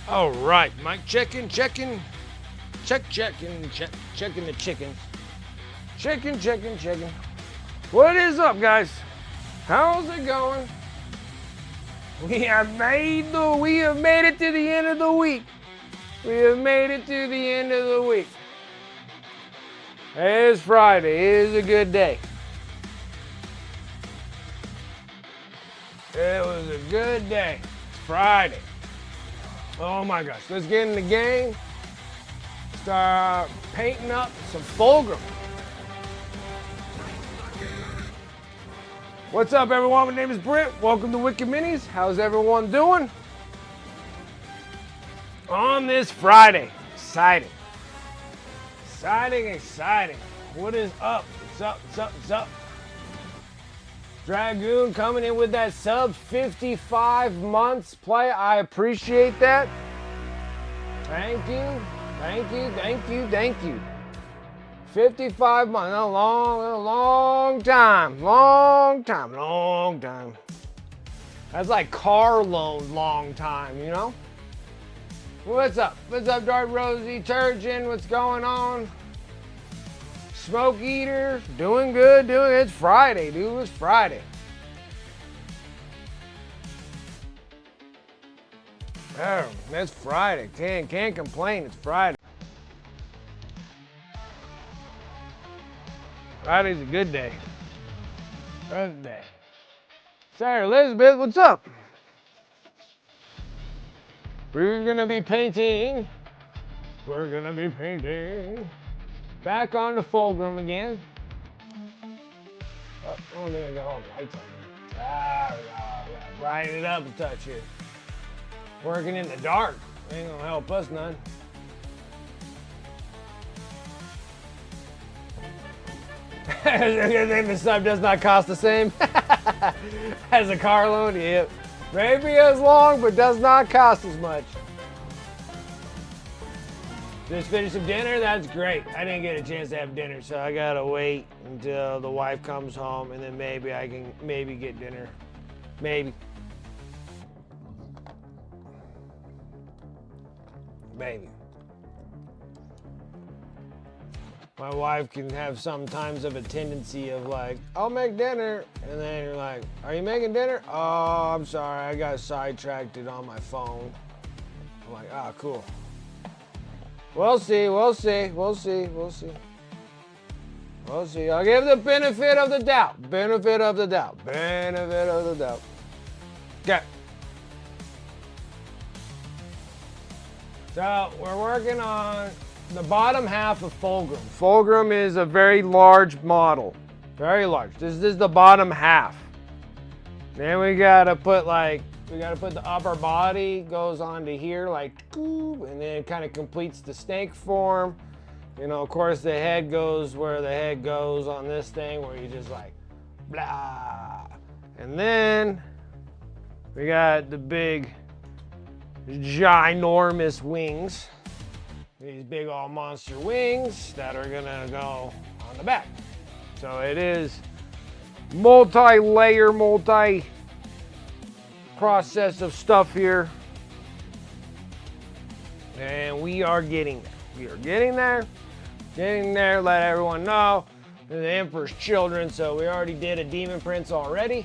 All right, Mike, checking the chickens. Checking. What is up, guys? How's it going? We have made it to the end of the week. We have made it to the end of the week. It is Friday. It is a good day. It was a good day. It's Friday. Oh my gosh. Let's get in the game. Start painting up some Fulgrim. What's up, everyone? My name is Brent. Welcome to Wicked Minis. How's everyone doing? On this Friday. Exciting. What is up? What's up? Dragoon coming in with that sub 55 months play. I appreciate that. Thank you. 55 months, a long time. That's like car loan long time, you know? What's up, Dark Rosie, Turgeon, what's going on? Smoke Eater, doing good. It's Friday, dude, it's Friday. Oh, that's Friday, can't complain, it's Friday. Friday's a good day. Sarah Elizabeth, what's up? We're gonna be painting. Back on the Fulgrim again. Oh, I don't think I got all the lights on. Brighten it up a touch here. Working in the dark. Ain't gonna help us none. The sub does not cost the same as a car loan. Yep. Maybe as long, but does not cost as much. Just finished some dinner. That's great. I didn't get a chance to have dinner, so I gotta wait until the wife comes home, and then maybe I can get dinner. Maybe. My wife can have sometimes of a tendency of like, I'll make dinner, and then you're like, are you making dinner? Oh, I'm sorry, I got sidetracked on my phone. I'm like, ah, cool. We'll see. I'll give the benefit of the doubt. Okay. So we're working on the bottom half of Fulgrim. Fulgrim is a very large model. Very large. This is the bottom half. Then we gotta put the upper body goes onto here like, and then it kind of completes the snake form. You know, of course the head goes where the head goes on this thing where you just like, blah. And then we got the big, ginormous wings. These big old monster wings that are gonna go on the back. So it is multi-layer, multi-process of stuff here. And we are getting there. Let everyone know. They're the Emperor's children, so we already did a Demon Prince already.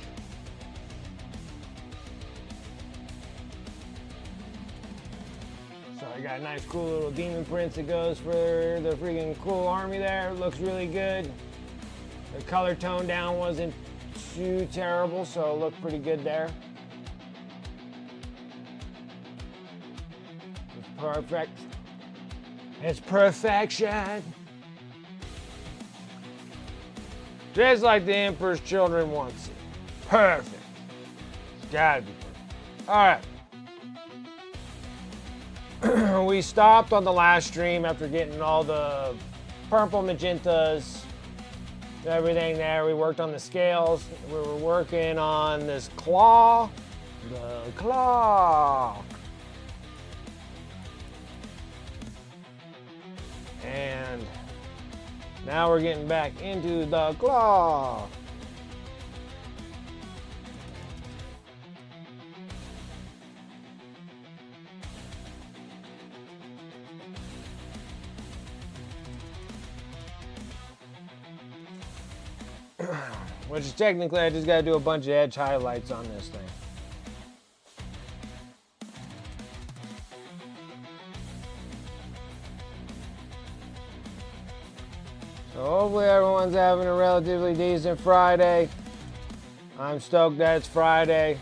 I got a nice cool little Demon Prince that goes for the freaking cool army there. Looks really good. The color tone down wasn't too terrible, so it looked pretty good there. It's perfect. It's perfection. Just like the Emperor's children wants it. Perfect. It's gotta be perfect. All right. We stopped on the last stream after getting all the purple magentas, everything there. We worked on the scales. We were working on this claw. The claw. And now we're getting back into the claw. Which technically I just gotta do a bunch of edge highlights on this thing. So hopefully everyone's having a relatively decent Friday. I'm stoked that it's Friday.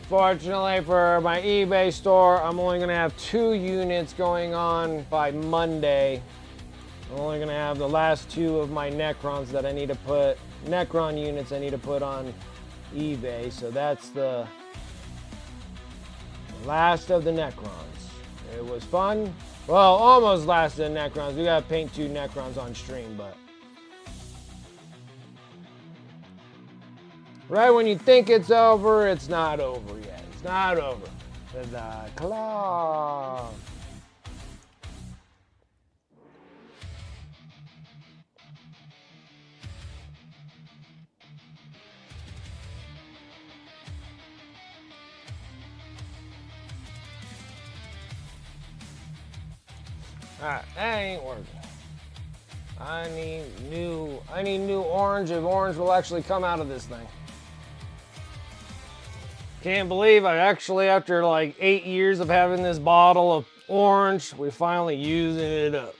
Fortunately for my eBay store, I'm only gonna have 2 units going on by Monday. I'm only gonna have the last 2 of my Necrons that I need to put, Necron units I need to put on eBay. So that's the last of the Necrons. It was fun. Well, almost last of the Necrons. We gotta paint 2 Necrons on stream, but right when you think it's over, it's not over yet. It's not over. The claw. Alright, that ain't working. I need new orange if orange will actually come out of this thing. Can't believe I actually, after like 8 years of having this bottle of orange, we're finally using it up.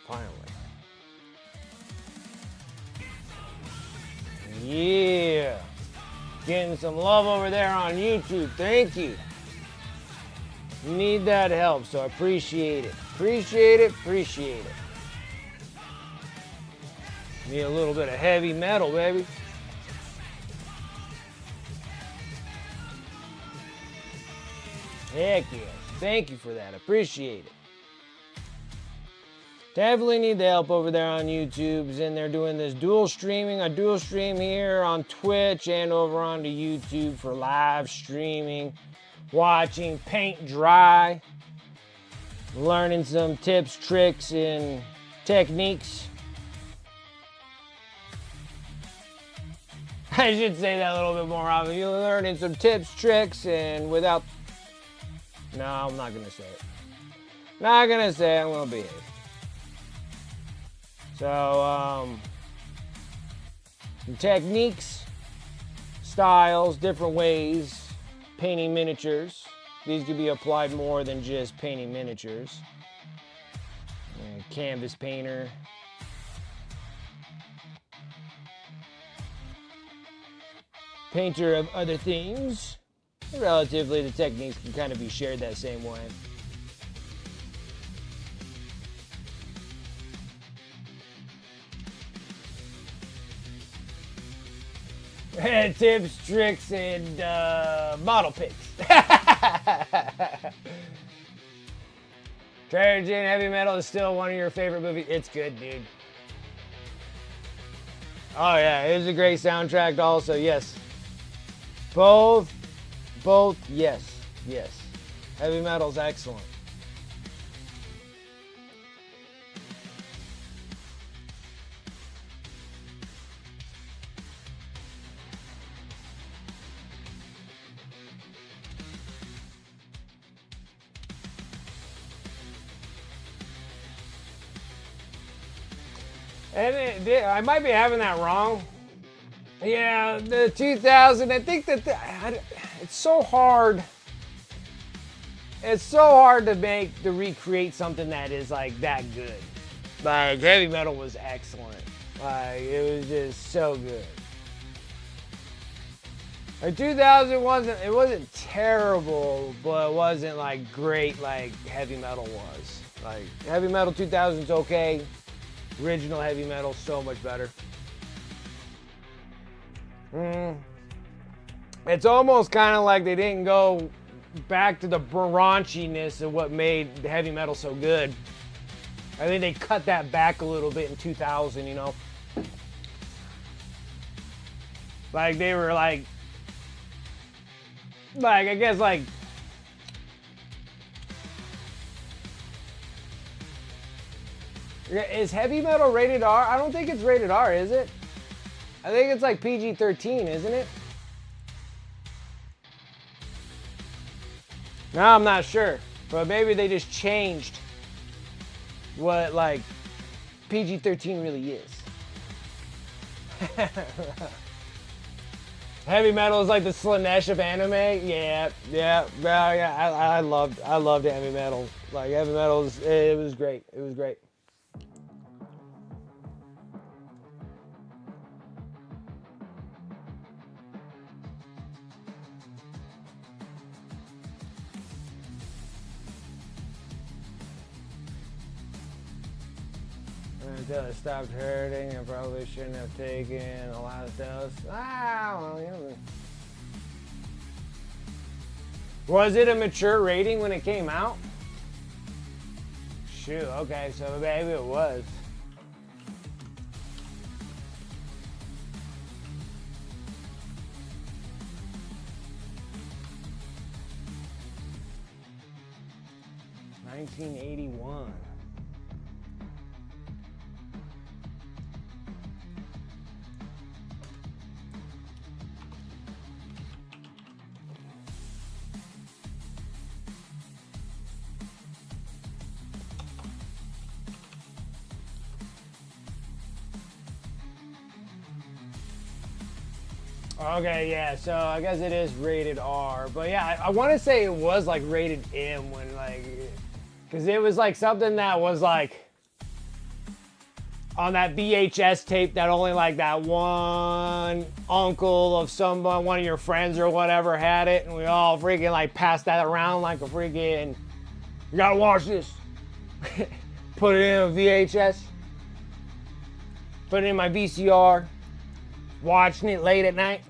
Finally. Yeah. Getting some love over there on YouTube. Thank you. Need that help, so I appreciate it. Appreciate it, appreciate it. Need a little bit of heavy metal, baby. Heck yeah. Thank you for that. Appreciate it. Definitely need the help over there on YouTube. And they're doing this dual streaming. I dual stream here on Twitch and over onto YouTube for live streaming. Watching paint dry. Learning some tips, tricks, and techniques. I should say that a little bit more often. You're learning some tips, tricks, and without... No, I'm not going to say it. Not going to say it. I'm going to behave. So, techniques, styles, different ways, painting miniatures. These could be applied more than just painting miniatures. Canvas painter. Painter of other things. Relatively, the techniques can kind of be shared that same way. Tips, tricks, and model picks. Trader Jane Heavy Metal is still one of your favorite movies. It's good, dude. Oh yeah, it was a great soundtrack also, yes. Both, yes. Heavy Metal's excellent. And I might be having that wrong. Yeah, the 2000, I think that it's so hard. It's so hard to recreate something that is like that good. Like Heavy Metal was excellent. Like it was just so good. Like 2000 wasn't terrible, but it wasn't like great like Heavy Metal was. Like Heavy Metal 2000's okay. Original Heavy Metal so much better. It's almost kind of like they didn't go back to the raunchiness of what made Heavy Metal so good. I think they cut that back a little bit in 2000, you know. Like they were like I guess like is Heavy Metal rated R? I don't think it's rated R, is it? I think it's like PG-13, isn't it? No, I'm not sure. But maybe they just changed what like PG-13 really is. Heavy metal is like the Slanesh of anime. I loved heavy metal. Like heavy metal, it was great. It was great. Until it stopped hurting, I probably shouldn't have taken a last dose. Well, yeah. Was it a mature rating when it came out? Shoot, okay, so maybe it was. $1981. Okay, yeah, so I guess it is rated R, but yeah, I want to say it was like rated M when like, because it was like something that was like on that VHS tape that only like that one uncle of someone, one of your friends or whatever had it, and we all freaking like passed that around like a freaking, you gotta watch this. Put it in a VHS, put it in my VCR, watching it late at night.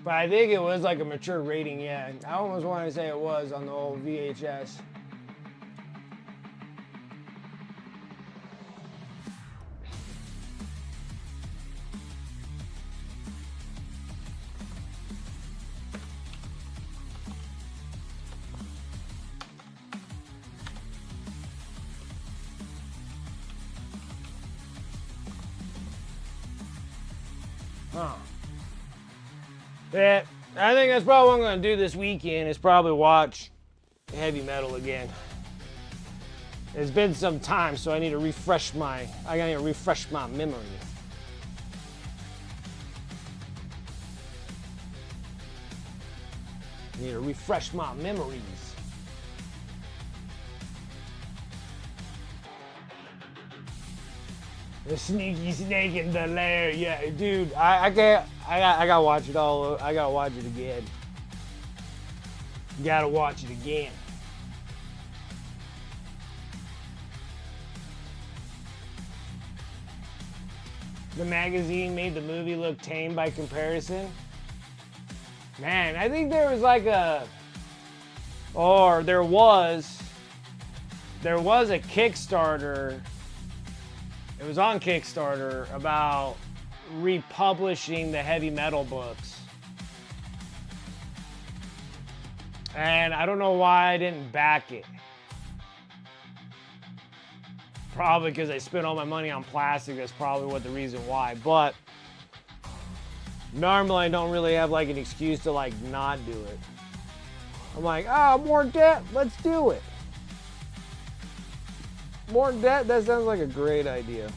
But I think it was like a mature rating, yeah. I almost want to say it was on the old VHS. Huh. Yeah, I think that's probably what I'm going to do this weekend is probably watch heavy metal again. It's been some time, so I need to refresh my memory. Need to refresh my memories. The sneaky snake in the lair, yeah, dude. I gotta watch it all. I gotta watch it again. Gotta watch it again. The magazine made the movie look tame by comparison. Man, I think there was like there was a Kickstarter. It was on Kickstarter about republishing the heavy metal books. And I don't know why I didn't back it. Probably because I spent all my money on plastic. That's probably what the reason why. But normally I don't really have like an excuse to like not do it. I'm like, more debt, let's do it. More debt? That sounds like a great idea.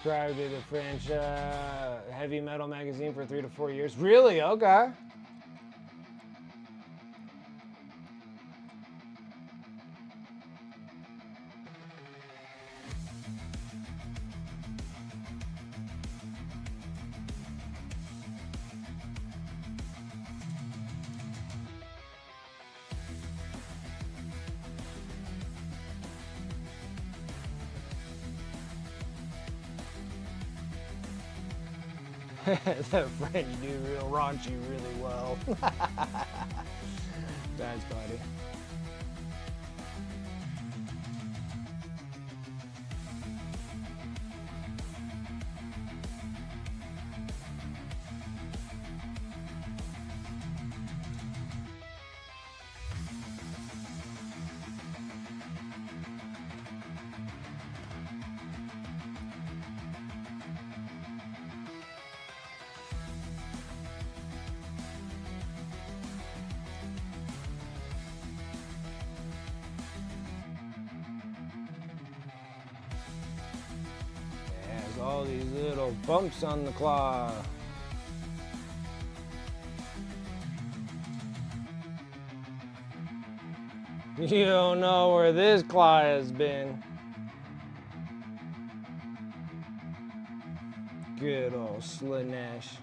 Subscribed to the French heavy metal magazine for 3 to 4 years. Really? Okay. That French do real raunchy really well. That's funny. Little bumps on the claw. You don't know where this claw has been. Good old Slaanesh.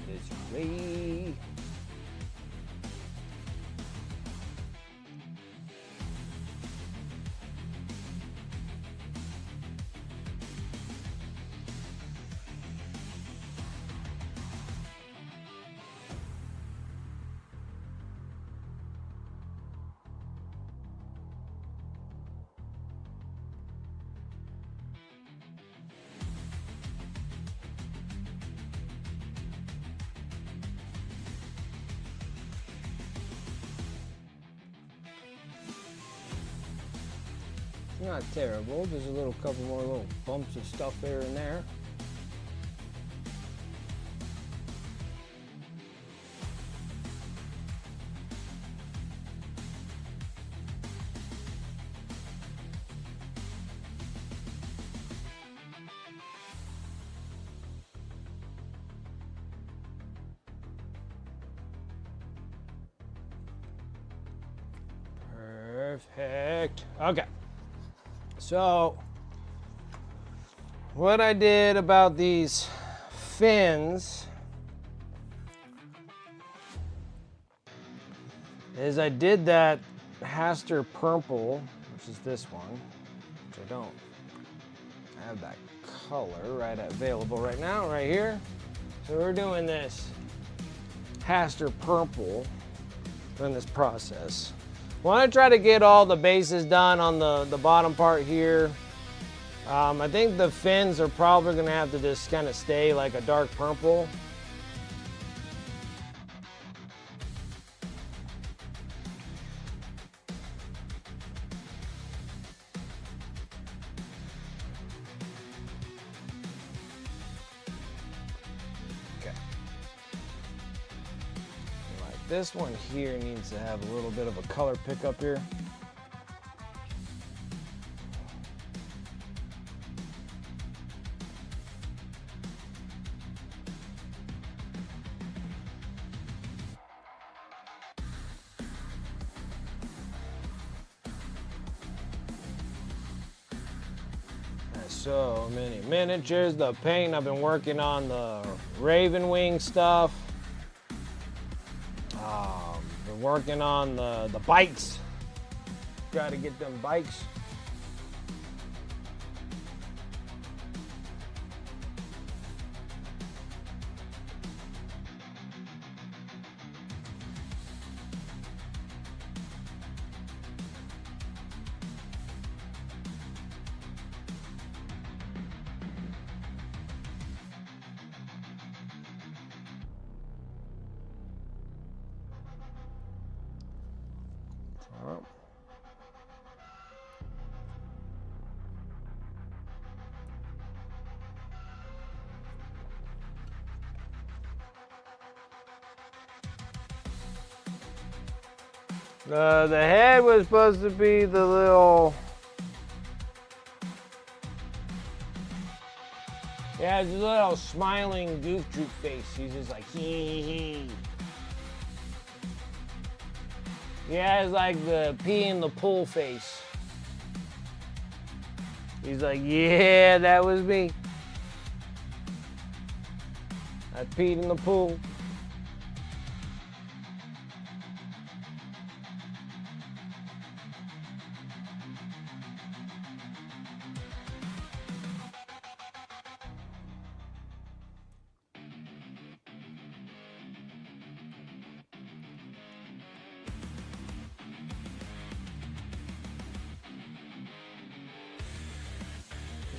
This way. Not terrible, there's a little couple more little bumps of stuff there and there. Perfect. Okay. So, what I did about these fins is I did that Haster Purple, which is this one, which I don't have that color available right now, right here. So we're doing this Haster Purple in this process. Want to try to get all the bases done on the bottom part here. I think the fins are probably going to have to just kind of stay like a dark purple. This one here needs to have a little bit of a color pickup here. There's so many miniatures, the paint. I've been working on the Raven Wing stuff. Been working on the bikes. Try to get them bikes. The head was supposed to be the little... Yeah, it's a little smiling goof troop face. He's just like, hee hee. Yeah, it's like the pee in the pool face. He's like, yeah, that was me. I peed in the pool.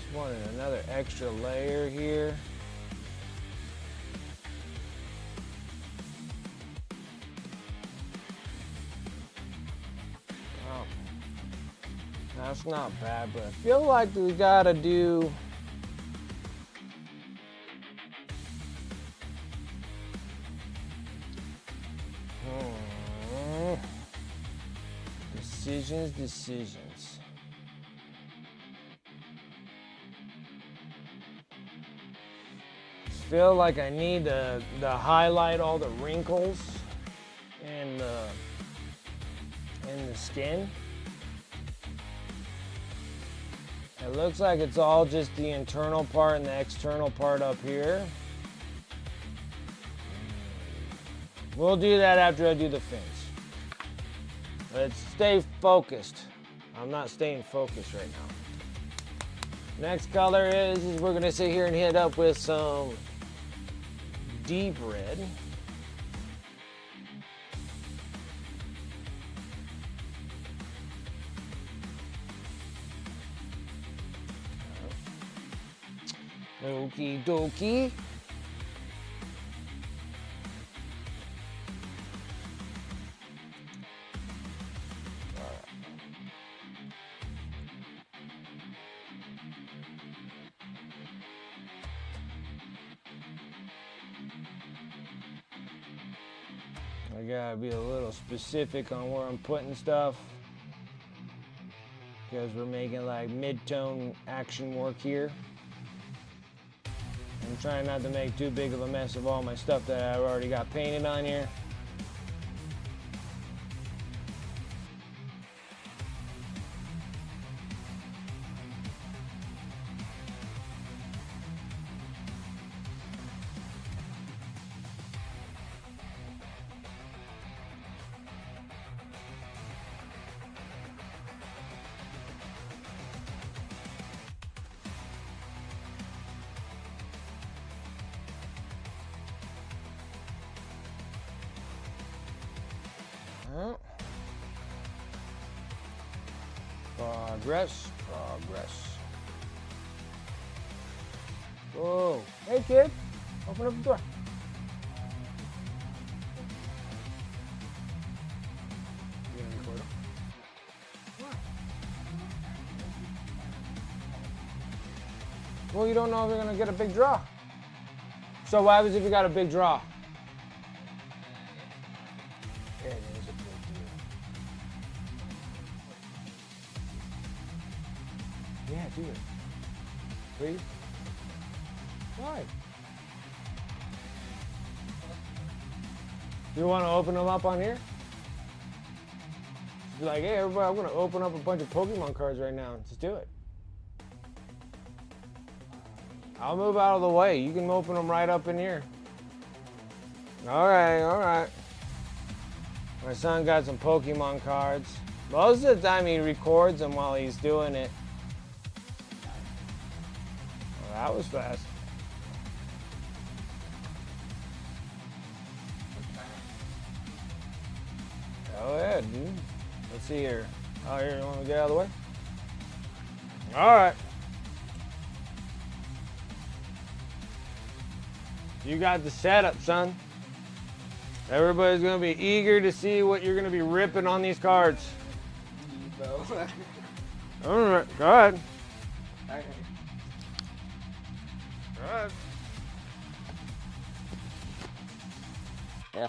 Just wanted another extra layer here. Oh, that's not bad, but I feel like we gotta do decisions. Feel like I need to highlight all the wrinkles in the skin. It looks like it's all just the internal part and the external part up here. We'll do that after I do the fins. Let's stay focused. I'm not staying focused right now. Next color is we're gonna sit here and hit up with some deep red. Okie dokie. I gotta be a little specific on where I'm putting stuff because we're making like mid-tone action work here. I'm trying not to make too big of a mess of all my stuff that I've already got painted on here. Progress. Whoa. Hey, kid. Open up the door. You gonna record him? What? Well, you don't know if you're gonna get a big draw. So what happens if you got a big draw? It is a big deal. Yeah, do it. Please? Why? You want to open them up on here? Be like, hey, everybody, I'm going to open up a bunch of Pokemon cards right now. Just do it. I'll move out of the way. You can open them right up in here. All right. My son got some Pokemon cards. Most of the time he records them while he's doing it. Well, that was fast. Go ahead, dude. Let's see here. Oh, here, you want to get out of the way? All right. You got the setup, son. Everybody's going to be eager to see what you're going to be ripping on these cards. No. All right, go ahead. All right. Go ahead. Yeah.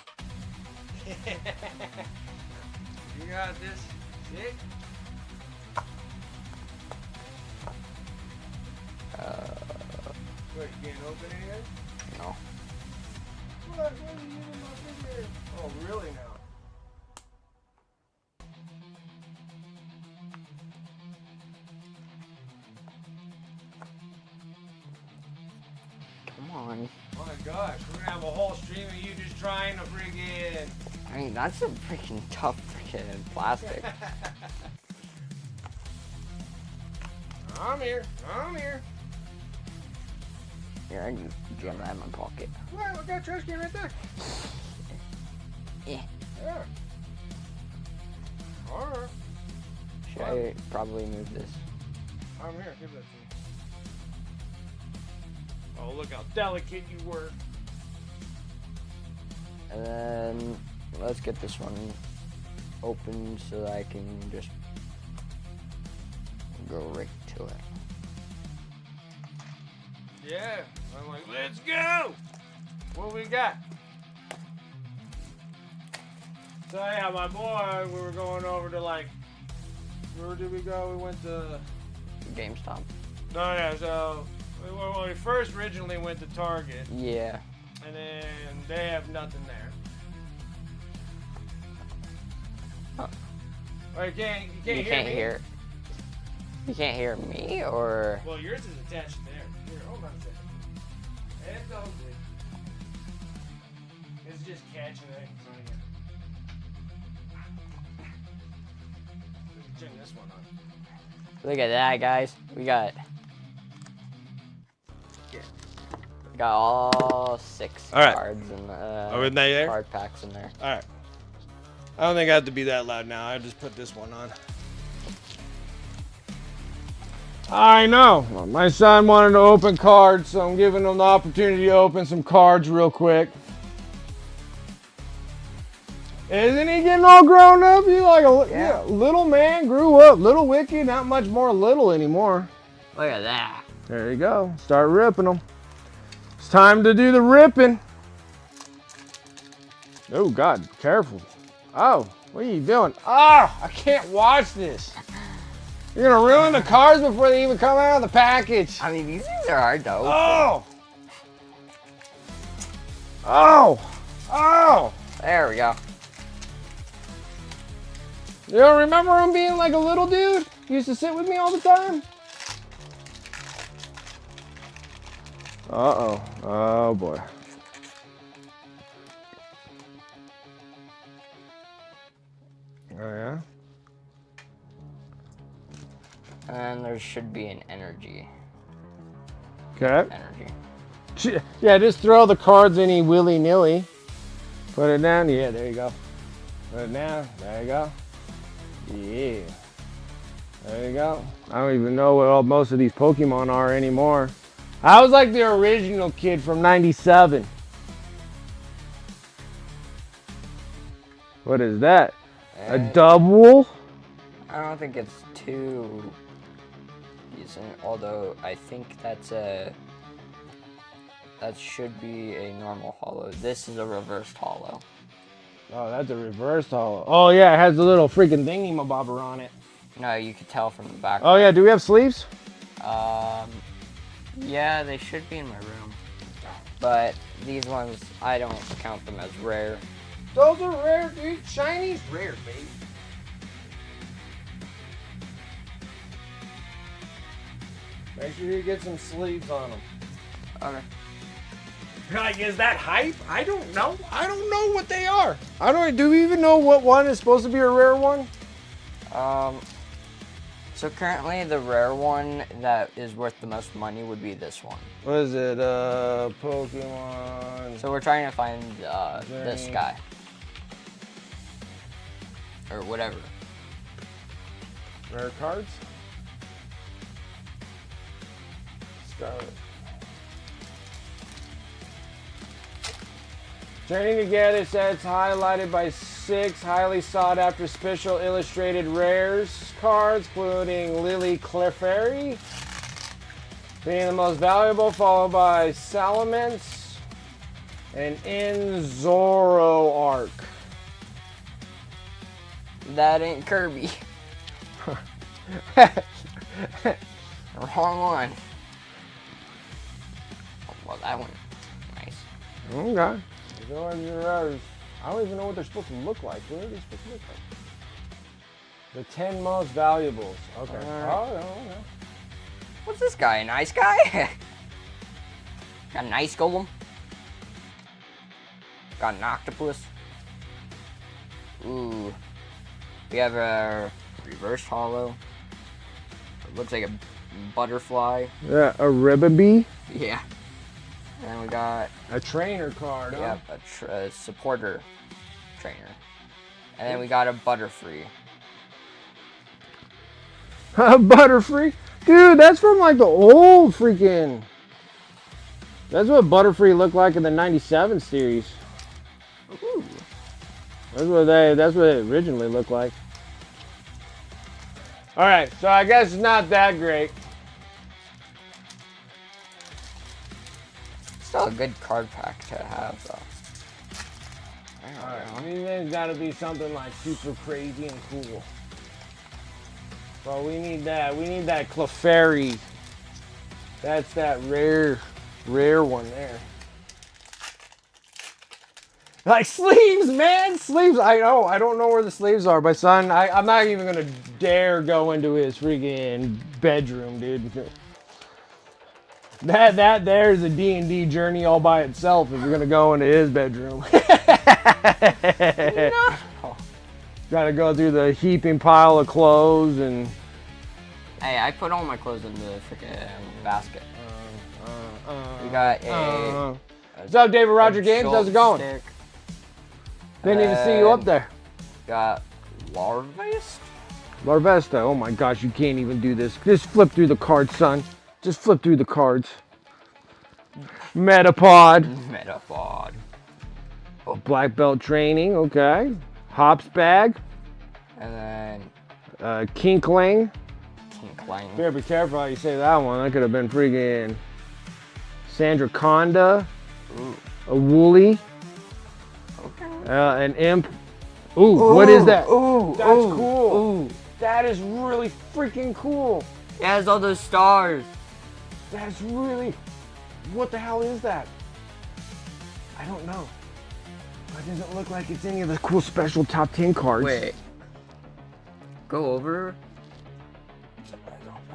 You got this. See? Wait, you can't open anything? No. What are you using my finger? Oh, really now? Come on. Oh my gosh, we're gonna have a whole stream of you just trying to friggin'. I mean, that's a freaking tough freaking plastic. I'm here. Here, I can jam that in my pocket. Well, look at that trash can right there. Yeah. Yeah. Alright. Should I probably move this? I'm here, give that to me. Oh, look how delicate you were. And then let's get this one open so that I can just go right to it. Yeah. I'm like, let's go. What we got? So yeah, my boy, we were going over to like, where did we go? We went to GameStop. No, yeah. So we first originally went to Target. Yeah. And then they have nothing there. Huh. Oh, you can't You can't me? hear. You can't hear me, or? Well, yours is attached there. Here, hold on a second. It's all good. It's just catching it in front of you. We can turn this one on. Look at that, guys. We got all 6 All right. cards and isn't they there? card packs in there. All right. I don't think I have to be that loud now. I just put this one on. I know. My son wanted to open cards, so I'm giving him the opportunity to open some cards real quick. Isn't he getting all grown up? He's like a Yeah. little man, grew up. Little Wicky, not much more little anymore. Look at that. There you go. Start ripping them. It's time to do the ripping. Oh, God, careful. Oh, what are you doing? Ah, I can't watch this. You're going to ruin the cards before they even come out of the package. I mean, these things are hard to open. Oh! Oh! Oh! There we go. You don't remember him being like a little dude? He used to sit with me all the time. Uh-oh. Oh, boy. Oh, yeah? And there should be an energy. Okay. Energy. Yeah, just throw the cards any willy-nilly. Put it down. Yeah, there you go. Put it down. There you go. Yeah. There you go. I don't even know what most of these Pokemon are anymore. I was like the original kid from '97. What is that? A double? I don't think it's too decent, although I think that should be a normal holo. This is a reversed holo. Oh, that's a reversed holo. Oh yeah, it has a little freaking thingy-mabobber on it. No, you could tell from the back. Oh yeah, do we have sleeves? Yeah, they should be in my room. But these ones, I don't count them as rare. Those are rare, dude. Shiny's rare, baby. Make sure you get some sleeves on them. Okay. Like, is that hype? I don't know. I don't know what they are. Do we even know what one is supposed to be a rare one? So currently the rare one that is worth the most money would be this one. What is it? Pokemon. So we're trying to find this guy. Or whatever. Rare cards? Scarlet. Training together sets highlighted by 6 highly sought after special illustrated rares cards, including Lily Clefairy, being the most valuable, followed by Salamence and Inzoro Arc. That ain't Kirby. Wrong one. Well, that one, nice. Okay. Those are rares. I don't even know what they're supposed to look like. What are they supposed to look like? The 10 most valuables. Okay. Oh, no. What's this guy? A nice guy? Got an ice golem. Got an octopus. Ooh. We have a reverse holo. It looks like a butterfly. Yeah, a Ribbabee. Yeah. And then we got A trainer card, huh? yep, a supporter trainer. And then we got a Butterfree. Butterfree? Dude, that's from like the old freaking That's what Butterfree looked like in the '97 series. Ooh. That's what it originally looked like. All right, so I guess it's not that great. Still a good card pack to have, though. All right, I mean, there's got to be something like super crazy and cool. Well, we need that. We need that Clefairy. That's that rare one there. Like sleeves, man, sleeves. I know. I don't know where the sleeves are, my son. I'm not even gonna dare go into his freaking bedroom, dude. That there's a D&D journey all by itself if you're gonna go into his bedroom. No. Gotta go through the heaping pile of clothes and. Hey, I put all my clothes in the freaking basket. We got a. What's up, David Roger Games? How's it going? Stick. Didn't even see you up there. Got Larvest. Larvesta, oh my gosh, you can't even do this. Just flip through the cards, son. Just flip through the cards. Metapod. Metapod. Oh. Black belt training, okay. Hops bag. And then. Kinkling. Kinkling. Better be careful how you say that one. That could have been freaking Sandra Conda. Ooh. A Woolly. Okay. An Imp. Ooh, what is that? Ooh, that's cool. Ooh. That is really freaking cool. It has all those stars. That's really. What the hell is that? I don't know. It doesn't look like it's any of the cool special top 10 cards. Wait. Go over.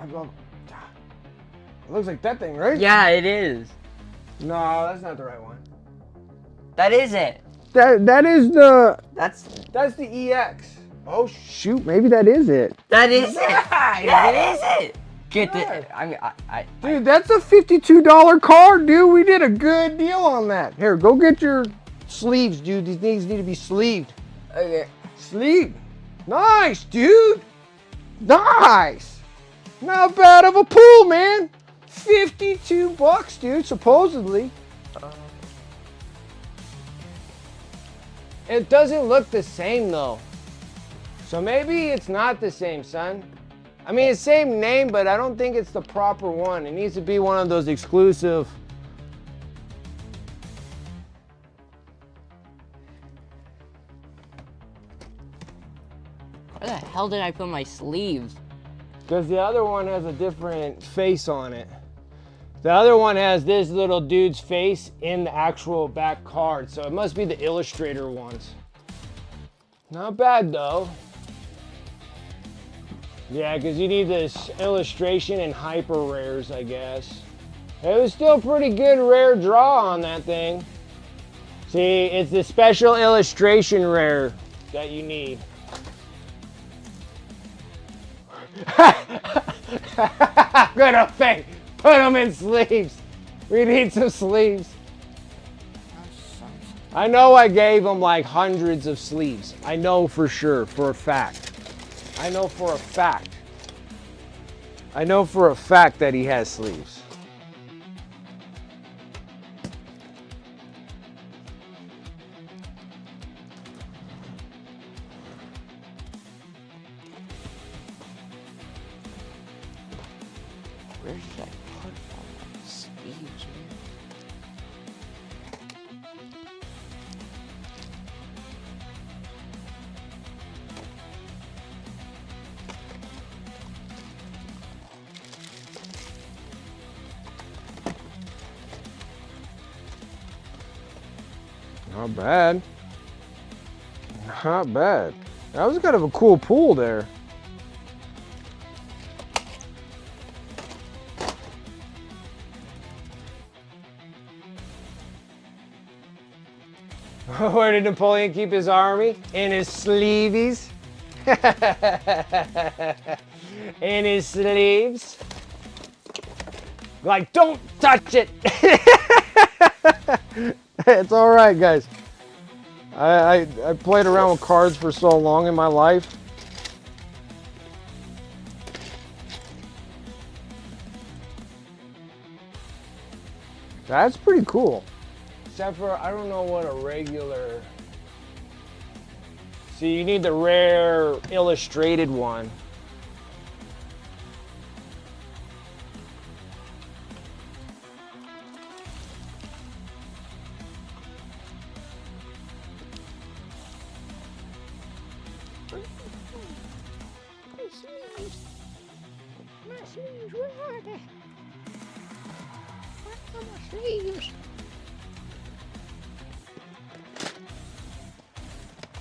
It looks like that thing, right? Yeah, it is. No, that's not the right one. That is it. That is the. That's the EX. Oh shoot, maybe that is it. That is Yeah, it. That is it. Get Yeah. the. I mean, Dude, that's a $52 card, dude. We did a good deal on that. Here, go get your sleeves, dude. These things need to be sleeved. Okay. Sleeved. Nice, dude. Nice. Not bad of a pool, man. $52, dude, supposedly. It doesn't look the same, though. So maybe it's not the same, son. I mean, it's same name, but I don't think it's the proper one. It needs to be one of those exclusive. Where the hell did I put my sleeves? Because the other one has a different face on it. The other one has this little dude's face in the actual back card, so it must be the Illustrator ones. Not bad, though. Yeah, because you need this illustration and hyper rares, I guess. It was still pretty good rare draw on that thing. See, it's the special illustration rare that you need. Good effect. Put them in sleeves. We need some sleeves. I know I gave him like hundreds of sleeves. I know for sure, for a fact. I know for a fact. I know for a fact that he has sleeves. Where did I put all my sleeves, man? Not bad. Not bad. That was kind of a cool pool there. Where did Napoleon keep his army? In his sleeves. In his sleeves. Like, don't touch it. It's all right, guys. I played around with cards for so long in my life. That's pretty cool. Except for, I don't know what a regular... See, you need the rare illustrated one.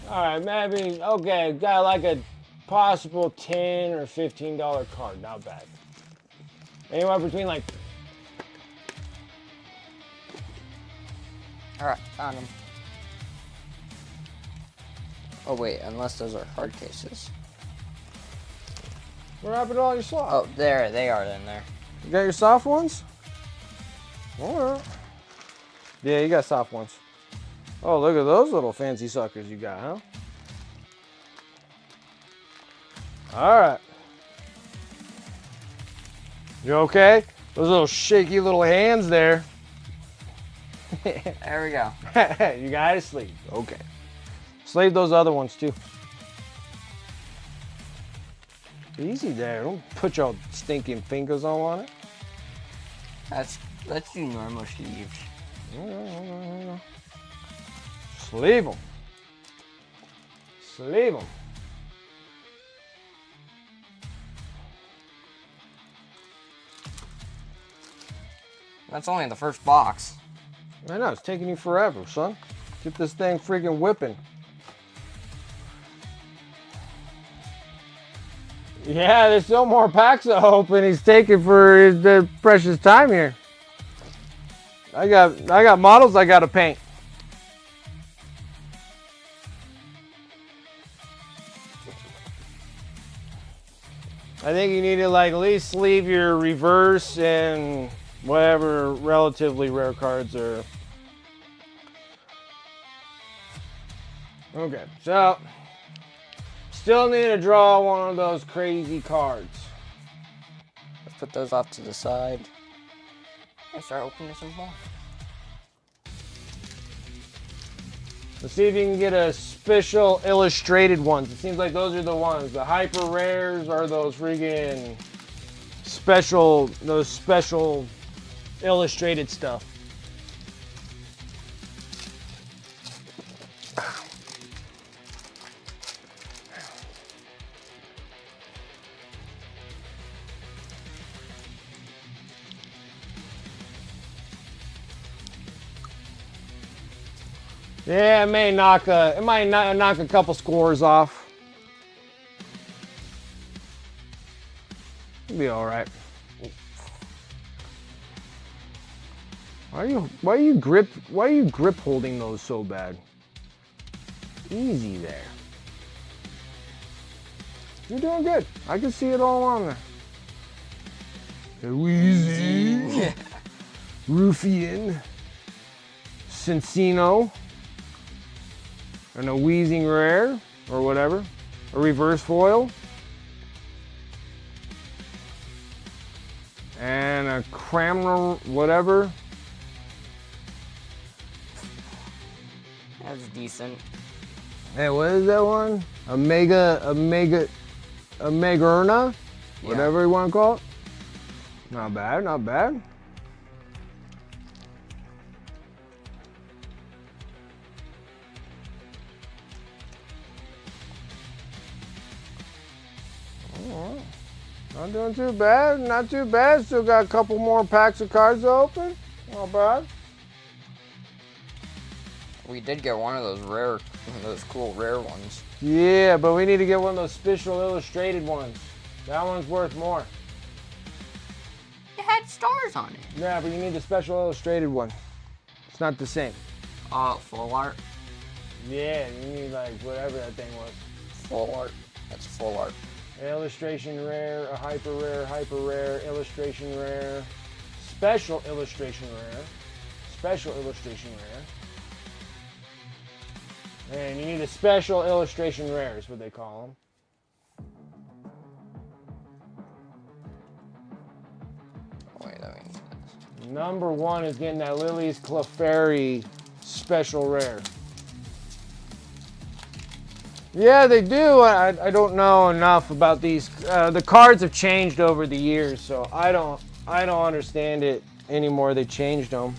Alright, maybe, okay, got like a possible $10 or $15 card, not bad. Anywhere between like... Alright, found them. Oh wait, unless those are hard cases. What happened to all your soft? Oh, there, they are in there. You got your soft ones? Alright. Yeah, you got soft ones. Oh, look at those little fancy suckers you got, huh? Alright. You okay? Those little shaky little hands there. There we go. You got it, sleeve. Okay. Slave those other ones too. Easy there. Don't put your stinking fingers all on it. Let's do normal sleeves. Sleeve them. Sleeve them. That's only the first box. I know, it's taking you forever, son. Get this thing freaking whipping. Yeah, there's still more packs to open. He's taking for his precious time here. I got models I gotta paint. I think you need to like at least sleeve your reverse and whatever relatively rare cards are. Okay, so still need to draw one of those crazy cards. Let's put those off to the side and start opening some more. Let's see if you can get a special illustrated ones. It seems like those are the ones. The hyper rares are those friggin' special, those special illustrated stuff. Yeah, it might knock a couple scores off. It'll be all right. Why are you grip holding those so bad? Easy there. You're doing good. I can see it all on there. Easy. Ruffian. Cincino. And a Wheezing Rare, or whatever. A reverse foil. And a Cramner, whatever. That's decent. Hey, what is that one? A Megarna? Whatever you want to call it. Not bad, not bad. Not doing too bad, not too bad. Still got a couple more packs of cards to open. Not bad. We did get one of those cool rare ones. Yeah, but we need to get one of those special illustrated ones. That one's worth more. It had stars on it. Yeah, but you need the special illustrated one. It's not the same. Full art? Yeah, you need like whatever that thing was. Full art. That's full art. Illustration rare, a hyper rare, illustration rare, special illustration rare, special illustration rare. And you need a special illustration rare is what they call them. Oh, wait, that means Number 1 is getting that Lily's Clefairy special rare. Yeah, they do. I don't know enough about these. The cards have changed over the years, so I don't understand it anymore. They changed them.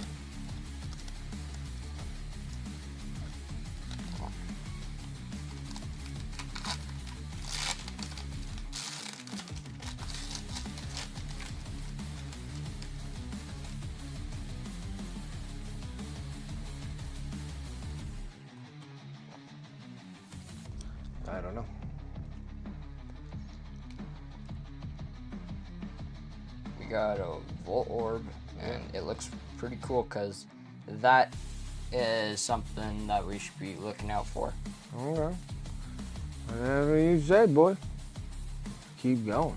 I don't know. We got a Volt Orb, and it looks pretty cool because that is something that we should be looking out for. Okay. Whatever you said, boy. Keep going.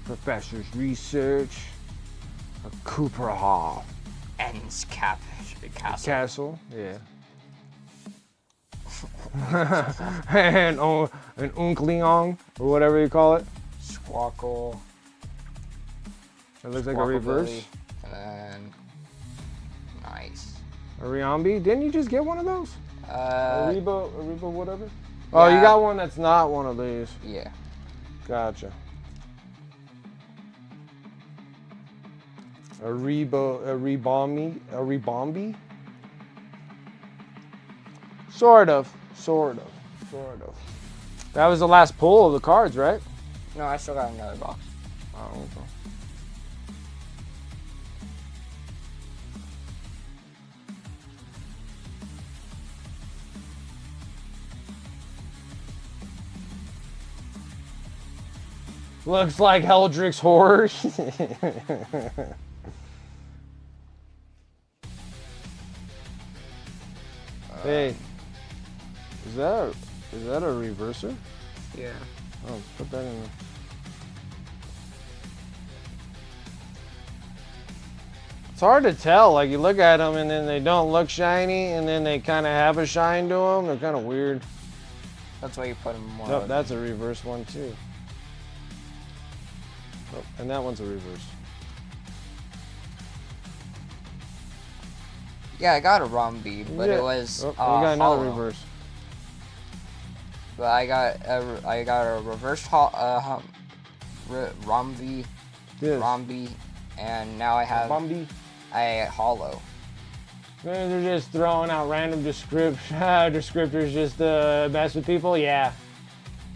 Professor's Research. A Cooper Hall. Ends Castle. Castle, yeah. and an Unkleong, or whatever you call it. Squawkle. It looks like a reverse. Billy, and then nice. A Riambi? Didn't you just get one of those? Ariba, whatever? Yeah. Oh, you got one that's not one of these. Yeah. Gotcha. A Rebombi? Sort of. That was the last pull of the cards, right? No, I still got another box. Oh, okay. Looks like Heldrick's Horror. Hey, is that a reverser? Yeah. Oh, put that in there. It's hard to tell. Like, you look at them and then they don't look shiny, and then they kind of have a shine to them. They're kind of weird. That's why you put them more. Nope, that's a reverse one too. Oh, and that one's a reverse. Yeah, I got a Rombi, but Yeah. it was Oh, we got another hollow. reverse. But I got a reverse Rombi, Yes. Rombi, and now I have Bambi. a hollow. They're just throwing out random descriptors just to mess with people. Yeah.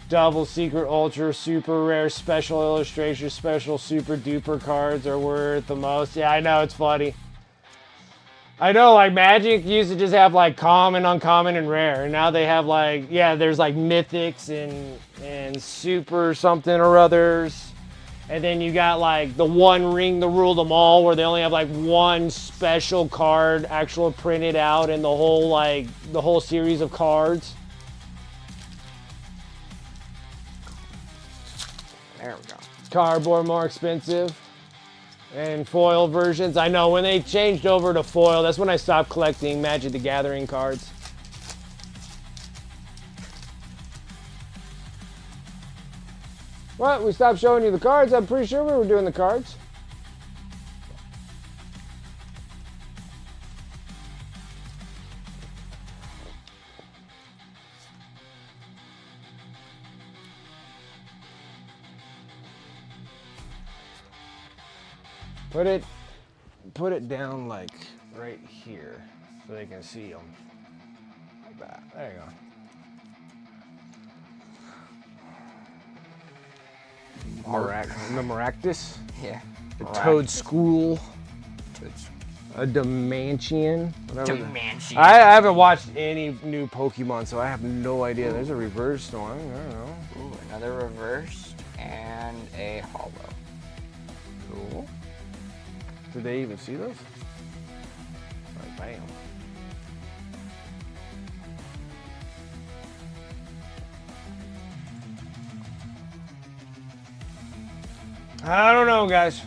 Double secret, ultra, super rare, special illustration, special super duper cards are worth the most. Yeah, I know, it's funny. I know, like Magic used to just have like common, uncommon, and rare. And now they have like, yeah, there's like mythics and super something or others. And then you got like the one ring to rule them all, where they only have like one special card actual printed out in the whole series of cards. There we go. Cardboard more expensive. And foil versions. I know when they changed over to foil, that's when I stopped collecting Magic the Gathering cards. What? We stopped showing you the cards? I'm pretty sure we were doing the cards. Put it down like right here so they can see them. Like that. There you go. The Maractus. Yeah. The Toad School. Toads. A Dimanchian. Whatever. Dimanchian. I haven't watched any new Pokemon, so I have no idea. There's a reverse one. I don't know. Ooh, another reversed and a hollow. Cool. Did they even see those? Like, bam. I don't know, guys.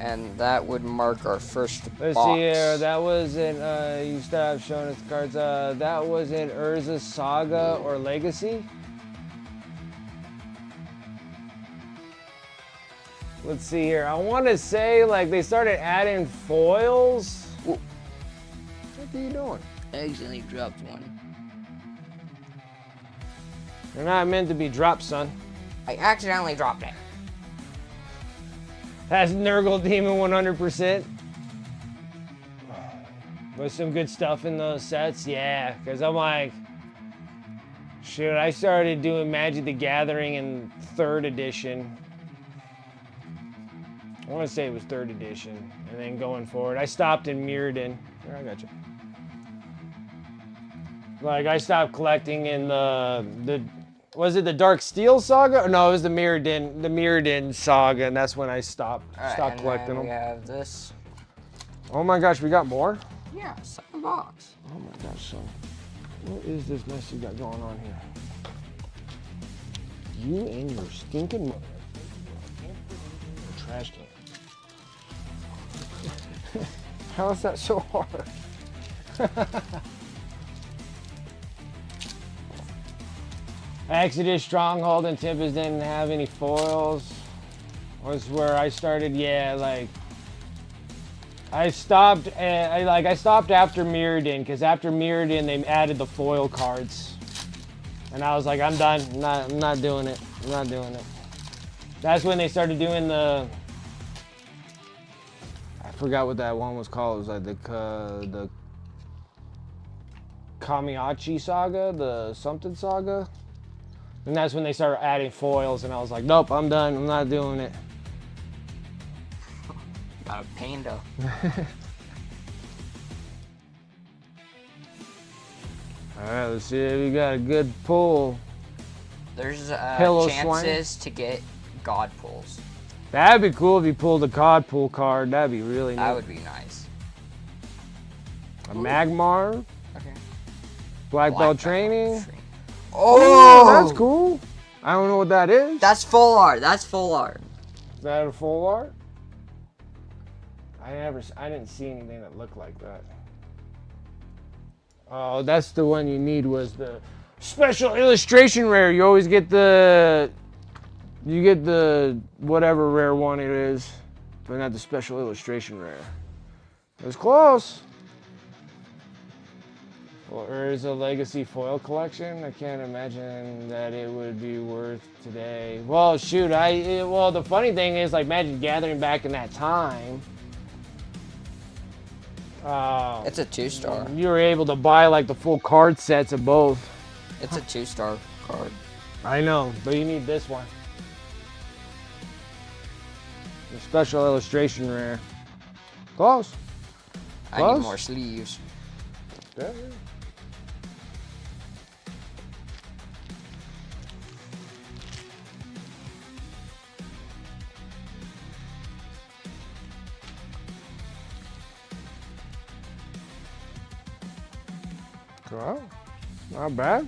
And that would mark our first Let's box. see here. That was in, you stopped showing us the cards. That was in Urza Saga or Legacy. let's see here. I want to say like they started adding foils. Whoa. What are you doing? I accidentally dropped one. They're not meant to be dropped, son. I accidentally dropped it. Has Nurgle Demon 100%. With some good stuff in those sets, yeah. Because I'm like, shit, I started doing Magic the Gathering in 3rd edition. I want to say it was 3rd edition. And then going forward, I stopped in Mirrodin. I got you. Like, I stopped collecting in the was it the Dark Steel saga? Or no, it was the Mirrodin saga, and that's when I stopped collecting them. We have this. Oh my gosh, we got more? Yeah, second box. Oh my gosh, son. What is this mess you got going on here? You and your stinking mother. Trash can. How is that so hard? Exodus, Stronghold, and Tempest didn't have any foils. Was where I started, yeah, like I stopped after Mirrodin, because after Mirrodin they added the foil cards. And I was like, I'm done. I'm not doing it. I'm not doing it. That's when they started doing the, I forgot what that one was called. It was like the Kamiachi saga, the something saga. And that's when they started adding foils, and I was like, nope, I'm done. I'm not doing it. Got a panda. Alright, let's see if we got a good pull. There's Pillow chances to get God pulls. That'd be cool if you pulled a COD pull card. That'd be really neat. That would be nice. A Magmar. Okay. Black Belt Training. Oh! That's cool. I don't know what that is. That's full art. That's full art. Is that a full art? I didn't see anything that looked like that. Oh, that's the one you need, was the special illustration rare. You always get the whatever rare one it is, but not the special illustration rare. It was close. Or is a legacy foil collection? I can't imagine that it would be worth today. Well, shoot, well, the funny thing is, like, Magic the Gathering back in that time, it's a 2-star. you were able to buy, like, the full card sets of both. It's a 2-star card. I know, but you need this one. The special illustration rare. Close. I Close. need more sleeves. Yeah. Well, not bad.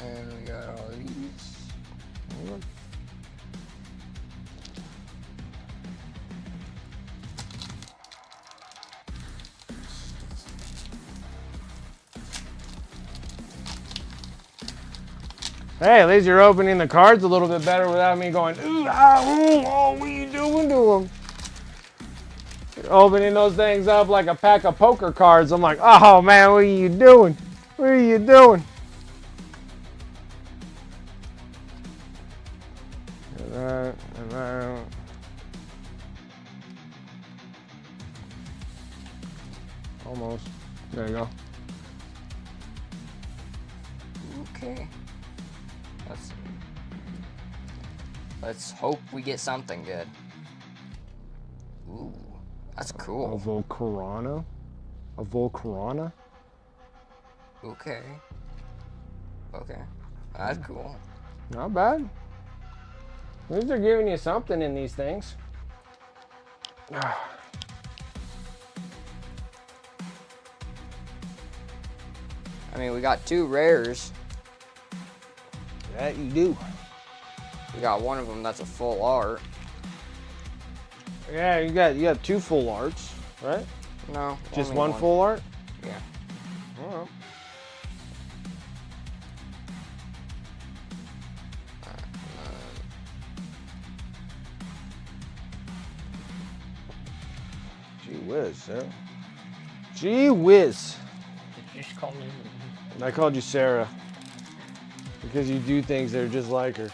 And we got all these. Hey, at least you're opening the cards a little bit better without me going, ooh, ah, ooh, oh, what are you doing to them? You're opening those things up like a pack of poker cards. I'm like, oh man, what are you doing? What are you doing? And that. Almost. There you go. Okay. Let's hope we get something good. Ooh, that's A cool. Volcarona? A Volcarona? Okay. Okay. That's cool. Not bad. At least they're giving you something in these things. I mean, we got 2 rares. That you do. We got one of them that's a full art. Yeah, you got 2 full arts, right? No, Just only one full art? Yeah. Oh. Gee whiz, Sarah. Gee whiz. Did you just call me? I called you Sarah. Because you do things that are just like her.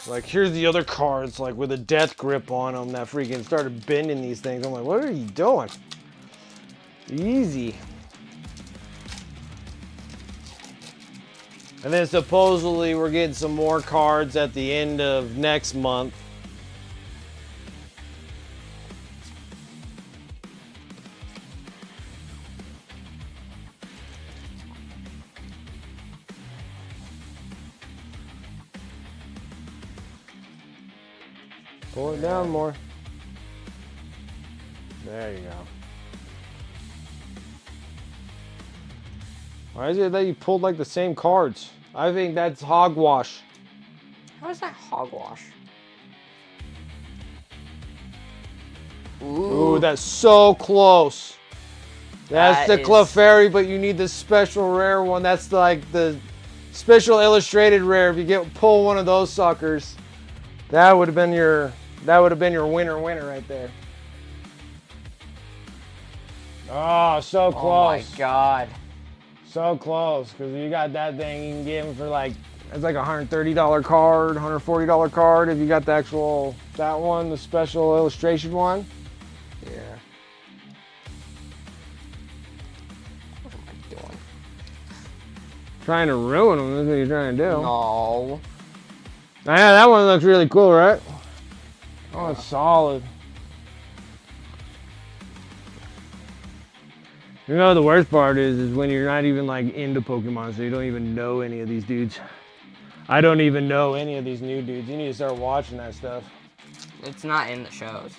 Like, here's the other cards, like, with a death grip on them that freaking started bending these things. I'm like, what are you doing? Easy. And then supposedly we're getting some more cards at the end of next month. Pull it down more. There you go. Why is it that you pulled like the same cards? I think that's hogwash. How is that hogwash? Ooh, that's so close. That's the Clefairy, but you need the special rare one. That's like the special illustrated rare. If you pull one of those suckers, that would have been your winner right there. Oh, so close. Oh my god. So close, because you got that thing, you can get them for like, it's like a $130 card, $140 card if you got the actual, that one, the special illustration one. Yeah. What am I doing? Trying to ruin them, that's what you're trying to do. No. Yeah, that one looks really cool, right? Oh, it's solid. You know, the worst part is when you're not even like into Pokemon, so you don't even know any of these dudes. I don't even know any of these new dudes. You need to start watching that stuff. It's not in the shows.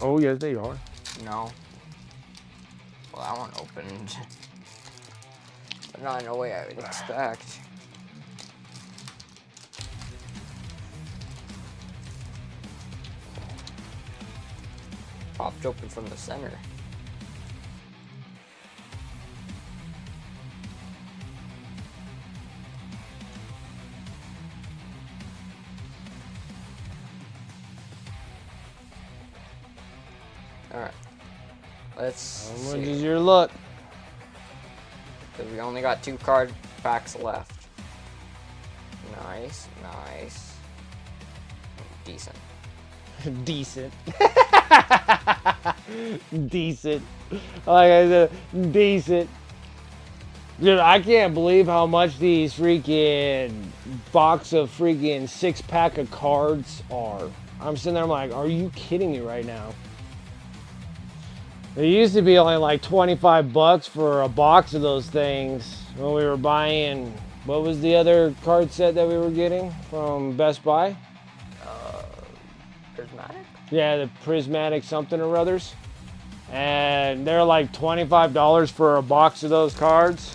Oh, yes, they are. No. Well, that one opened. But not in a way I would expect. Popped open from the center. Alright. Let's How much see. is your luck? Because we only got 2 card packs left. Nice, nice. Decent. Decent. Decent. Like I said, decent. Dude, I can't believe how much these freaking box of freaking 6-pack of cards are. I'm sitting there, I'm like, are you kidding me right now? It used to be only like 25 bucks for a box of those things when we were buying, what was the other card set that we were getting from Best Buy? Prismatic? Yeah, the Prismatic something or others. And they're like $25 for a box of those cards.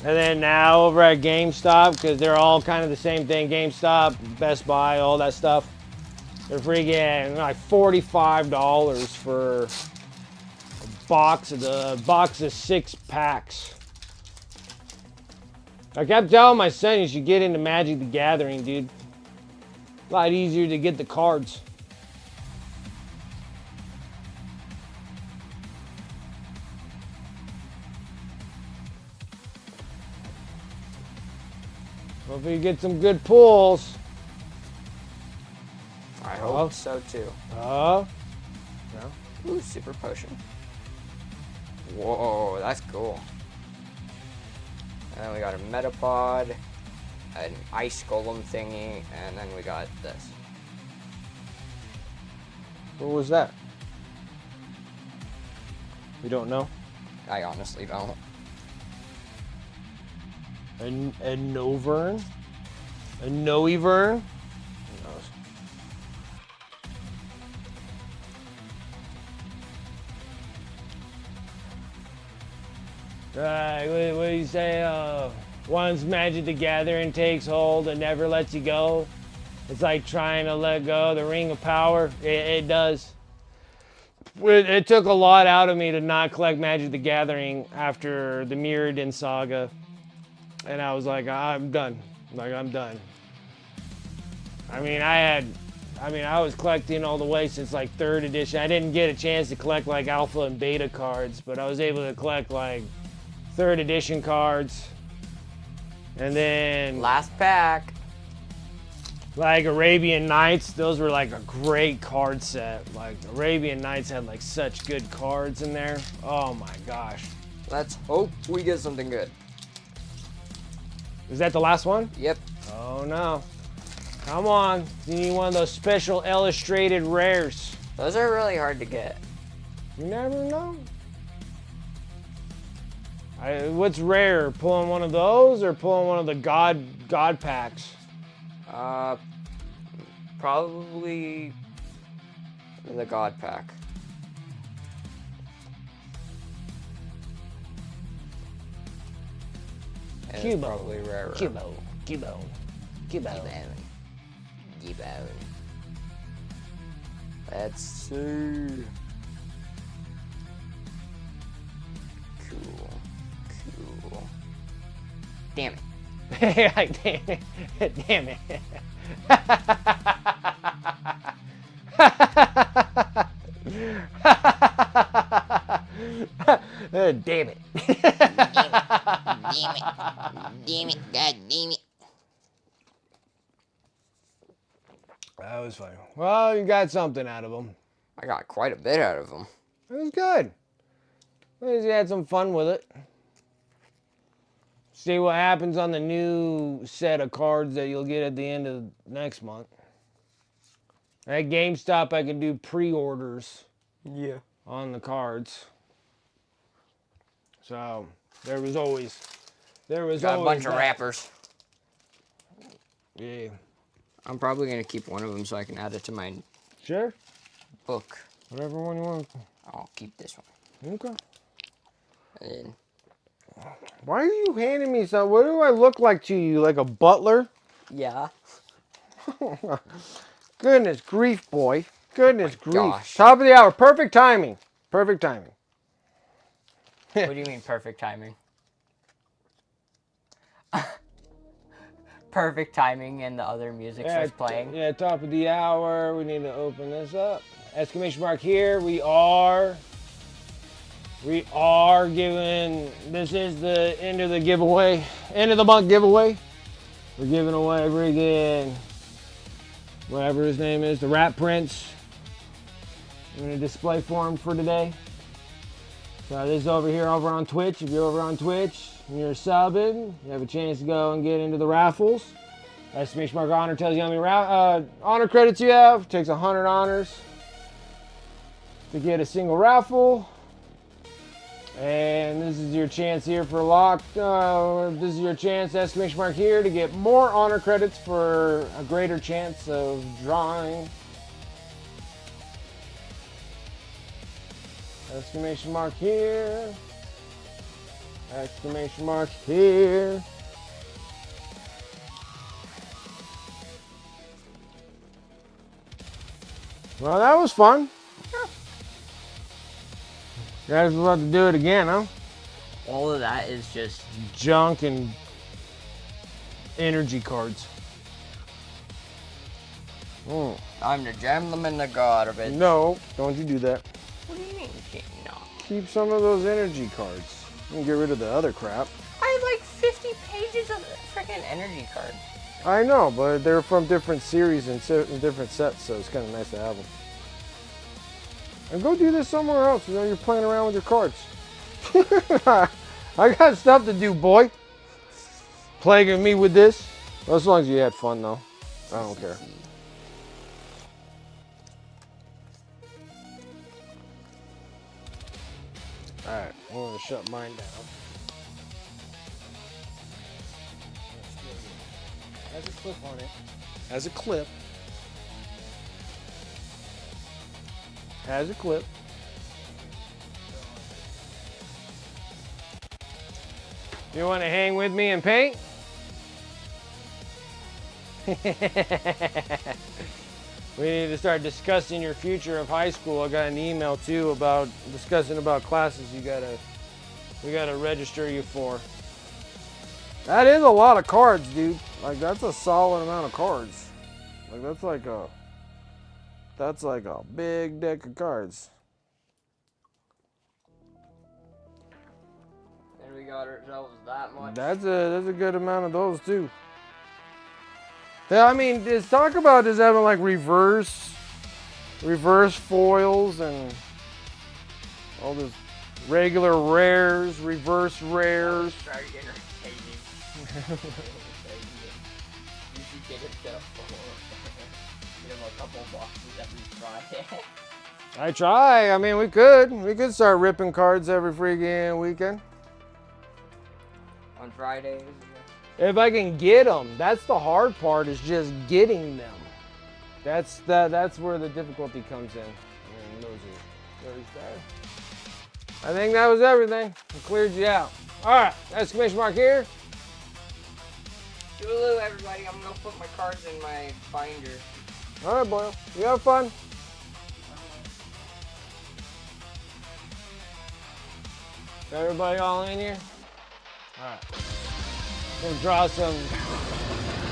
And then now over at GameStop, because they're all kind of the same thing, GameStop, Best Buy, all that stuff, they're freaking like $45 for a box of 6 packs. I kept telling my son you should get into Magic the Gathering, dude. A lot easier to get the cards. Hope you get some good pulls. I hope so too. Oh. No. Ooh, super potion. Whoa, that's cool. And then we got a Metapod, an Ice Golem thingy, and then we got this. What was that? You don't know? I honestly don't. A Novern? A Noivern? Who knows? What do you say? Once Magic the Gathering takes hold and never lets you go, it's like trying to let go of the Ring of Power. It does. It took a lot out of me to not collect Magic the Gathering after the Mirrodin saga. And I was like, I'm done. Like, I'm done. I mean, I I mean, I was collecting all the way since like 3rd edition. I didn't get a chance to collect like alpha and beta cards, but I was able to collect like 3rd edition cards. And then Last pack. like Arabian Nights, those were like a great card set. Like Arabian Nights had like such good cards in there. Oh my gosh. Let's hope we get something good. Is that the last one? Yep. Oh no. Come on. You need one of those special illustrated rares. Those are really hard to get. You never know. What's rare? Pulling one of those or pulling one of the God packs? Probably the God pack. And it's probably rarer. Cubo. Let's see. Cool. Damn it. Damn it. Damn it. Damn it. God damn it. That was funny. Well, you got something out of them. I got quite a bit out of them. It was good. At least you had some fun with it. See what happens on the new set of cards that you'll get at the end of next month. At GameStop, I can do pre-orders. Yeah. On the cards. So there was always got a bunch of wrappers. Yeah. I'm probably gonna keep one of them so I can add it to my Sure. book. Whatever one you want. I'll keep this one. Okay. And then Why are you handing me something? What do I look like to you? Like a butler? yeah. Goodness grief, boy. Goodness grief. gosh. Top of the hour. Perfect timing. Perfect timing. What do you mean perfect timing? Perfect timing and the other music starts playing. Yeah, top of the hour. We need to open this up. Exclamation mark here. We are giving, this is the end of the giveaway. End of the month giveaway. We're giving away friggin', whatever his name is, the Rat Prince. I'm gonna display for him for today. So this is over on Twitch. If you're over on Twitch and you're subbing, you have a chance to go and get into the raffles. Exclamation mark honor tells you how many honor credits you have. It takes 100 honors to get a single raffle. And this is your chance here for lock. This is your chance, exclamation mark here, to get more honor credits for a greater chance of drawing. Exclamation mark here. Exclamation mark here. Well, that was fun. You guys about to do it again, huh? All of that is just Junk and energy cards. time to jam them in the garbage. No, don't you do that. What do you mean? No. Keep some of those energy cards. You can get rid of the other crap. I have like 50 pages of freaking energy cards. I know, but they're from different series and different sets, so it's kind of nice to have them. And go do this somewhere else. You know, you're playing around with your cards. I got stuff to do, boy. Plaguing me with this. Well, as long as you had fun, though. I don't care. Alright, I'm going to shut mine down. Has a clip on it. Has a clip. Has a clip. You want to hang with me and paint? We need to start discussing your future of high school. I got an email too about discussing about classes we gotta register you for. That is a lot of cards, dude. Like, that's a solid amount of cards. Like, that's like a That's like a big deck of cards. And we got ourselves that much. That's a good amount of those too. Yeah, I mean, just talk about just having like reverse foils and all this regular rares, reverse rares. Very entertaining. You should get it though. Get him a couple boxes every Friday. I try. I mean, we could start ripping cards every freaking weekend. On Fridays. If I can get them, that's the hard part, is just getting them. That's where the difficulty comes in. And those are there. I think that was everything. I cleared you out. All right, exclamation mark here. Toodaloo, everybody. I'm gonna put my cards in my binder. All right, Boyle. You have fun. Everybody all in here? All right. We'll draw some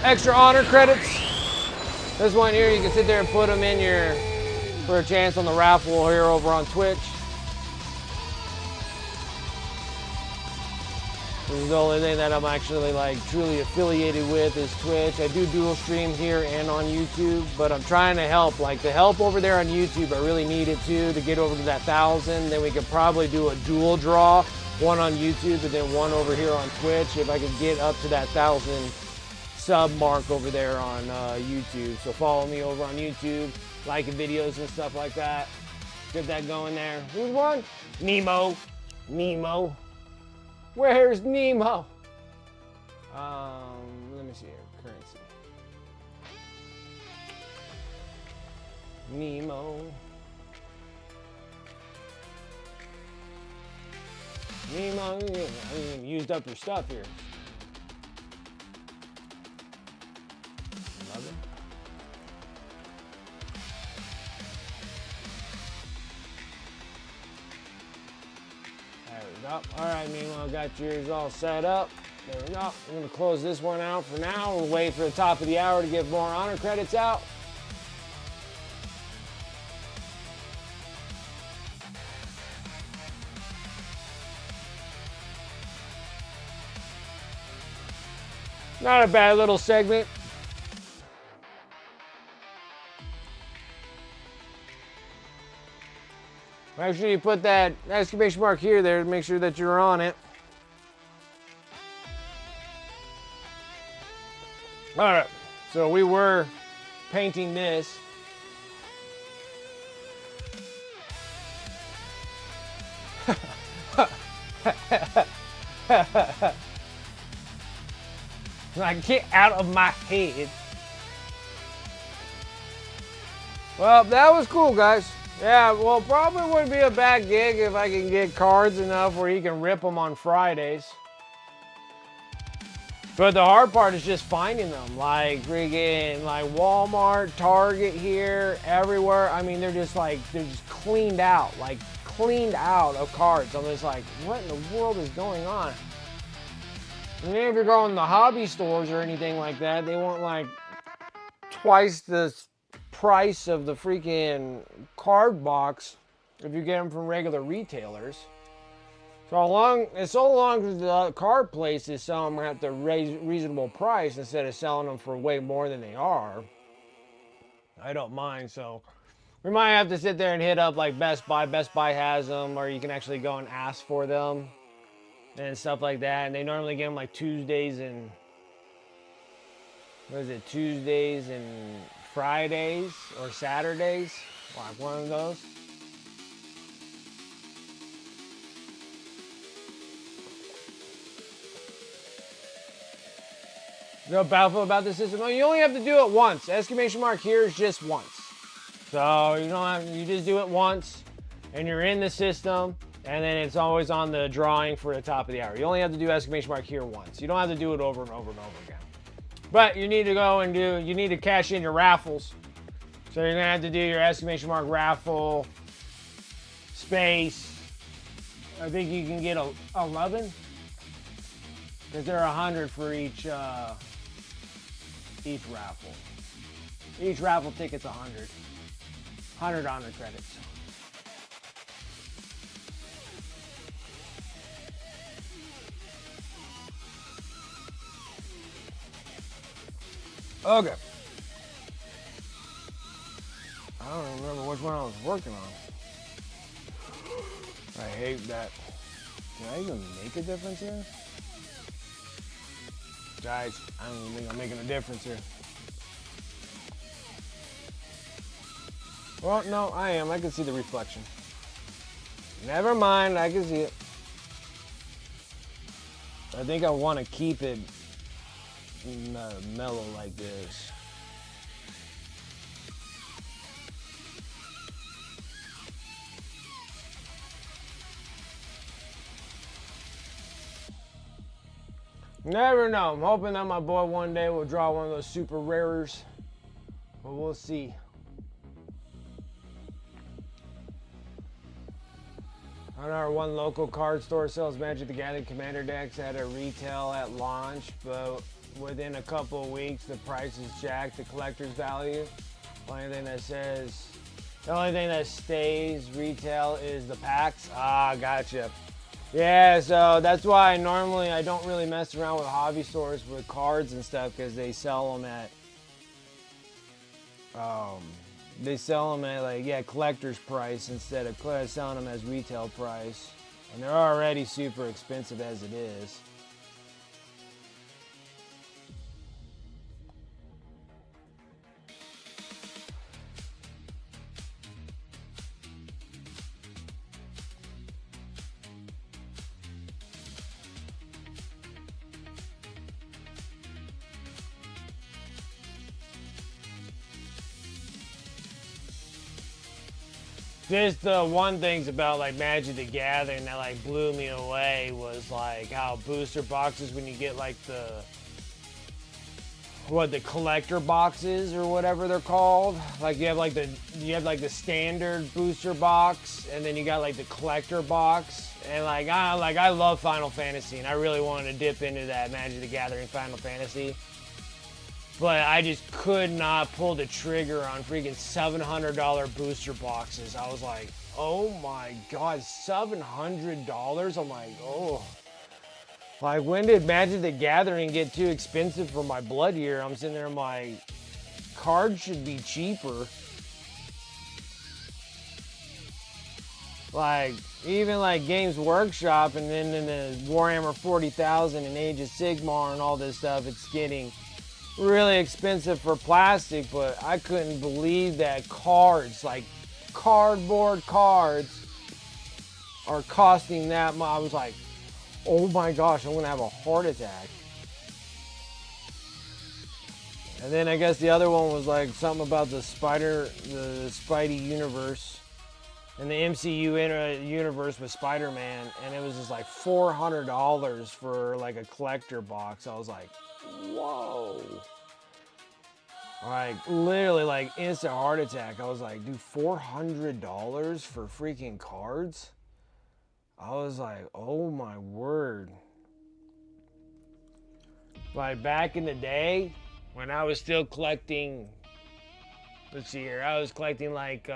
extra honor credits. This one here, you can sit there and put them in for a chance on the raffle here over on Twitch. This is the only thing that I'm actually like truly affiliated with is Twitch. I do dual stream here and on YouTube, but I'm trying to help. Like the help over there on YouTube, I really need it too to get over to that 1,000. Then we could probably do a dual draw, one on YouTube and then one over here on Twitch. If I could get up to that 1,000 sub mark over there on YouTube. So follow me over on YouTube, liking videos and stuff like that. Get that going there. Who's won? Nemo. Where's Nemo? Let me see here. Currency. Nemo. Nemo, you even used up your stuff here. Another. There we go. All right, Nemo, got yours all set up. There we go. We're going to close this one out for now. We'll wait for the top of the hour to get more honor credits out. Not a bad little segment. Make sure you put that exclamation mark here there to make sure that you're on it. All right, so we were painting this. Like, get out of my head. Well, that was cool, guys. Yeah, well, probably wouldn't be a bad gig if I can get cards enough where you can rip them on Fridays. But the hard part is just finding them. Like, freaking, like Walmart, Target here, everywhere. I mean, they're just cleaned out. Like, cleaned out of cards. I'm just like, what in the world is going on? And then if you're going to the hobby stores or anything like that, they want like twice the price of the freaking card box if you get them from regular retailers. So long as the card places sell them at the reasonable price instead of selling them for way more than they are, I don't mind. So we might have to sit there and hit up like Best Buy. Best Buy has them, or you can actually go and ask for them and stuff like that. And they normally get them like Tuesdays and Fridays or Saturdays, like one of those. No baffled about the system. You only have to do it once. Exclamation mark here is just once. So you just do it once and you're in the system, and then it's always on the drawing for the top of the hour. You only have to do exclamation mark here once. You don't have to do it over and over and over again. But you need to go and you need to cash in your raffles. So you're gonna have to do your exclamation mark raffle space. I think you can get 11 because there are 100 for each raffle. Each raffle ticket's 100. 100 honor credits. Okay. I don't remember which one I was working on. I hate that. Can I even make a difference here? Guys, I don't even think I'm making a difference here. Well, no, I am. I can see the reflection. Never mind, I can see it. I think I want to keep it mellow like this. Never know. I'm hoping that my boy one day will draw one of those super rares. But we'll see. On our one local card store sells Magic the Gathering Commander decks at a retail at launch, but within a couple of weeks the price is jacked to collector's value. The only thing that stays retail is the packs. Ah, gotcha. Yeah, so that's why normally I don't really mess around with hobby stores with cards and stuff, because they sell them at like collector's price instead of selling them as retail price, and they're already super expensive as it is. Just the one things about like Magic the Gathering that like blew me away was like how booster boxes, when you get like the collector boxes or whatever they're called, like you have like the standard booster box, and then you got like the collector box, and I love Final Fantasy, and I really wanted to dip into that Magic the Gathering Final Fantasy. But I just could not pull the trigger on freaking $700 booster boxes. I was like, oh my God, $700? I'm like, oh. Like, when did Magic the Gathering get too expensive for my blood year? I'm sitting there, I'm like, cards should be cheaper. Like, even like Games Workshop, and then in the Warhammer 40,000 and Age of Sigmar and all this stuff, it's getting really expensive for plastic, but I couldn't believe that cards, like cardboard cards, are costing that much. I was like, oh my gosh, I'm gonna have a heart attack. And then I guess the other one was like something about the Spidey universe and the MCU universe with Spider-Man, and it was just like $400 for like a collector box. I was like, whoa. Like, literally, like, instant heart attack. I was like, dude, $400 for freaking cards? I was like, oh my word. Like, back in the day, when I was still collecting, let's see here, I was collecting like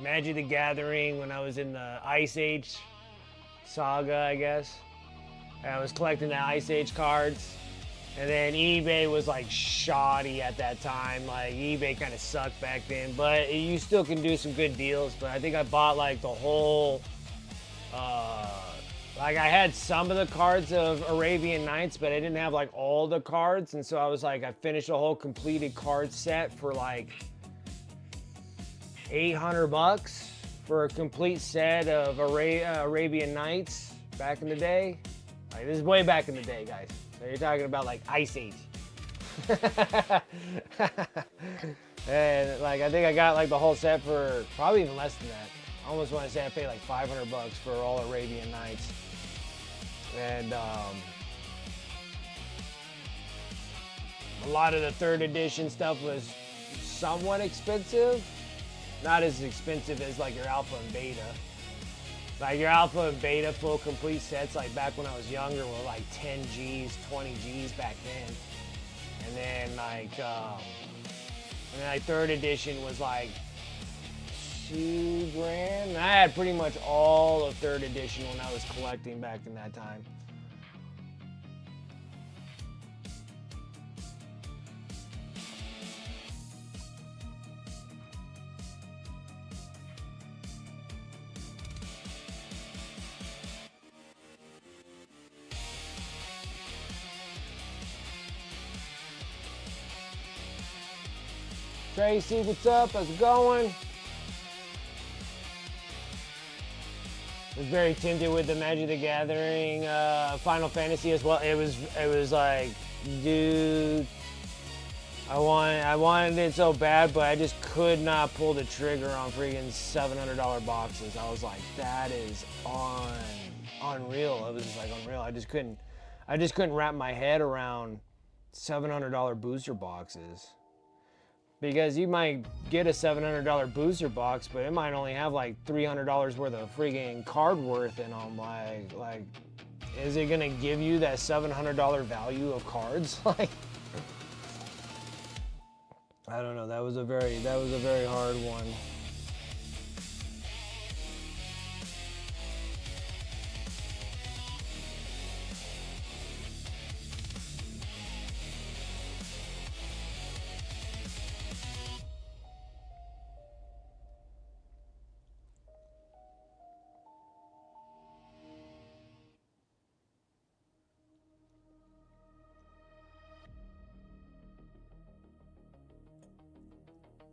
Magic the Gathering when I was in the Ice Age saga, I guess. And I was collecting the Ice Age cards. And then eBay was like shoddy at that time. Like, eBay kind of sucked back then, but you still can do some good deals. But I think I bought like the whole, like I had some of the cards of Arabian Nights, but I didn't have like all the cards. And so I was like, I finished a whole completed card set for like $800 for a complete set of Arabian Nights back in the day. Like, this is way back in the day, guys. So you're talking about like Ice Age. And like, I think I got like the whole set for probably even less than that. I almost want to say I paid like $500 for all Arabian Nights. And a lot of the third edition stuff was somewhat expensive. Not as expensive as like your alpha and beta. Like your alpha and beta full complete sets, like back when I was younger, were like 10 G's, 20 G's back then. And then like third edition was like $2,000. I had pretty much all of 3rd edition when I was collecting back in that time. Tracy, what's up? How's it going? I was very tempted with the Magic the Gathering Final Fantasy as well. It was like, dude, I wanted it so bad, but I just could not pull the trigger on freaking $700 boxes. I was like, that is unreal. It was just like unreal. I just couldn't wrap my head around $700 booster boxes. Because you might get a $700 booster box, but it might only have like $300 worth of freaking card worth in them. Like, is it gonna give you that $700 value of cards? Like, I don't know. That was a very hard one.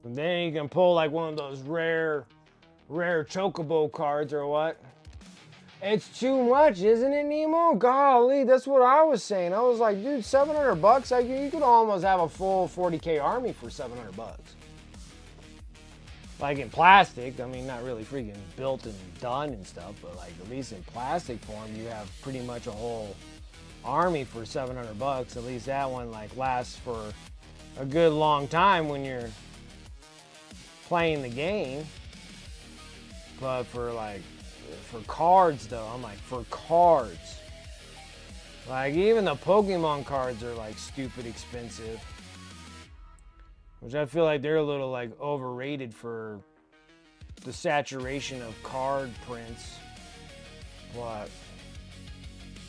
And then you can pull like one of those rare chocobo cards or what. It's too much, isn't it, Nemo? Golly, that's what I was saying. I was like, dude, $700, you could almost have a full 40K army for $700. Like in plastic, I mean, not really freaking built and done and stuff, but like at least in plastic form, you have pretty much a whole army for $700. At least that one like lasts for a good long time when you're playing the game. But for cards though, I'm like, for cards, like even the Pokemon cards are like stupid expensive, which I feel like they're a little like overrated for the saturation of card prints, but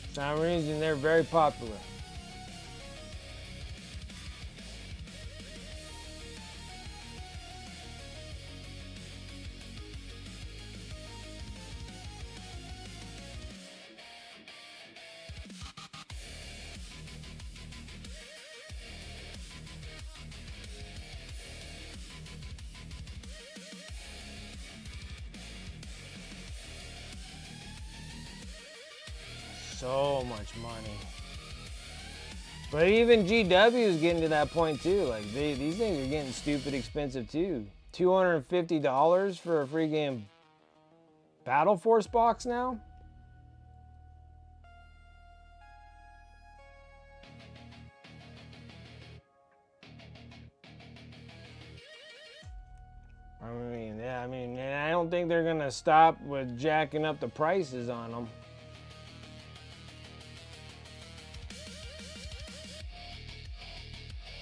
for some reason they're very popular. So much money. But even GW is getting to that point too. Like these things are getting stupid expensive too. $250 for a freaking Battle Force box now? I mean, and I don't think they're gonna stop with jacking up the prices on them.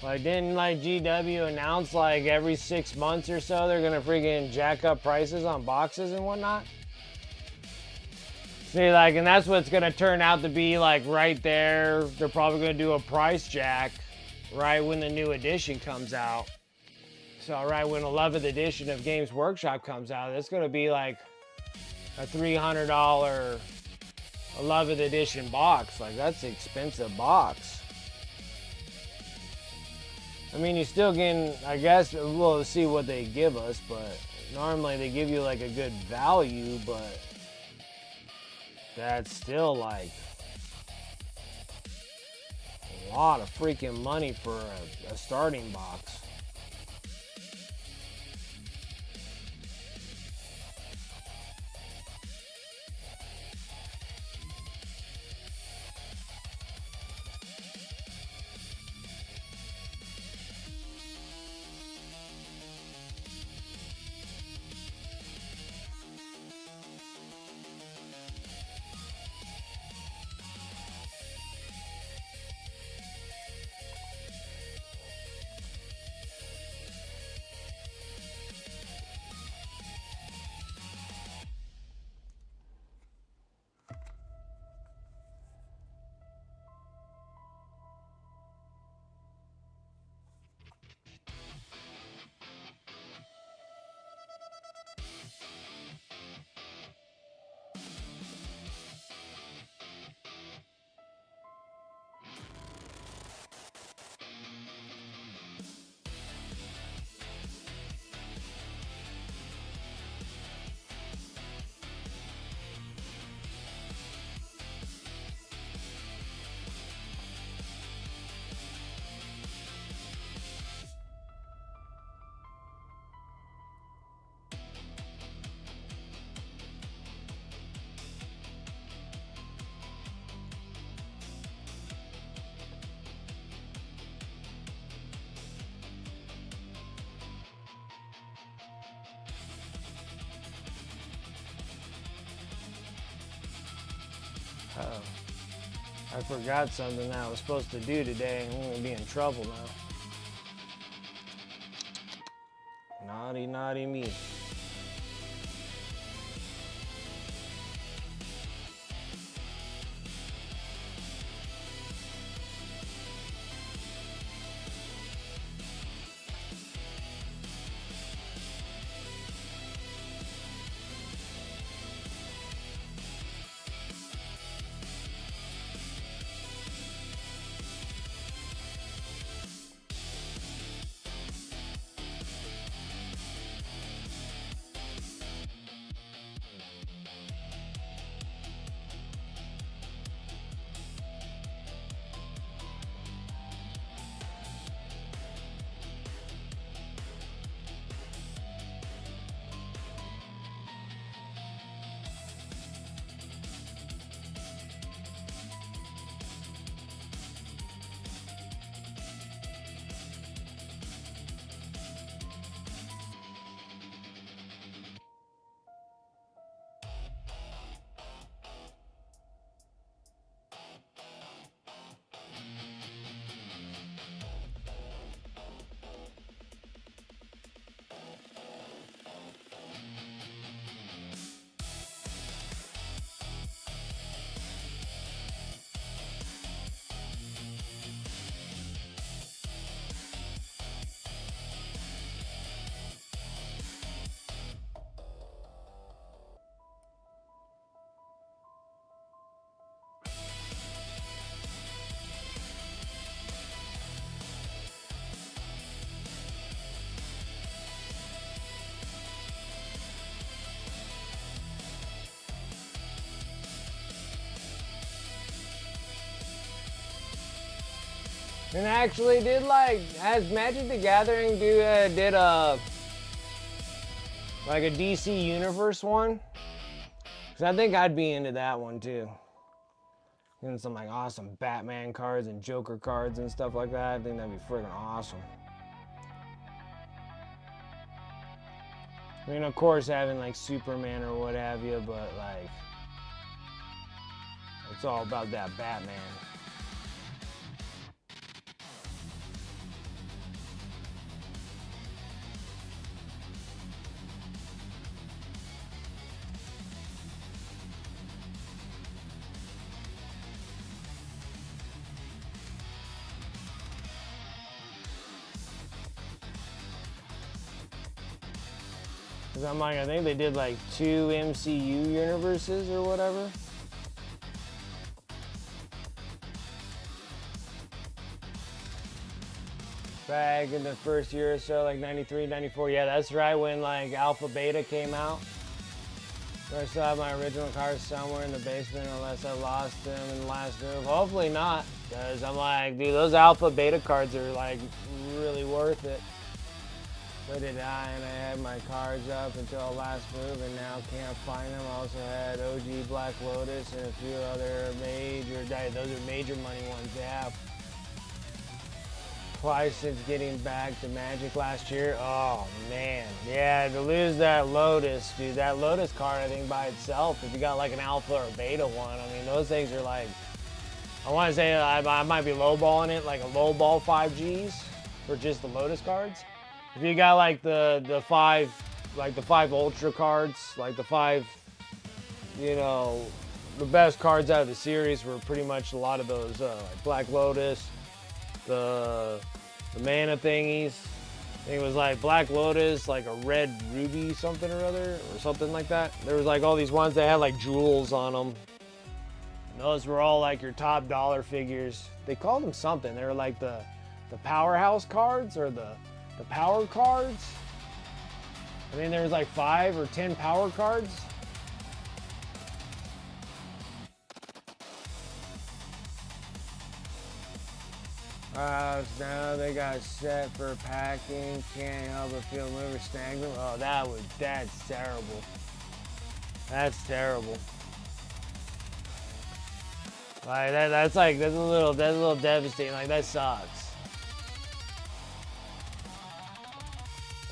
Like, didn't like GW announce like every 6 months or so they're gonna freaking jack up prices on boxes and whatnot? See, like, and that's what's gonna turn out to be like right there. They're probably gonna do a price jack right when the new edition comes out. So right when 11th edition of Games Workshop comes out, it's gonna be like a $300 11th edition box. Like, that's an expensive box. I mean, you're still getting, I guess, we'll see what they give us, but normally they give you like a good value, but that's still like a lot of freaking money for a starting box. Uh-oh. I forgot something that I was supposed to do today. I'm gonna be in trouble now. Naughty, naughty me. And actually did has Magic the Gathering did a like a DC Universe one? Cause I think I'd be into that one too. Getting some like awesome Batman cards and Joker cards and stuff like that. I think that'd be friggin' awesome. I mean, of course, having like Superman or what have you, but like, it's all about that Batman. Cause I'm like, I think they did like 2 MCU universes or whatever. Back in the first year or so, like 93, 94. Yeah, that's right when like Alpha Beta came out. So I still have my original cards somewhere in the basement unless I lost them in the last move. Hopefully not, because I'm like, dude, those Alpha Beta cards are like really worth it. So did I, and I had my cards up until last move, and now can't find them. I also had OG Black Lotus and a few other major, those are major money ones they have. Twice since getting back to Magic last year. Oh man, yeah, to lose that Lotus, dude, that Lotus card I think by itself, if you got like an Alpha or Beta one, I mean those things are like, I want to say I might be lowballing it, like a lowball 5Gs for just the Lotus cards. If you got like the 5 Ultra cards, like the 5, you know, the best cards out of the series were pretty much a lot of those like Black Lotus, the mana thingies. I think it was like Black Lotus, like a red ruby something or other, or something like that. There was like all these ones that had like jewels on them. And those were all like your top dollar figures. They called them something. They were like the powerhouse cards or the power cards. I mean, there was like 5 or 10 power cards. Now they got set for packing. Can't help but feel moving stagnant. Oh, that's terrible. That's terrible. Like that's a little devastating. Like that sucks.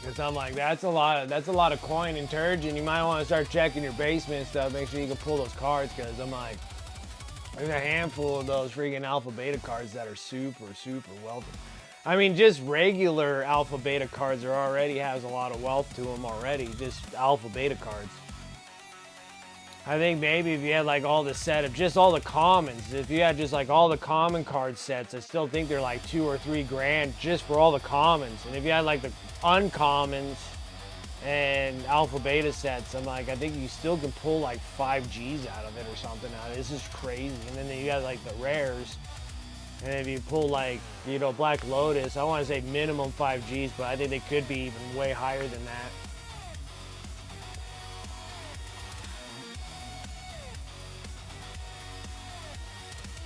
Because I'm like, that's a lot of coin and turge, and you might want to start checking your basement and stuff. Make sure you can pull those cards, because I'm like, There's a handful of those freaking alpha beta cards that are super, super wealthy. I mean, just regular alpha beta cards are already has a lot of wealth to them already. Just alpha beta cards. I think maybe if you had like all the set of just all the commons, if you had just like all the common card sets, I still think they're like $2 or $3 grand just for all the commons. And if you had like the uncommons and alpha beta sets, I'm like, I think you still can pull like 5 G's out of it or something. Now this is crazy. And then you got like the rares. And if you pull like, you know, Black Lotus, I want to say minimum 5 G's, but I think they could be even way higher than that.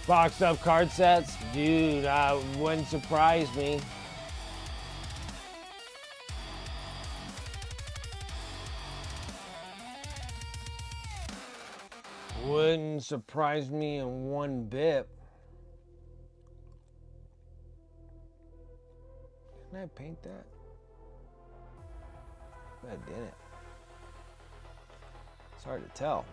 Boxed up card sets? Dude, wouldn't surprise me. Wouldn't surprise me in one bit. Didn't I paint that? I didn't. It's hard to tell.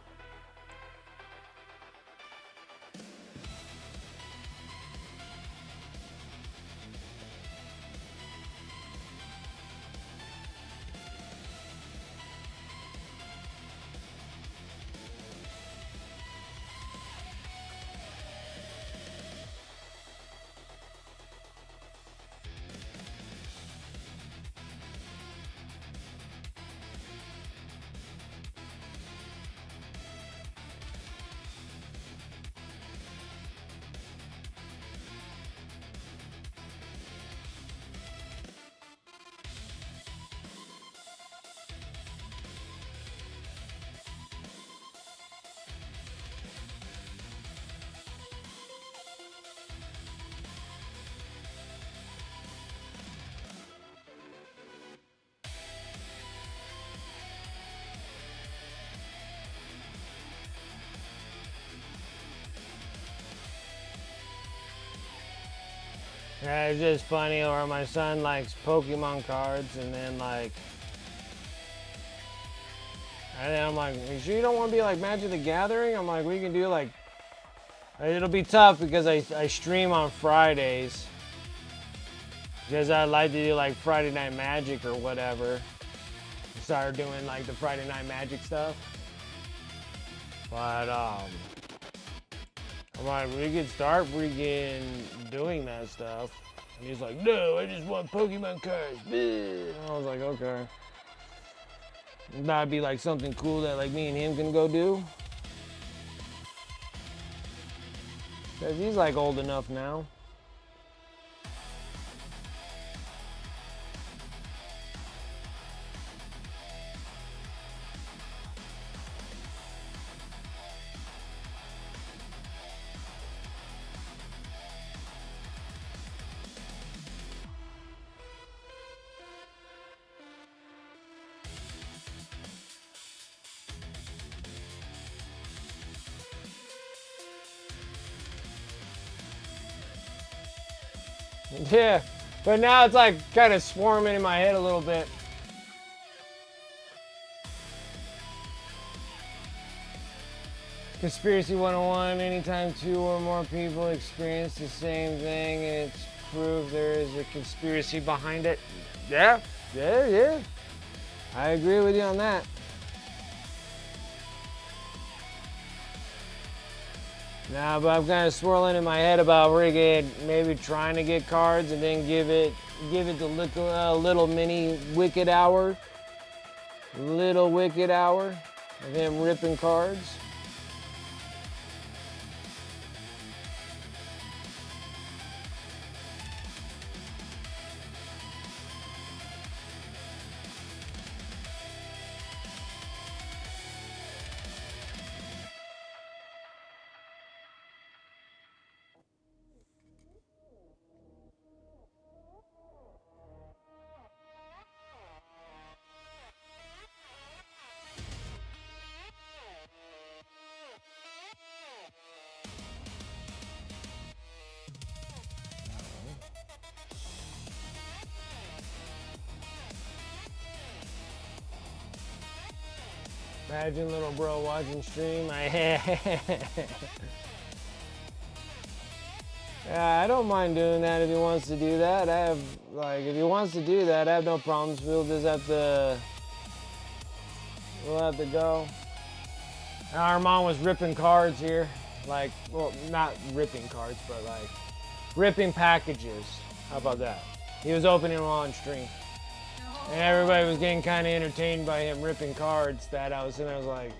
Yeah, it's just funny, or my son likes Pokemon cards, and then like, and then I'm like, you sure you don't want to be like Magic the Gathering? I'm like, we can do like, it'll be tough because I stream on Fridays, because I like to do like Friday Night Magic or whatever. Start doing like the Friday Night Magic stuff. But I'm like, we could start freaking doing that stuff. And he's like, no, I just want Pokemon cards. And I was like, okay. That'd be like something cool that like me and him can go do. Cause he's like old enough now. Yeah, but now it's like kind of swarming in my head a little bit. Conspiracy 101, anytime 2 or more people experience the same thing, it's proof there is a conspiracy behind it. Yeah. I agree with you on that. Nah, but I'm kind of swirling in my head about rigging, maybe trying to get cards and then give it the little mini Wicked Hour. Little Wicked Hour of him ripping cards. Imagine little bro watching stream. Yeah, I don't mind doing that if he wants to do that. If he wants to do that, I have no problems. We'll have to go. Our mom was ripping cards here. Like, well, not ripping cards, but like ripping packages. How about that? He was opening them on stream. And everybody was getting kind of entertained by him ripping cards that I was like,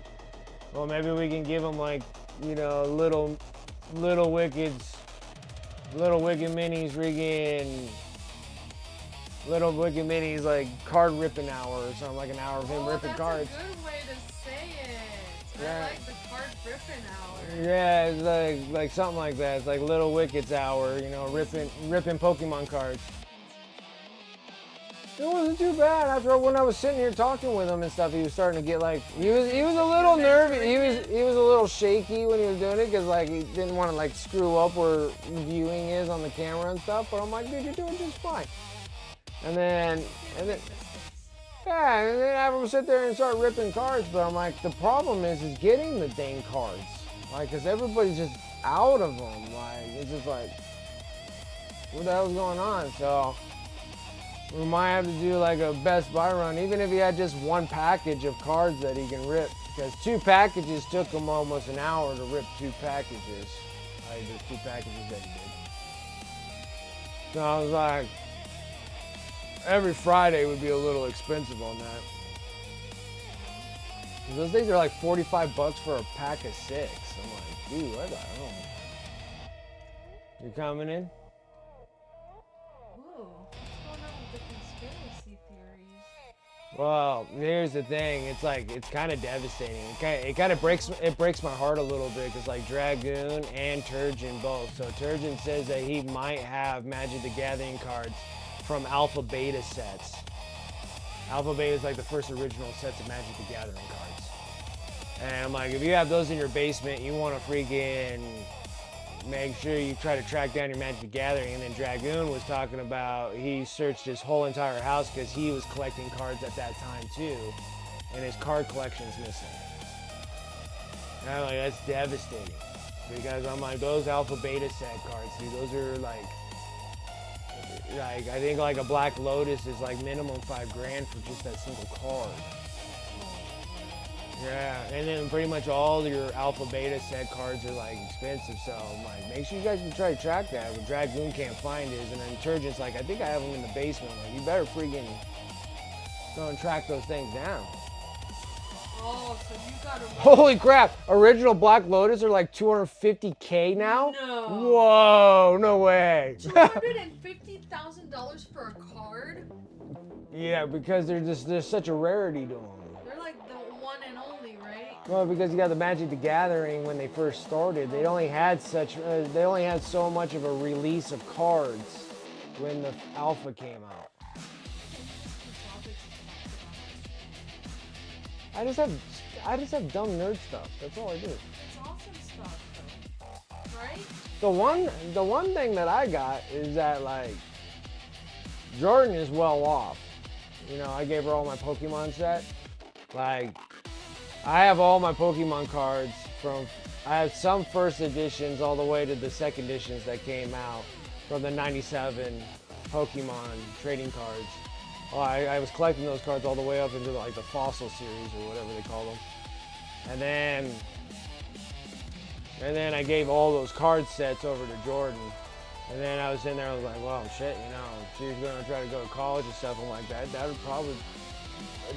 well, maybe we can give him like, you know, little wicked minis rigging, little wicked minis like card ripping hour or something, like an hour of him ripping cards. That's a good way to say it. Yeah. I like the card ripping hour. Yeah, it's like something like that. It's like Little Wicked's hour, you know, ripping Pokemon cards. It wasn't too bad. After when I was sitting here talking with him and stuff, he was starting to get like he was a little nervous. He was a little shaky when he was doing it because like he didn't want to like screw up where viewing is on the camera and stuff. But I'm like, dude, you're doing just fine. And then have him sit there and start ripping cards. But I'm like, the problem is getting the dang cards, like, cause everybody's just out of them. Like it's just like, what the hell's going on? So. We might have to do like a Best Buy run, even if he had just one package of cards that he can rip. Because 2 packages took him almost an hour to rip 2 packages. Like there's 2 packages that he did. So I was like, every Friday would be a little expensive on that. Those things are like $45 for a pack of 6. I'm like, dude, what the hell? You coming in? Well, here's the thing. It's like it's kind of devastating. It kind of breaks my heart a little bit because like Dragoon and Turgeon both. So Turgeon says that he might have Magic the Gathering cards from Alpha Beta sets. Alpha Beta is like the first original sets of Magic the Gathering cards. And I'm like, if you have those in your basement, you want to freaking make sure you try to track down your Magic the Gathering. And then Dragoon was talking about he searched his whole entire house because he was collecting cards at that time too, and his card collection's missing. And I'm like, that's devastating because I'm like, those Alpha Beta set cards, see, those are like I think like a Black Lotus is like minimum $5,000 for just that single card. Yeah, and then pretty much all your Alpha Beta set cards are like expensive, so I'm like, make sure you guys can try to track that. But Dragoon can't find his, and then Turgeon's like, I think I have them in the basement. Like, you better freaking go and track those things down. Oh, so you gotta. Holy crap! Original Black Lotus are like $250K now? No. Whoa, no way. $250,000 for a card? Yeah, because there's such a rarity to them. They're like the one and only, right? Well, because you got the Magic the Gathering when they first started, they only had so much of a release of cards when the Alpha came out. I just have dumb nerd stuff. That's all I do. It's awesome stuff, though. Right? The one thing that I got is that like Jordan is well off. You know, I gave her all my Pokemon set. Like, I have all my Pokemon cards I have some first editions all the way to the second editions that came out from the 97 Pokemon trading cards. Well, I was collecting those cards all the way up into like the Fossil series or whatever they call them. And then I gave all those card sets over to Jordan. And then I was in there, I was like, well, shit, you know, she's going to try to go to college and stuff. I'm like, that would probably,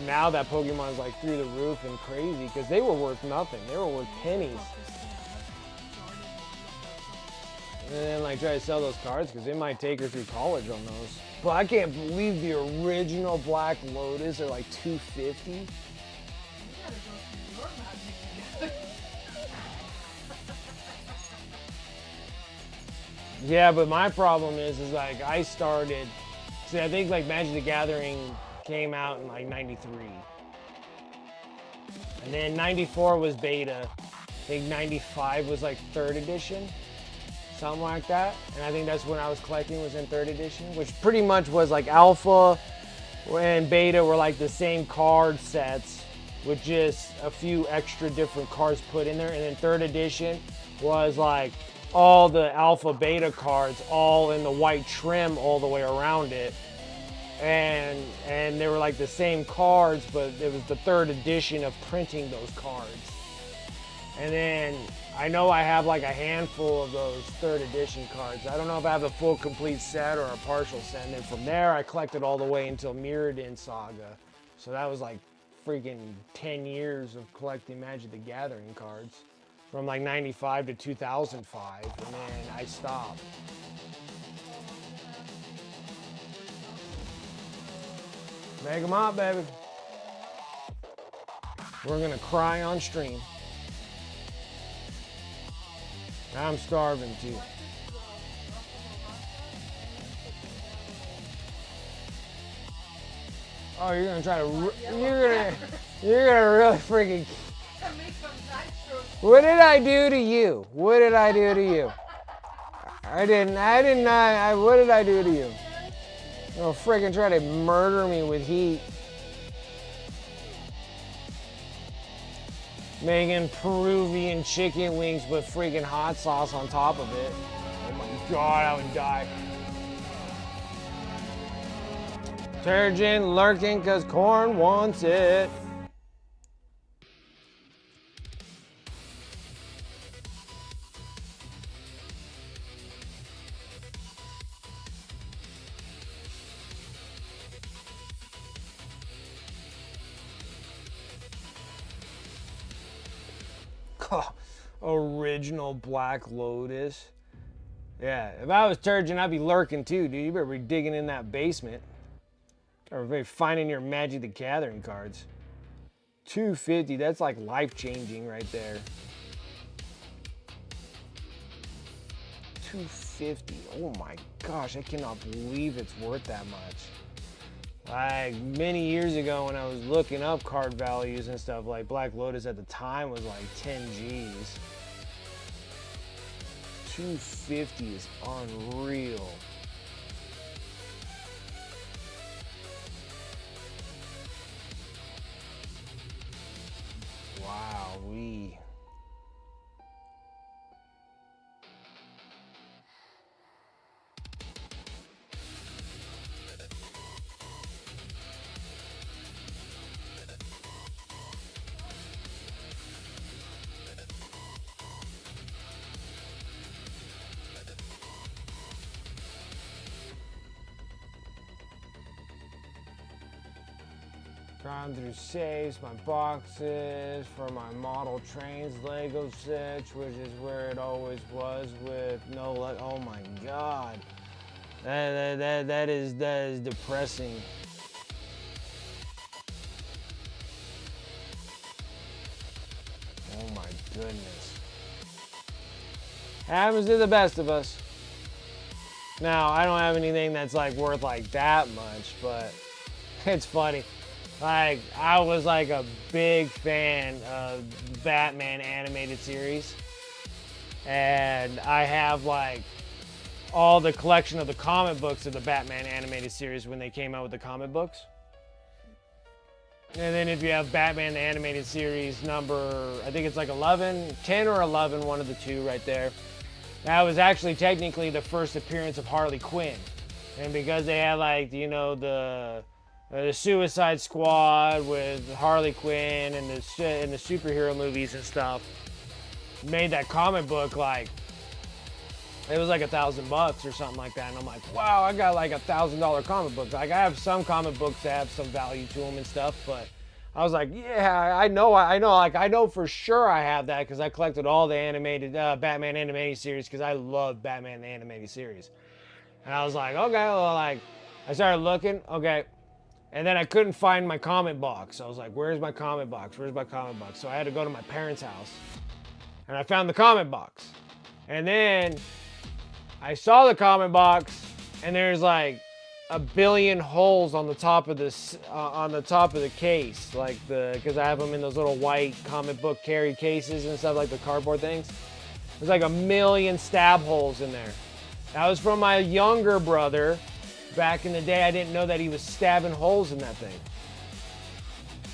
now that Pokemon's like through the roof and crazy, because they were worth nothing. They were worth pennies. And then like try to sell those cards because it might take her through college on those. But I can't believe the original Black Lotus are like $250. Yeah, but my problem is like I started. See, I think like Magic the Gathering came out in like '93, and then '94 was beta. I think '95 was like 3rd edition, something like that. And I think that's when I was collecting, was in 3rd edition, which pretty much was like Alpha and Beta were like the same card sets with just a few extra different cards put in there. And then 3rd edition was like all the alpha beta cards all in the white trim all the way around it. And they were like the same cards, but it was the 3rd edition of printing those cards. And then I know I have like a handful of those 3rd edition cards. I don't know if I have a full complete set or a partial set. And then from there I collected all the way until Mirrodin Saga. So that was like freaking 10 years of collecting Magic the Gathering cards. From like 95 to 2005, and then I stopped. Make them up, baby. We're gonna cry on stream. I'm starving too. Oh, you're gonna try to, you're gonna really freaking. What did I do to you? What did I do to you? I did not, what did I do to you? You'll freaking try to murder me with heat. Making Peruvian chicken wings with freaking hot sauce on top of it. Oh my God, I would die. Turgid lurking cause corn wants it. Original Black Lotus. Yeah, if I was Turgid, I'd be lurking too, dude. You better be digging in that basement. Or maybe finding your Magic the Gathering cards. 250, that's like life-changing right there. 250, oh my gosh, I cannot believe it's worth that much. Like many years ago when I was looking up card values and stuff, like Black Lotus at the time was like 10 G's. 250 is unreal. Wow-wee. Gone through saves, my boxes, for my model trains, Lego sets, which is where it always was with no luck. Oh my God. That is depressing. Oh my goodness. Happens to the best of us. Now, I don't have anything that's like worth like that much, but it's funny. Like, I was like a big fan of Batman animated series. And I have like all the collection of the comic books of the Batman animated series when they came out with the comic books. And then if you have Batman the animated series number, I think it's like 11, 10 or 11, one of the two right there. That was actually technically the first appearance of Harley Quinn. And because they had like, you know, the Suicide Squad with Harley Quinn and the superhero movies and stuff, made that comic book like, it was like $1,000 or something like that. And I'm like, wow, I got like $1,000 comic book. Like, I have some comic books that have some value to them and stuff, but I was like, yeah, I know for sure I have that because I collected all the animated Batman animated series because I love Batman the animated series. And I was like, okay, well, like, I started looking, okay. And then I couldn't find my comic box. I was like, where's my comic box? Where's my comic box? So I had to go to my parents' house. And I found the comic box. And then I saw the comic box, and there's like 1 billion holes on the top of this, on the top of the case, like because I have them in those little white comic book carry cases and stuff, like the cardboard things. There's like 1 million stab holes in there. That was from my younger brother. Back in the day, I didn't know that he was stabbing holes in that thing.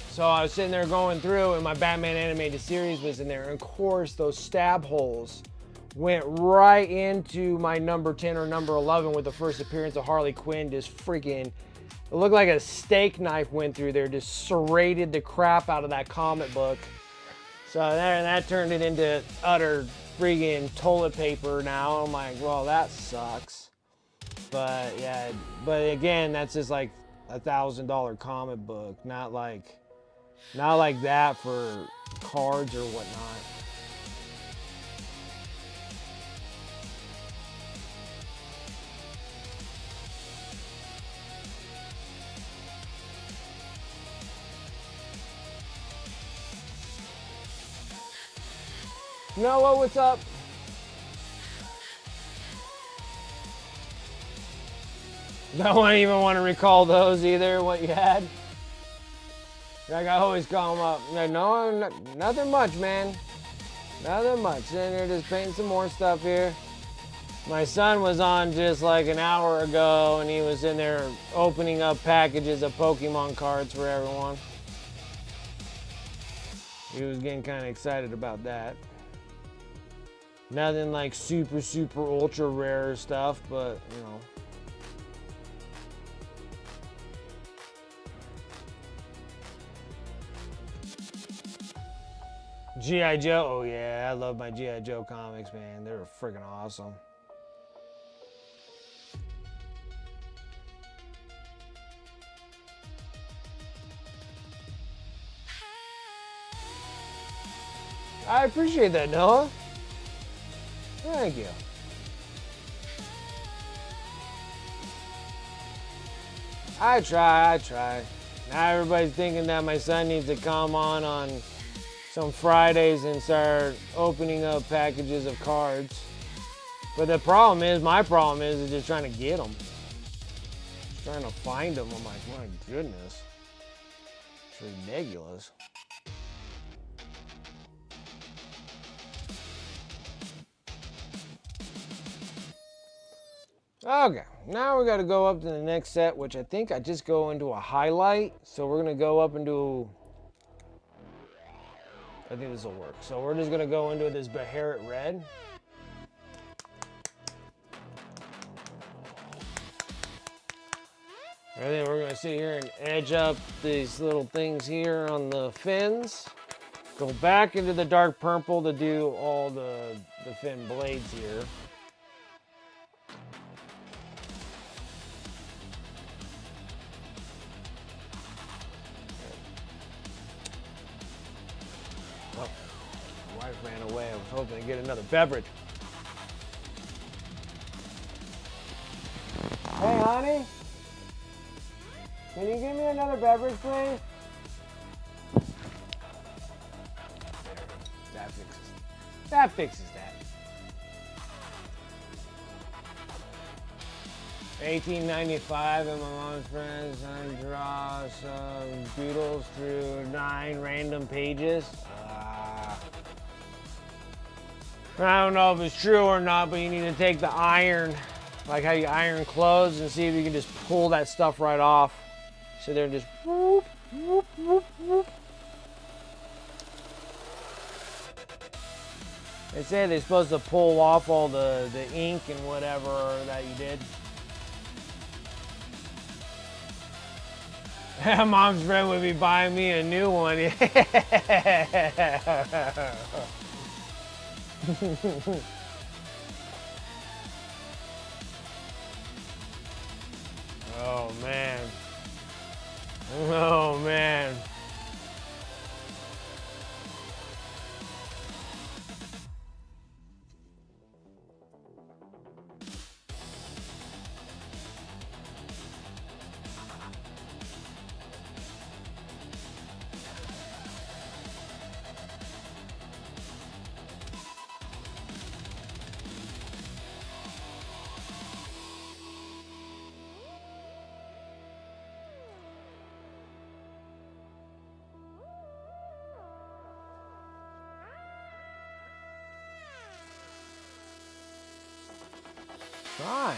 So I was sitting there going through, and my Batman animated series was in there. And of course, those stab holes went right into my number 10 or number 11 with the first appearance of Harley Quinn. Just freaking, it looked like a steak knife went through there, just serrated the crap out of that comic book. So that turned it into utter freaking toilet paper now. I'm like, well, that sucks. But yeah, but again, that's just like $1,000 comic book, not like that for cards or whatnot. Noah, what's up? Don't even want to recall those either, what you had. Like I always call them up. Like, no, nothing much, man. Nothing much. Sitting here just painting some more stuff here. My son was on just like an hour ago, and he was in there opening up packages of Pokemon cards for everyone. He was getting kind of excited about that. Nothing like super, super ultra rare stuff, but you know. G.I. Joe, oh yeah, I love my G.I. Joe comics, man. They're freaking awesome. I appreciate that, Noah. Thank you. I try. Now everybody's thinking that my son needs to come on some Fridays and start opening up packages of cards. But the problem is, my problem is just trying to get them. Just trying to find them. I'm like, my goodness. It's ridiculous. Okay, now we got to go up to the next set, which I think I just go into a highlight. So we're going to go up into, I think this will work. So we're just going to go into this Beharit Red. And then we're going to sit here and edge up these little things here on the fins. Go back into the dark purple to do all the fin blades here. Oh, my wife ran away. I was hoping to get another beverage. Hey, honey? Can you give me another beverage, please? That fixes that. 1895 and my mom's friends and draw some doodles through 9 random pages. I don't know if it's true or not, but you need to take the iron, like how you iron clothes, and see if you can just pull that stuff right off. So they're just whoop, whoop, whoop, whoop. They say they're supposed to pull off all the ink and whatever that you did. Mom's friend would be buying me a new one. Oh man. Oh man. Fine.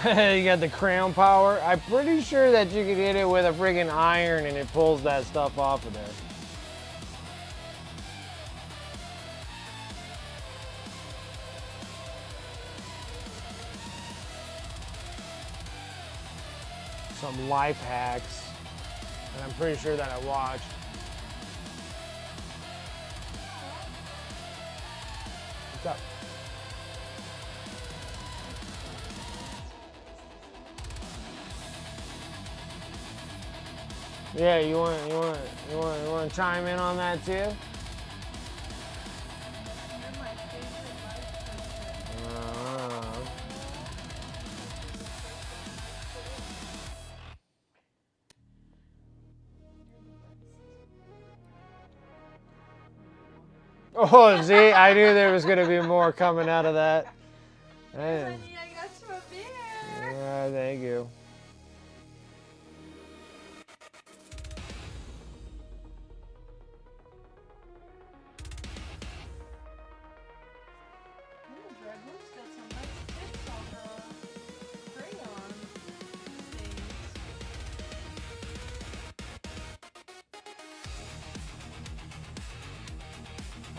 You got the crown power. I'm pretty sure that you could hit it with a friggin' iron and it pulls that stuff off of there. Some life hacks that I'm pretty sure that I watched. What's up? Yeah, you want to chime in on that too? You're my favorite life person. Oh, see, I knew there was gonna be more coming out of that. Man. Honey, I got you a beer. Thank you. Ooh, Dragoon's got some nice tips on the crayon things.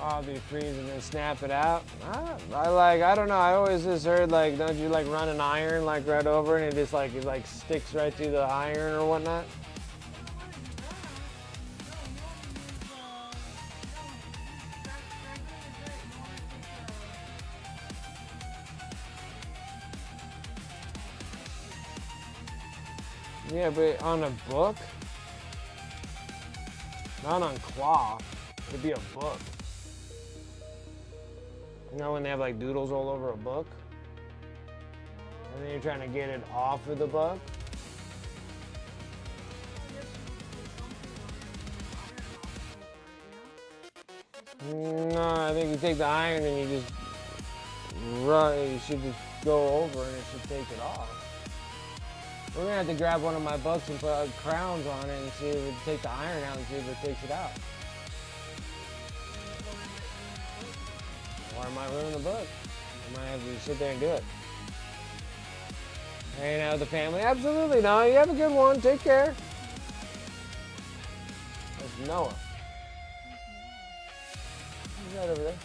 I'll be freeze and then snap it out. I don't know. I always just heard like, don't you like run an iron like right over it and it like sticks right through the iron or whatnot? Yeah, but on a book, not on cloth. It'd be a book. You know when they have like doodles all over a book? And then you're trying to get it off of the book? No, I think you take the iron and you just run, you should just go over and it should take it off. We're gonna have to grab one of my books and put crowns on it and see if it take the iron out and see if it takes it out. Or I might ruin the book. I might have to sit there and do it. Hanging out with the family? Absolutely not. You have a good one. Take care. That's Noah. He's right over there.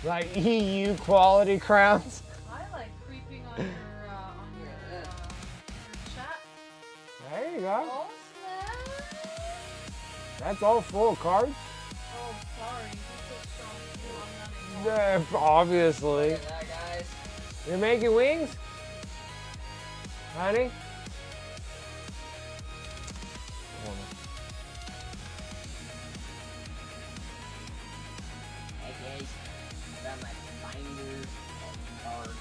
Like EU quality crowns. I like creeping on your chat. There you go. Oh snap! That's all full of cards. Oh sorry, you put strong too. I'm not Obviously. Look at that, guys. You're making wings? Honey? Hey guys, I got my binder of cards.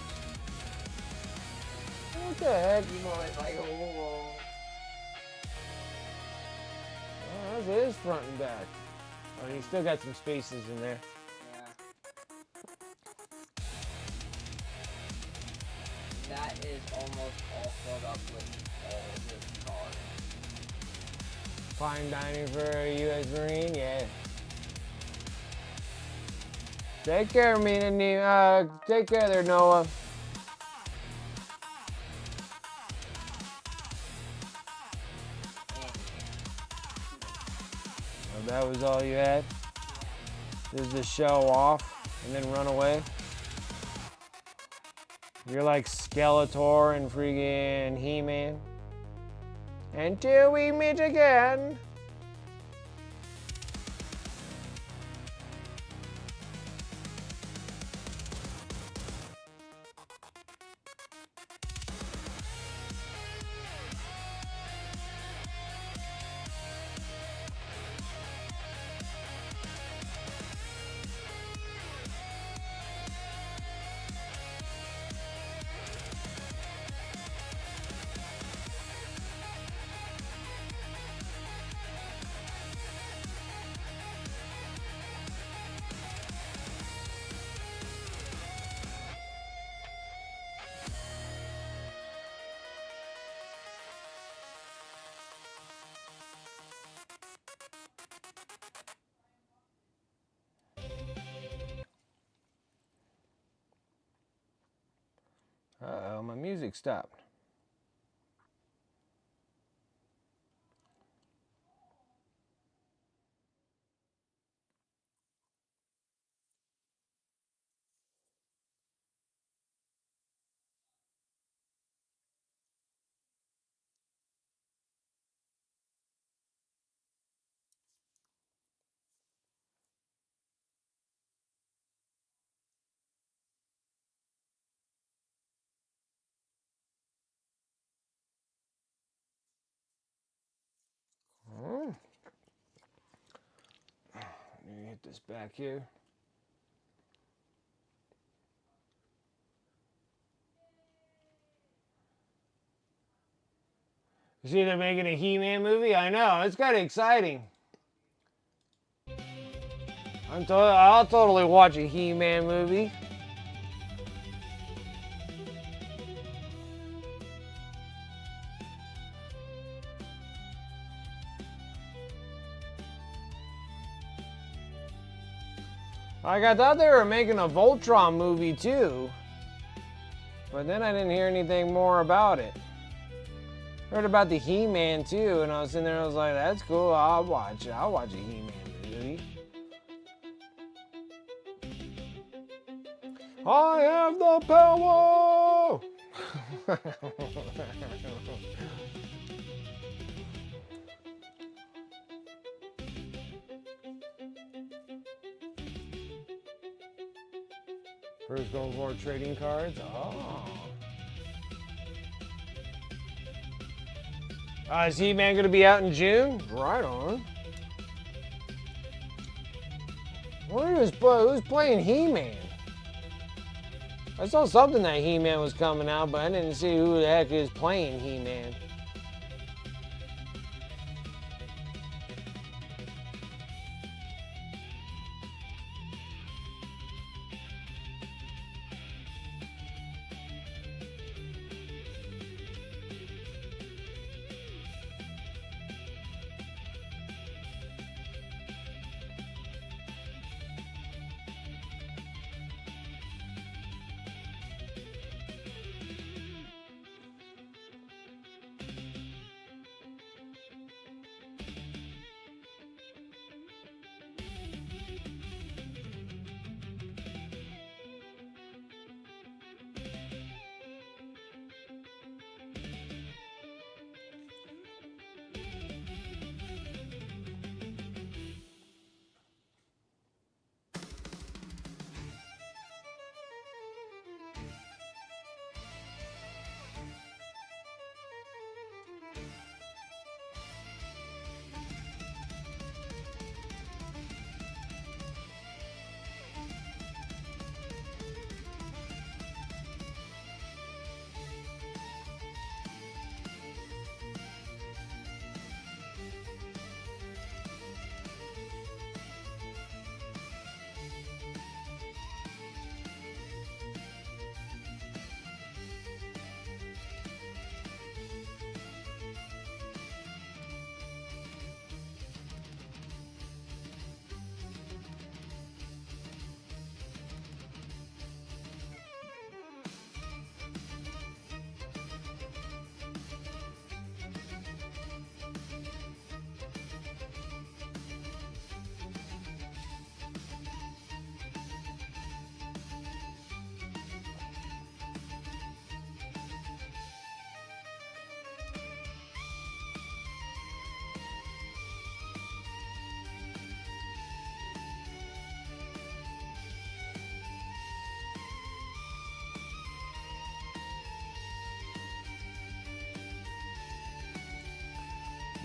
What the heck? You know, it's like, oh. Oh, that's his front and back. Oh, and you still got some spaces in there. Yeah. That is almost all filled up with all of this cards. Fine dining for a U.S. Marine, yeah. Take care of me, and take care there, Noah. Oh, that was all you had? Just to show off and then run away? You're like Skeletor and freaking He-Man. Until we meet again. Uh-oh, my music stopped. Oh. Let me hit this back here. You see they're making a He-Man movie? I know, it's kind of exciting. I'll totally watch a He-Man movie. Like, I thought they were making a Voltron movie too, but then I didn't hear anything more about it. Heard about the He-Man too, and I was sitting there and I was like, that's cool, I'll watch it. I'll watch a He-Man movie. I have the power! First going for trading cards. Oh. Is He-Man going to be out in June? Right on. I wonder who's playing He-Man. I saw something that He-Man was coming out, but I didn't see who the heck is playing He-Man.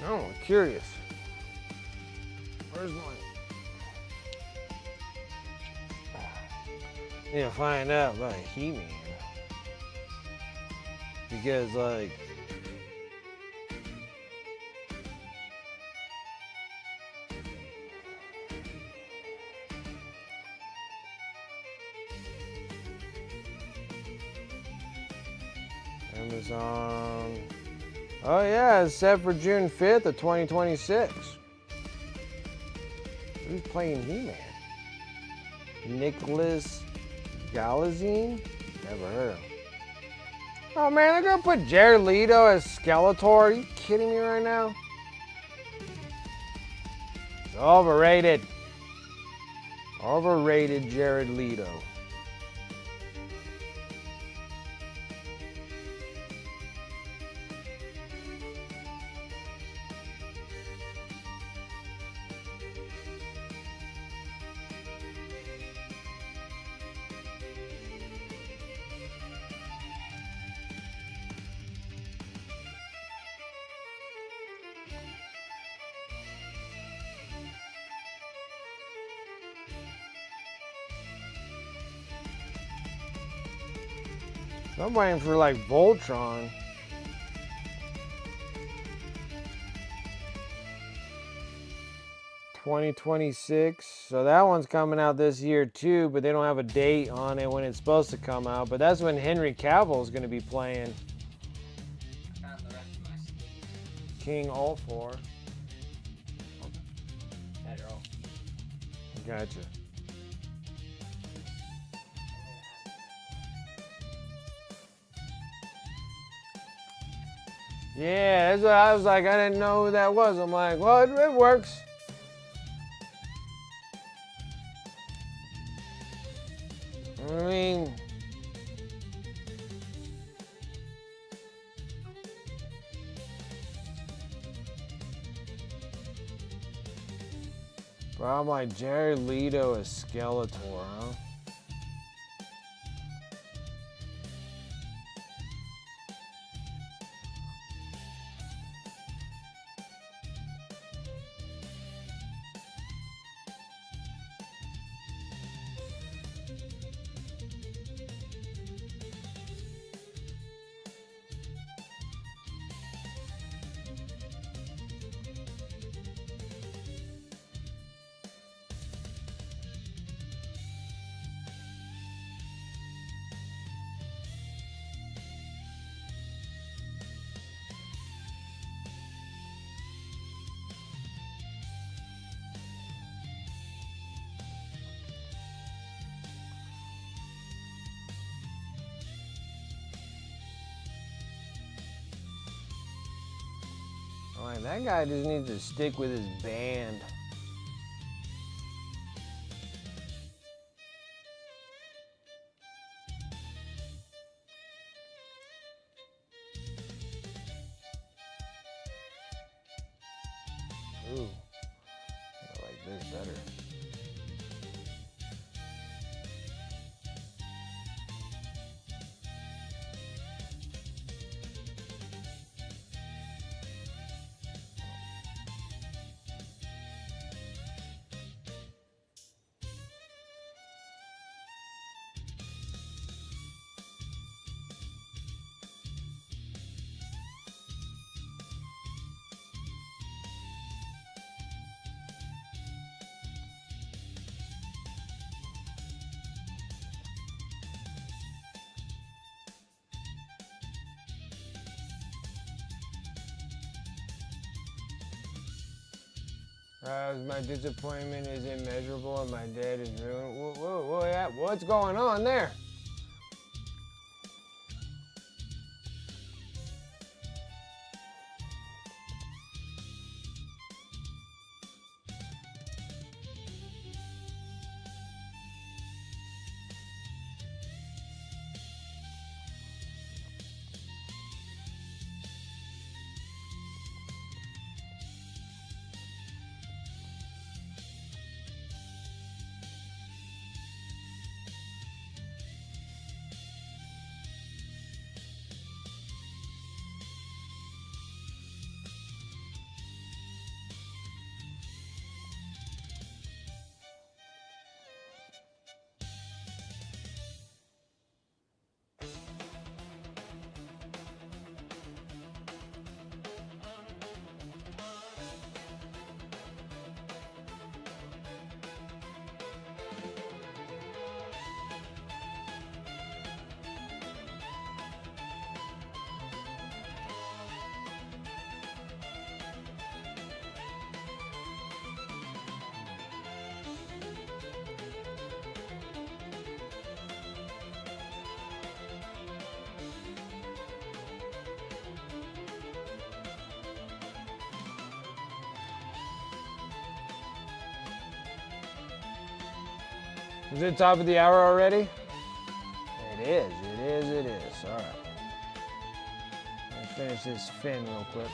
Oh, I'm curious. Where's mine? Need to find out about He-Man. Because, like, Amazon. Oh yeah, it's set for June 5th of 2026. Who's playing He-Man? Nicholas Galazine? Never heard of him. Oh man, they're gonna put Jared Leto as Skeletor? Are you kidding me right now? Overrated. Overrated Jared Leto. I'm waiting for like Voltron. $2026. So that one's coming out this year too, but they don't have a date on it when it's supposed to come out. But that's when Henry Cavill is going to be playing I found the rest of my sleeves. King Ulfor. Better off. Gotcha. Yeah, that's what I was like. I didn't know who that was. I'm like, well, it works. I mean, but I'm like, Jared Leto as Skeletor, huh? Like, that guy just needs to stick with his band. Ooh, I like this better. My disappointment is immeasurable and my dad is ruined. What's going on there? Is it top of the hour already? It is, it is, it is. All right. Let's finish this fin real quick.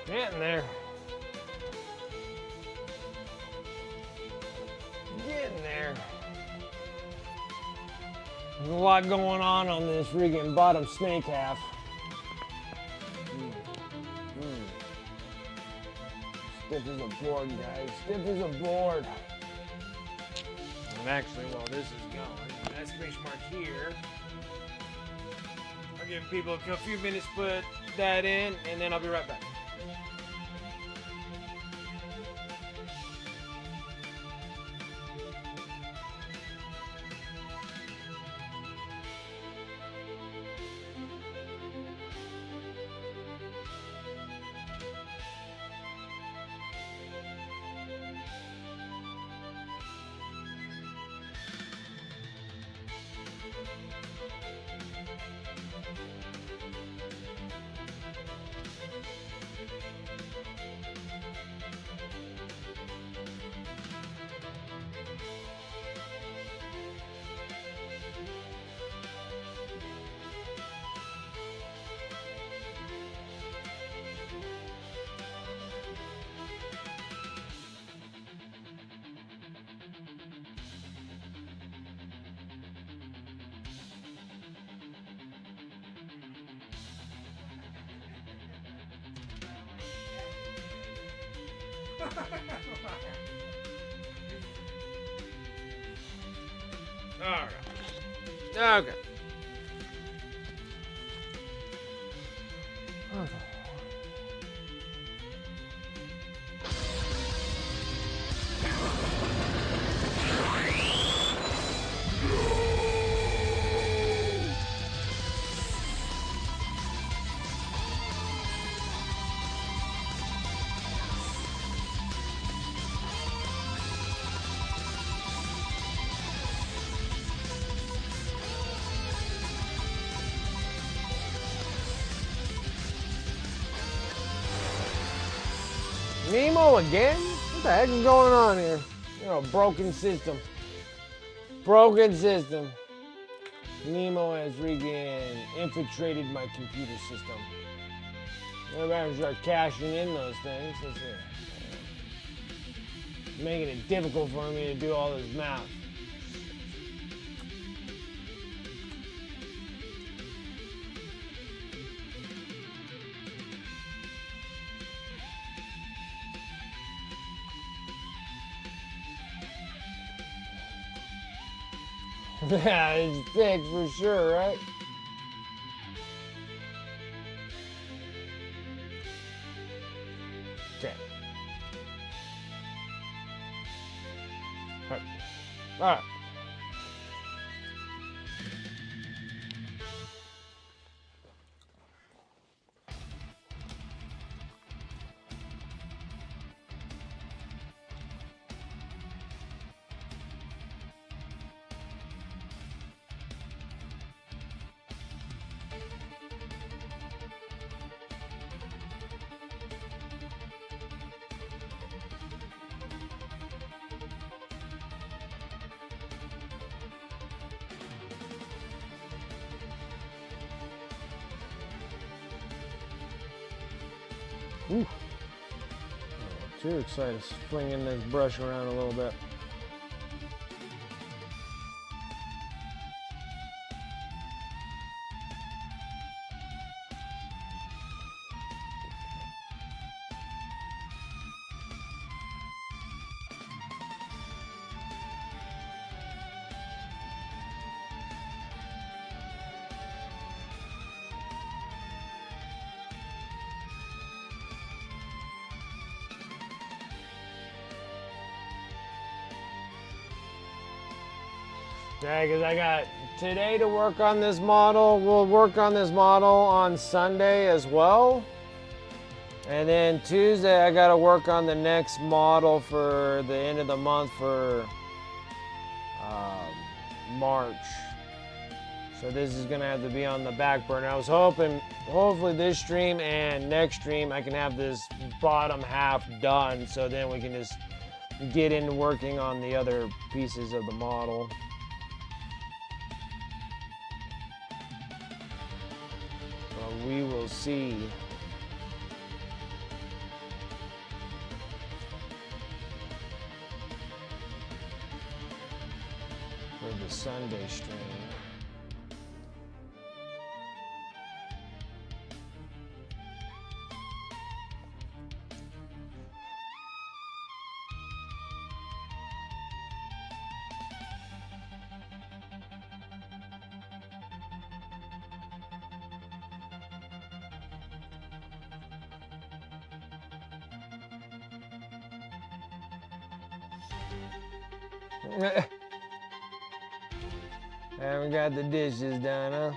Getting there. Getting there. There's a lot going on this freaking bottom snake half. Stiff as a board, guys. Stiff as a board. And actually, while this is going, exclamation mark here. I'll give people a few minutes to put that in, and then I'll be right back. Alright. Okay. Nemo again? What the heck is going on here? You know, broken system. Broken system. Nemo has freaking infiltrated my computer system. I better start cashing in those things. Let's see. Making it difficult for me to do all this math. Yeah, it's thick for sure, right? Okay. All right. Ooh. Too excited, flinging this brush around a little bit. Yeah, because I got today to work on this model. We'll work on this model on Sunday as well. And then Tuesday, I got to work on the next model for the end of the month for March. So this is going to have to be on the back burner. I was hoping, hopefully this stream and next stream, I can have this bottom half done. So then we can just get into working on the other pieces of the model. But we will see. For the Sunday stream. Haven't got the dishes done, huh?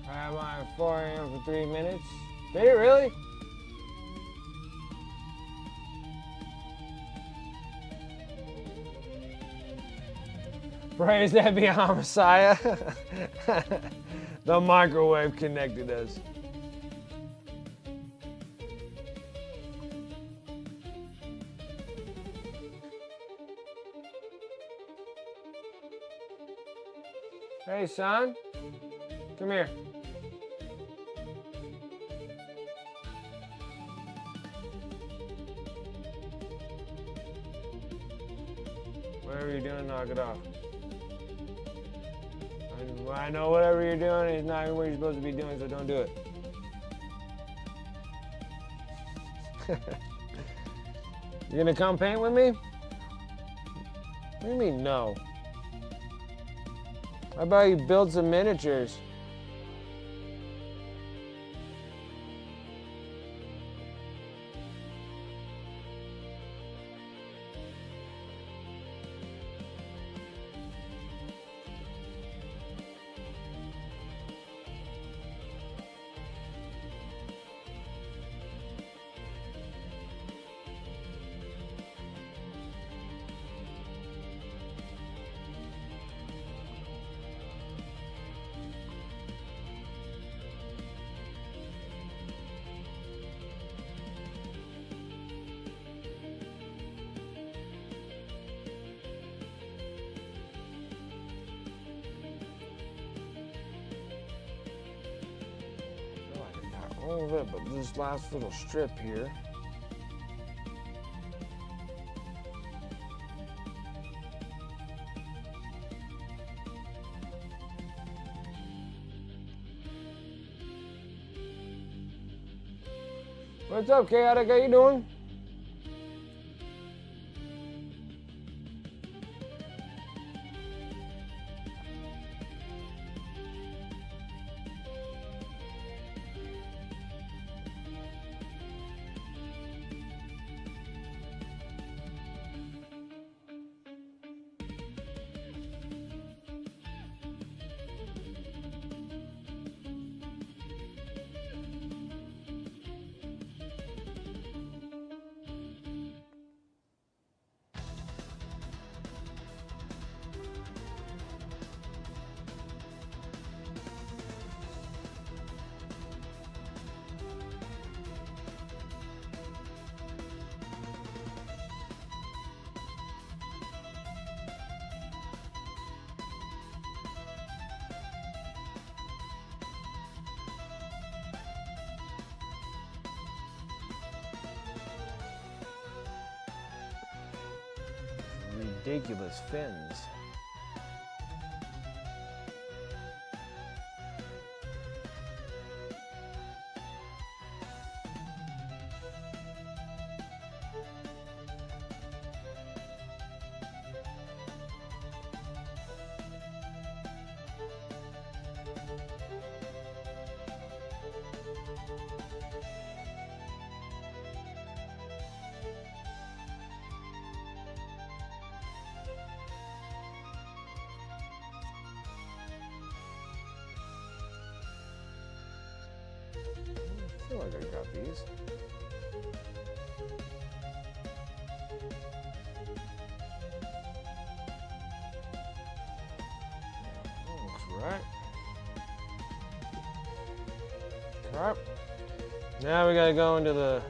I'm on 4 a.m. for 3 minutes. Did it really? Praise that be our Messiah. The microwave connected us. Hey, son. Come here. Whatever you're doing, knock it off. I know whatever you're doing is not what you're supposed to be doing, so don't do it. You gonna come paint with me? What do you mean no? How about you build some miniatures? All of it, but this last little strip here. What's up, Chaotic? How you doing? Ridiculous fins. I feel like I got these. Looks right. Right. Now we gotta go into the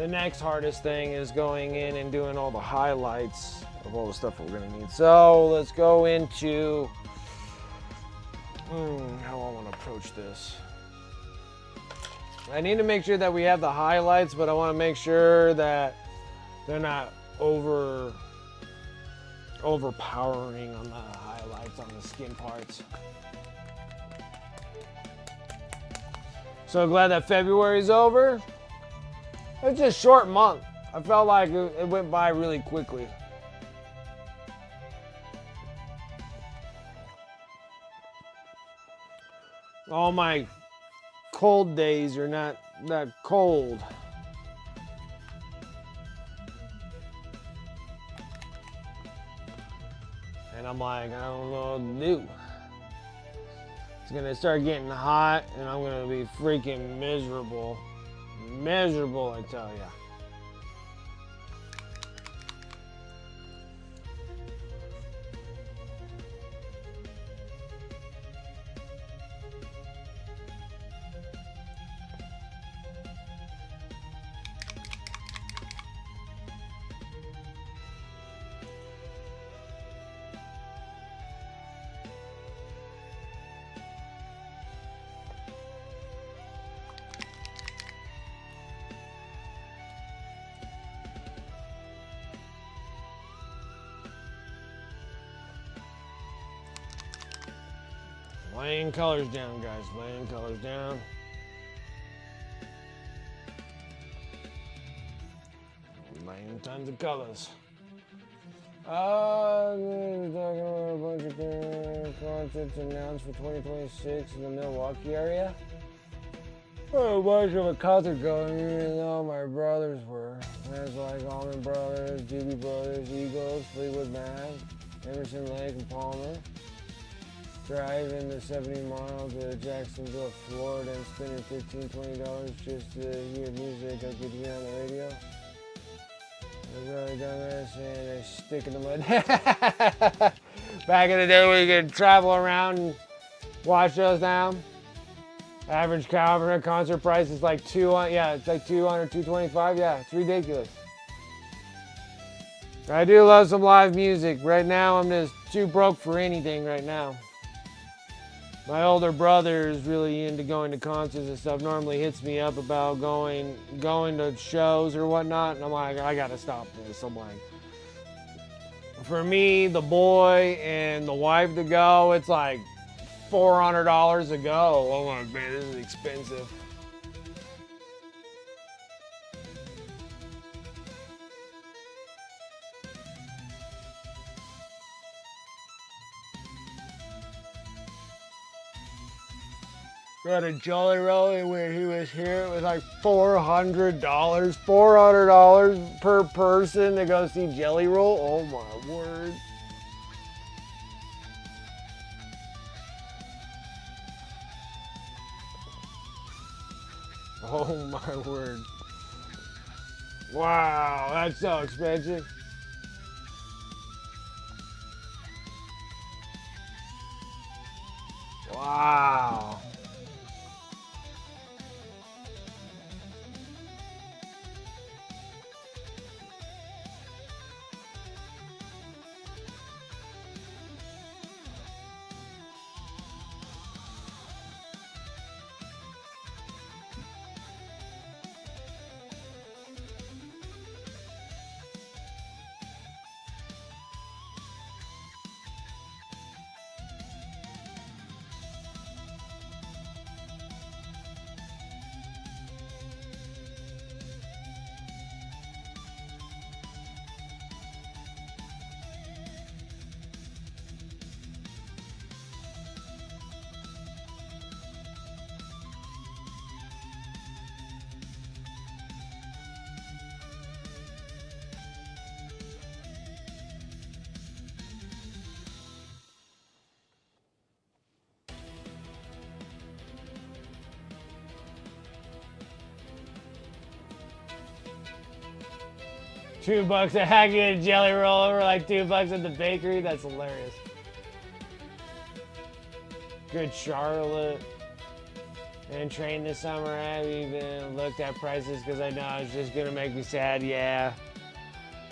next hardest thing is going in and doing all the highlights of all the stuff we're gonna need. So let's go into how I want to approach this. I need to make sure that we have the highlights, but I want to make sure that they're not overpowering on the highlights on the skin parts. So glad that February's over. It's just a short month. I felt like it went by really quickly. All my cold days are not that cold. And I'm like, I don't know what to do. It's gonna start getting hot and I'm gonna be freaking miserable. Miserable, I tell ya. Laying colors down, guys. Laying colors down. Laying tons of colors. Talking about a bunch of concerts announced for 2026 in the Milwaukee area. A bunch of a concert going, even though my brothers were. Bands like Allman Brothers, Doobie Brothers, Eagles, Fleetwood Mac, Emerson, Lake, and Palmer. Driving the 70 miles to Jacksonville, Florida, and spending $15-20 just to hear music I could hear on the radio. I was really dumbass and I stick in the mud. Back in the day where you could travel around and watch those now. Average Calvin concert price is like it's like 200, 225. Yeah, it's ridiculous. I do love some live music. Right now, I'm just too broke for anything right now. My older brother is really into going to concerts and stuff. Normally hits me up about going to shows or whatnot, and I'm like, I gotta stop this. I'm like, for me, the boy and the wife to go, it's like $400 a go. Oh my man, this is expensive. got a Jelly Roll, and when he was here, it was like $400. $400 per person to go see Jelly Roll. Oh my word. Oh my word. Wow, that's so expensive. Wow. $2 a hack and a Jelly Roll over like $2 at the bakery. That's hilarious. Good Charlotte. And train this summer. I haven't even looked at prices because I know it's just gonna make me sad. Yeah.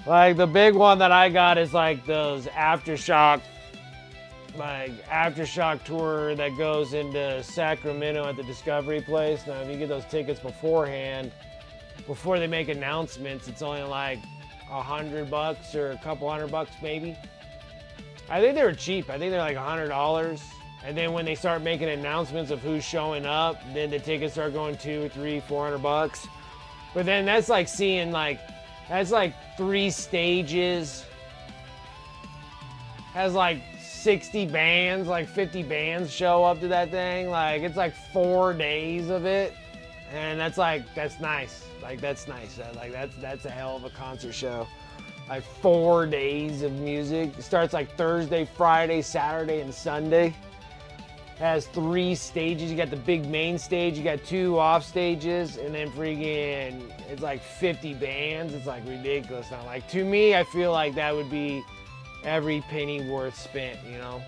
Like the big one that I got is like those Aftershock tour that goes into Sacramento at the Discovery place. Now if you get those tickets beforehand, before they make announcements, it's only like $100 or a couple $100 maybe. I think they were cheap. I think they're like $100. And then when they start making announcements of who's showing up, then the tickets start going $200, $300, $400. But then that's like seeing that's like 3 stages. Has like 60 bands, like 50 bands show up to that thing. Like it's like 4 days of it. And that's nice. Like that's nice. That's a hell of a concert show. Like 4 days of music. It starts like Thursday, Friday, Saturday, and Sunday. Has 3 stages. You got the big main stage, you got 2 off stages, and then freaking it's like 50 bands. It's like ridiculous now. Like to me, I feel like that would be every penny worth spent, you know?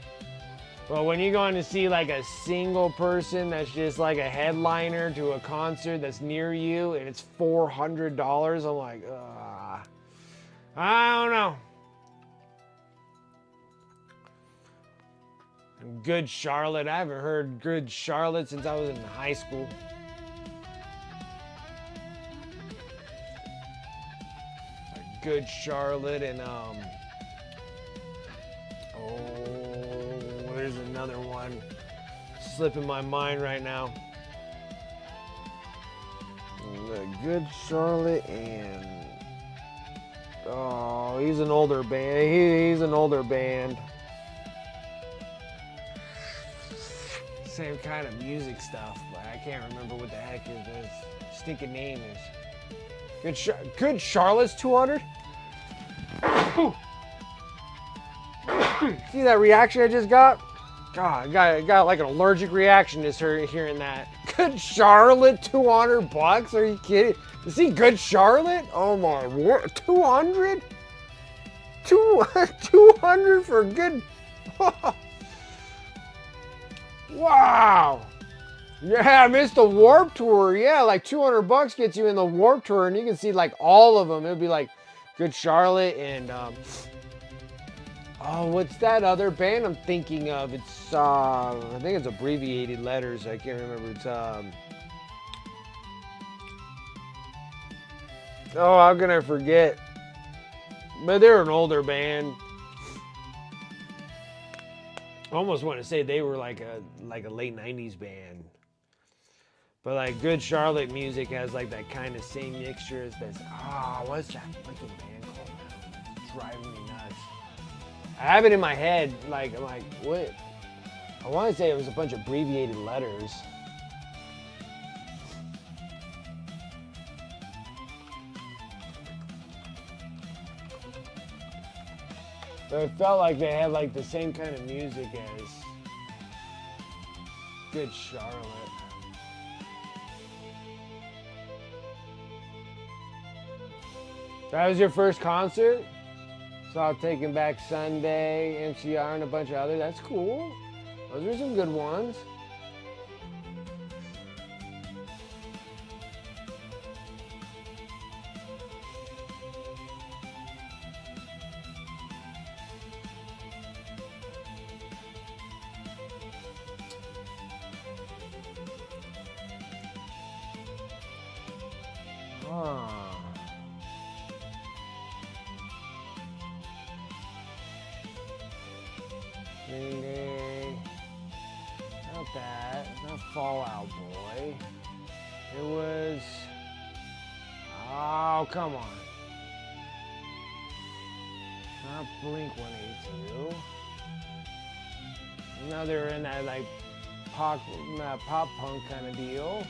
But when you're going to see like a single person that's just like a headliner to a concert that's near you and it's $400, I'm like, I don't know. And Good Charlotte, I haven't heard Good Charlotte since I was in high school. Good Charlotte and there's another one slipping my mind right now. Good Charlotte and he's an older band. He's an older band. Same kind of music stuff, but I can't remember what the heck his stinking name is. Good Charlotte's 200. See that reaction I just got? God, I got like an allergic reaction just hearing that. Good Charlotte, $200? Are you kidding? You see Good Charlotte? Oh my word, 200? 200 for good. Wow. Yeah, I missed the Warp Tour. Yeah, like $200 gets you in the Warp Tour, and you can see like all of them. It would be like Good Charlotte and what's that other band I'm thinking of? It's I think it's abbreviated letters. I can't remember. It's how can I forget? But they're an older band. I almost want to say they were like a late 90s band. But like Good Charlotte music has like that kind of same mixture as this. What's that fucking band called now? It's driving me nuts. I have it in my head, I'm like, what? I want to say it was a bunch of abbreviated letters. But it felt like they had like the same kind of music as Good Charlotte. That was your first concert? Saw Taking Back Sunday, MCR, and a bunch of others. That's cool. Those are some good ones. Green Day. Not that. It's not Fallout Boy. It was. Oh, come on. Not Blink 182. No, they were in that like pop punk kind of deal.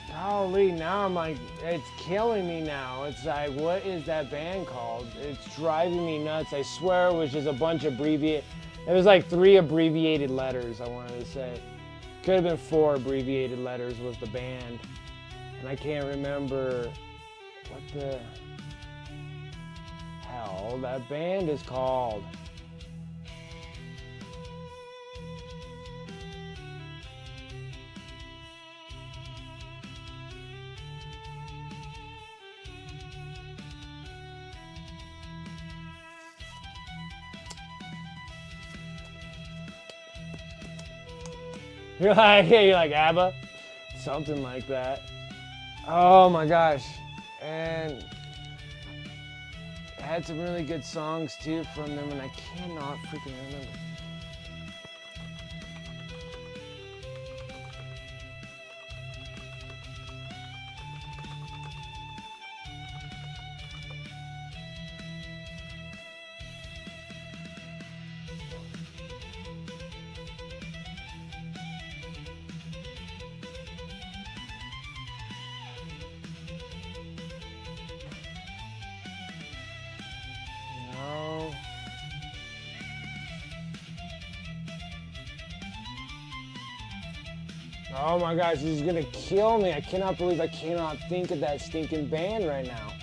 Golly, now I'm like, it's killing me now. It's like, what is that band called? It's driving me nuts. I swear it was just a bunch of it was like 3 abbreviated letters, I wanted to say. Could have been 4 abbreviated letters was the band. And I can't remember what the hell that band is called. You're like ABBA? Something like that. Oh my gosh. And it had some really good songs too from them, and I cannot freaking remember. Oh my gosh, this is gonna kill me. I cannot believe I cannot think of that stinking band right now.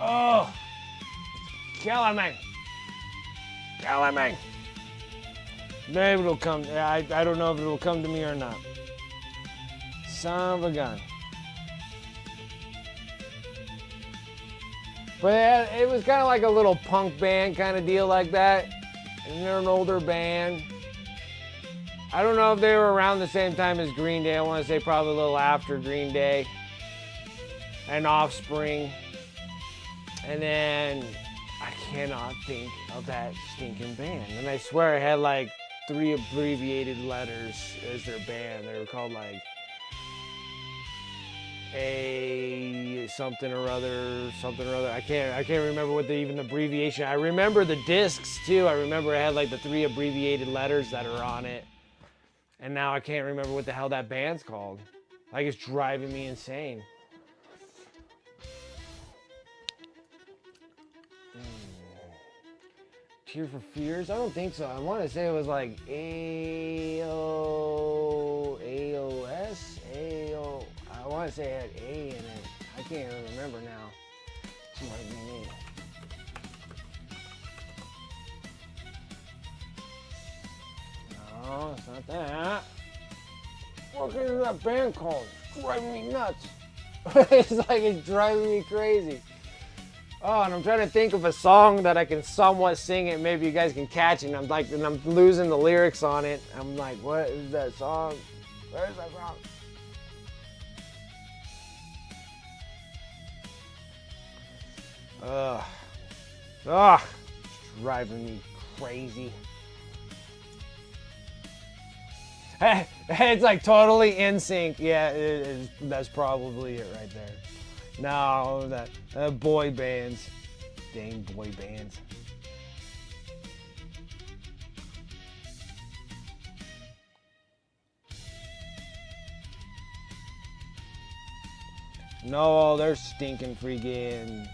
Oh, it's killing me. Killing me. Maybe it'll come. I don't know if it'll come to me or not. Son of a gun. But it was kind of like a little punk band kind of deal like that. And they're an older band. I don't know if they were around the same time as Green Day. I want to say probably a little after Green Day. And Offspring. And then I cannot think of that stinking band. And I swear it had like 3 abbreviated letters as their band. They were called like A something or other, something or other. I can't remember what even abbreviation. I remember the discs too. I remember it had like the 3 abbreviated letters that are on it. And now I can't remember what the hell that band's called. Like, it's driving me insane. Tear for Fears? I don't think so. I want to say it was like AOS? AO. I want to say it had A in it. I can't even remember now. It might be me. No, it's not that. What is that band called? It's driving me nuts. It's like it's driving me crazy. Oh, and I'm trying to think of a song that I can somewhat sing it. Maybe you guys can catch it. And I'm losing the lyrics on it. I'm like, what is that song? Where's that song? Ugh, it's driving me crazy. It's like totally in sync. Yeah, it is, that's probably it right there. No, that boy bands. Dang boy bands. No, they're stinking freaking.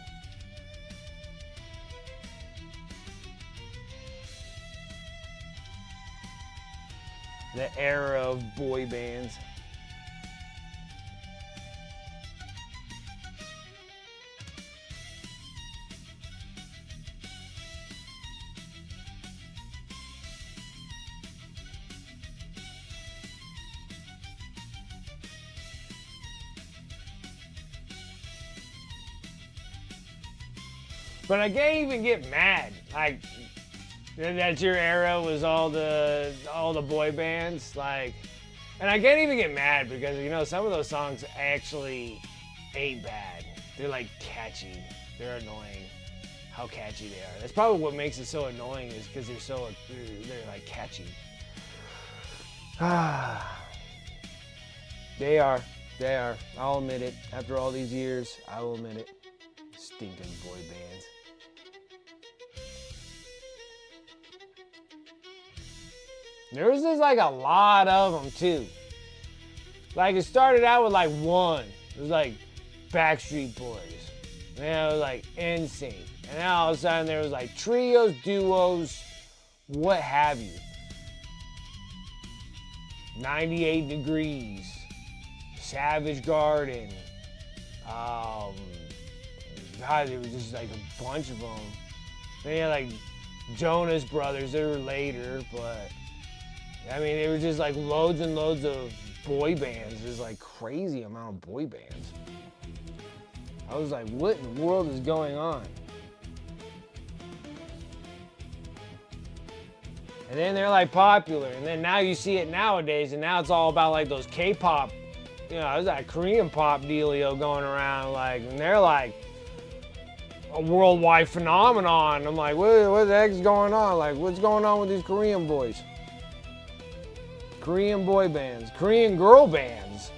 The era of boy bands. But I can't even get mad. Like, that your era was all the boy bands, like, and I can't even get mad because, you know, some of those songs actually ain't bad. They're like catchy. They're annoying. How catchy they are. That's probably what makes it so annoying, is because they're like catchy. They are. I'll admit it. After all these years, I will admit it. Stinking boy bands. There was just like a lot of them too. Like, it started out with like one. It was like Backstreet Boys. And then it was like NSYNC. And then all of a sudden there was like trios, duos, what have you. 98 Degrees. Savage Garden. God, there was just like a bunch of them. Then you had like Jonas Brothers. They were later, but I mean, it was just like loads and loads of boy bands. There's like crazy amount of boy bands. I was like, what in the world is going on? And then they're like popular. And then now you see it nowadays, and now it's all about like those K-pop, you know, there's that Korean pop dealio going around, like, and they're like a worldwide phenomenon. I'm like, what the heck is going on? Like, what's going on with these Korean boys? Korean boy bands, Korean girl bands.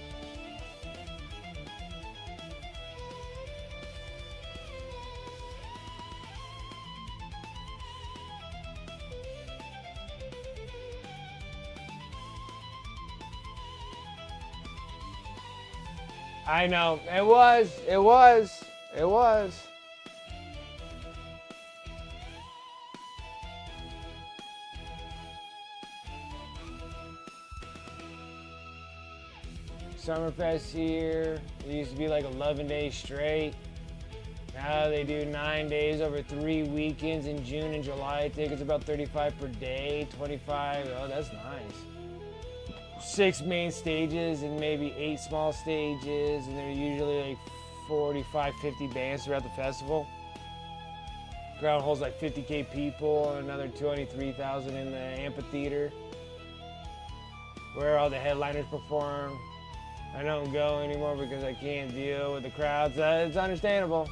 I know, it was. Summerfest here, it used to be like 11 days straight. Now they do 9 days over 3 weekends in June and July. Tickets about $35 per day, 25, oh, that's nice. 6 main stages and maybe 8 small stages, and they're usually like 45, 50 bands throughout the festival. Crowd holds like 50K people and another 23,000 in the amphitheater, where all the headliners perform. I don't go anymore because I can't deal with the crowds. It's understandable.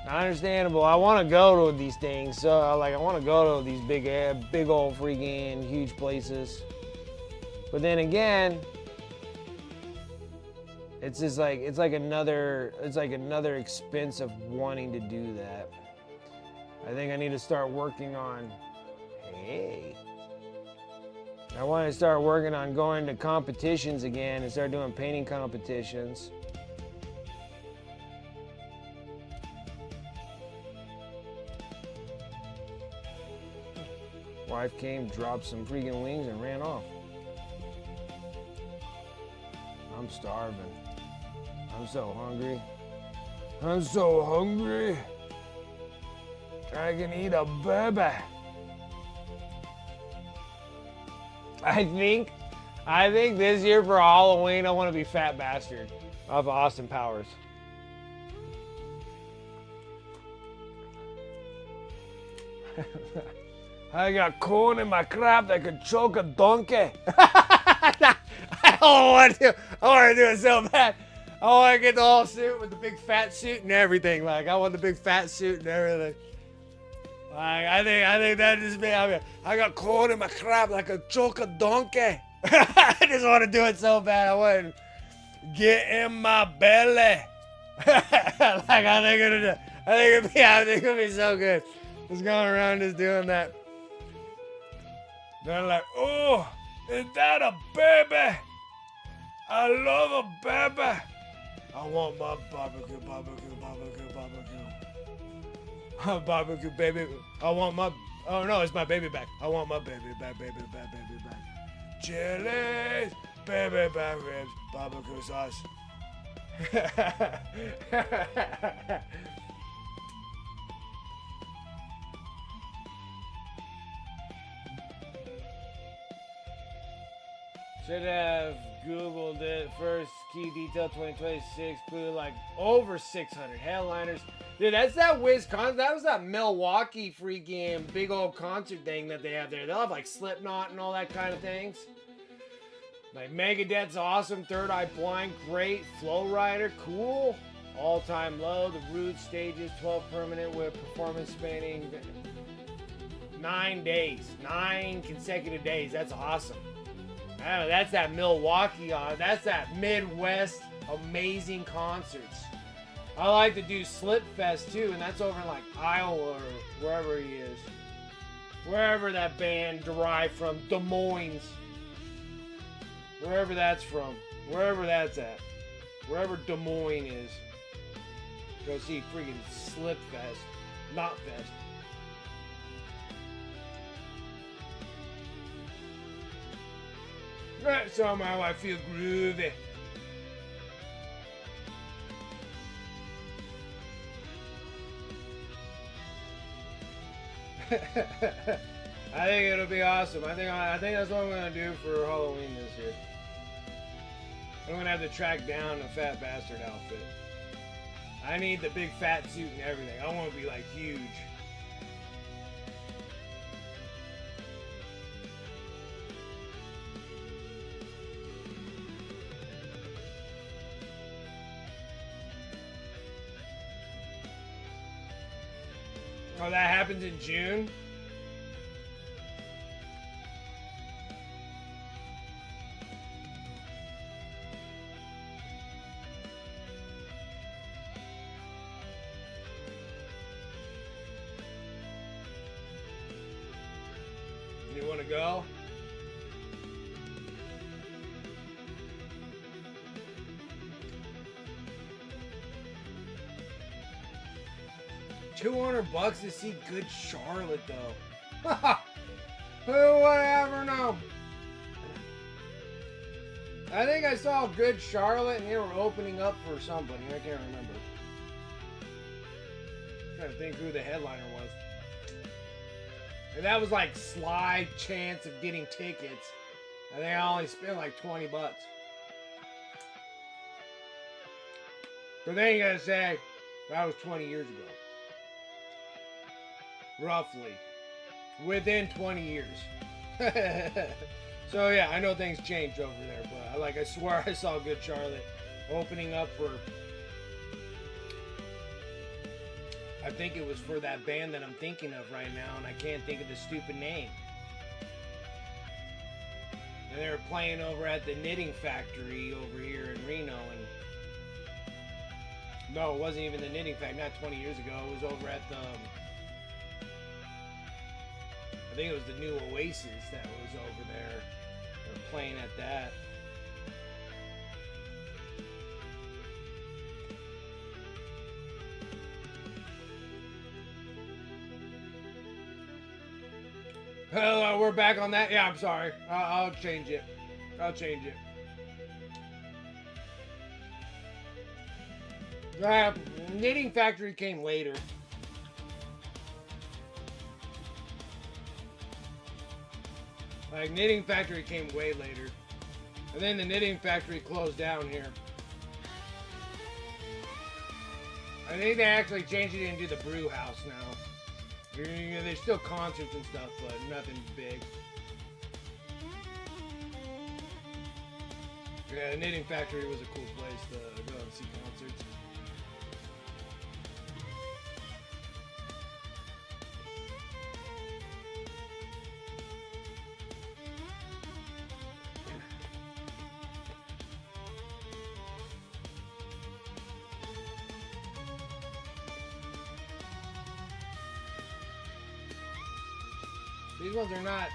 Understandable. I want to go to these things, so I want to go to these big old freaking huge places. But then again, it's just like it's like another expense of wanting to do that. I think I need to start working on. Hey. I want to start working on going to competitions again and start doing painting competitions. Wife came, dropped some freaking wings, and ran off. I'm starving. I'm so hungry. I'm so hungry. I can eat a baby. I think this year for Halloween, I want to be Fat Bastard of Austin Powers. I got corn in my crap that could choke a donkey. I want to do it so bad. I want to get the whole suit with the big fat suit and everything. Like, I want the big fat suit and everything. Like, I think that just me. I got corn in my crap like a choke a donkey. I just want to do it so bad. I want to get in my belly. Like, I think it'd be so good. Just going around just doing that. They're like, oh, is that a baby? I love a baby. I want my barbecue, barbecue, barbecue, barbecue. Barbecue, baby. I want my. Oh no, it's my baby back. I want my baby back, baby back, baby back. Chili's, baby back ribs, barbecue sauce. Should have Googled it first. Key detail 2026, clue like over 600 headliners. Dude, that's that Wisconsin. That was that Milwaukee freaking big old concert thing that they have there. They'll have like Slipknot and all that kind of things. Like Megadeth's awesome. Third Eye Blind, great. Flow Rider, cool. All Time Low, The Roots, Stages, 12 permanent with performance spanning 9 days. 9 consecutive days. That's awesome. I don't know, that's that Milwaukee, that's that Midwest amazing concerts. I like to do Slip Fest too, and that's over in like Iowa or wherever he is. Wherever that band derived from, Des Moines. Wherever that's from. Wherever that's at. Wherever Des Moines is. Go see freaking Slip Fest. Not Fest. Right, somehow I feel groovy. I think it'll be awesome. I think that's what I'm gonna do for Halloween this year. I'm gonna have to track down a fat bastard outfit. I need the big fat suit and everything. I want to be like huge. Oh, that happens in June? You want to go? $200 to see Good Charlotte, though. Who would ever know? I think I saw Good Charlotte, and they were opening up for somebody. I can't remember. I'm trying to think who the headliner was. And that was like sly chance of getting tickets. I think I only spent like $20. But then you gotta say, that was 20 years ago. Roughly. Within 20 years. So yeah, I know things changed over there, but I swear I saw Good Charlotte opening up for, I think it was for that band that I'm thinking of right now, and I can't think of the stupid name. And they were playing over at the Knitting Factory over here in Reno, and no, it wasn't even the Knitting Factory, not 20 years ago. It was over at the, I think it was the new Oasis that was over there. They were playing at that. Hello, we're back on that. Yeah, I'm sorry. I'll change it. I'll change it. Knitting Factory came later. Like, Knitting Factory came way later. And then the Knitting Factory closed down here. I think they actually changed it into the brew house now. There's still concerts and stuff, but nothing big. Yeah, the Knitting Factory was a cool place to go and see concerts. These ones are not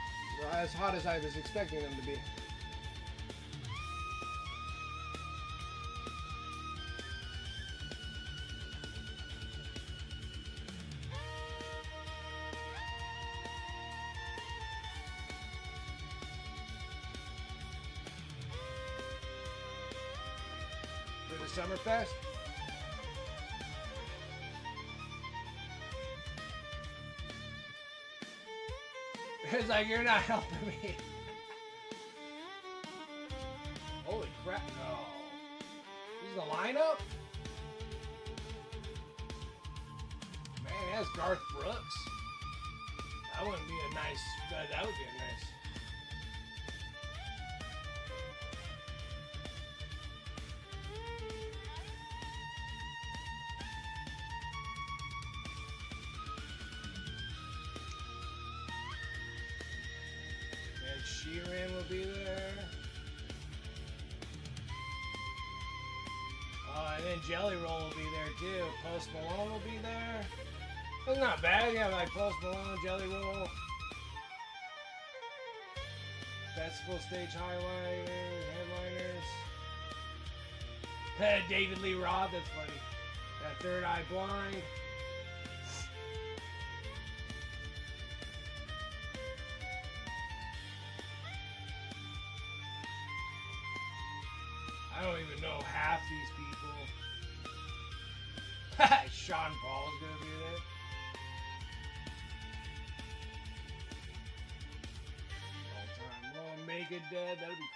as hot as I was expecting them to be. Summerfest. It's like, you're not helping me. Holy crap, no. This is the lineup? Man, that's Garth Brooks. That wouldn't be a nice, that would be a nice. Ed Sheeran will be there. And then Jelly Roll will be there too. Post Malone will be there. That's not bad. Yeah, like Post Malone, Jelly Roll. Festival stage highlighters, headliners. David Lee Roth, that's funny. That Third Eye Blind. I don't even know half these people. Sean Paul's gonna be there. All time low, Megadeth, that'd be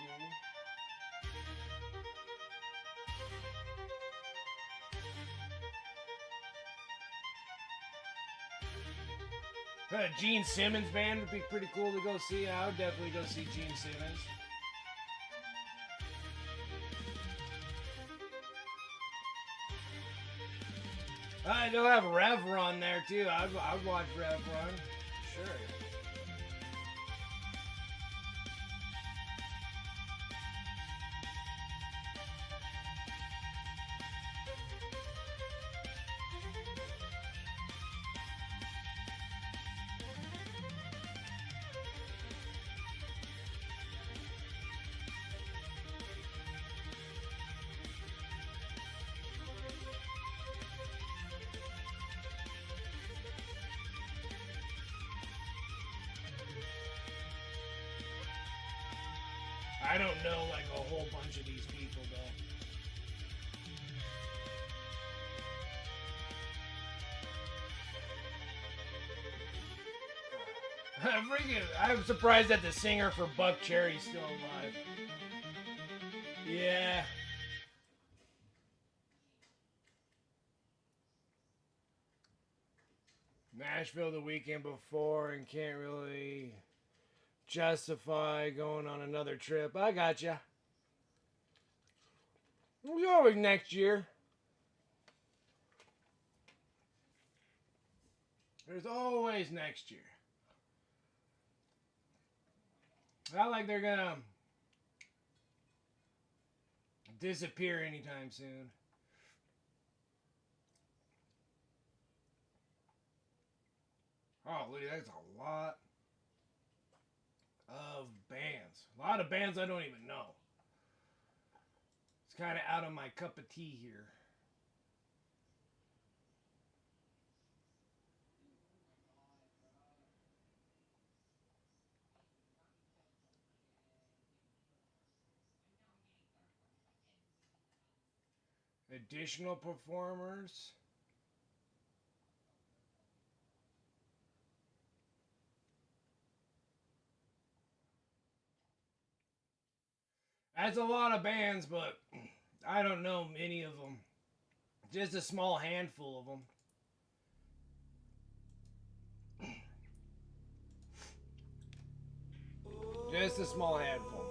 cool. Gene Simmons band would be pretty cool to go see. I would definitely go see Gene Simmons. They'll have Rev Run there too. I'd watch Rev Run. Sure. I don't know like a whole bunch of these people though. I'm surprised that the singer for Buck Cherry's still alive. Yeah. Nashville the weekend before and can't really justify going on another trip. I gotcha. We'll go next year. There's always next year. Not like they're gonna disappear anytime soon. Oh, look, that's a lot of bands. A lot of bands I don't even know. It's kind of out of my cup of tea here. Additional performers. That's a lot of bands, but I don't know any of them. Just a small handful of them. Just a small handful.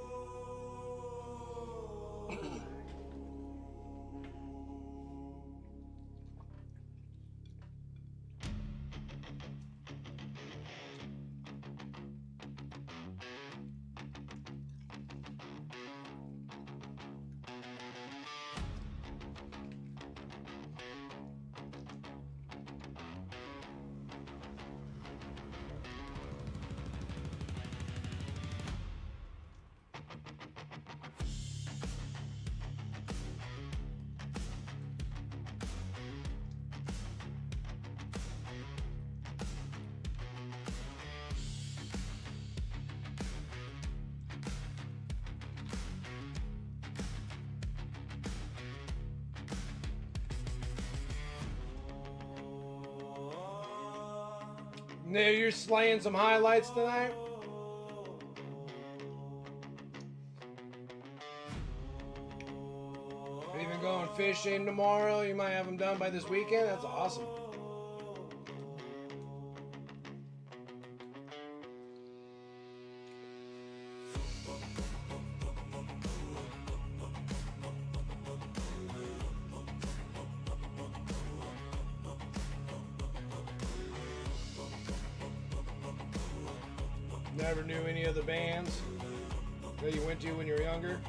You're slaying some highlights tonight? Even going fishing tomorrow? You might have them done by this weekend? That's awesome. Never knew any of the bands that you went to when you were younger?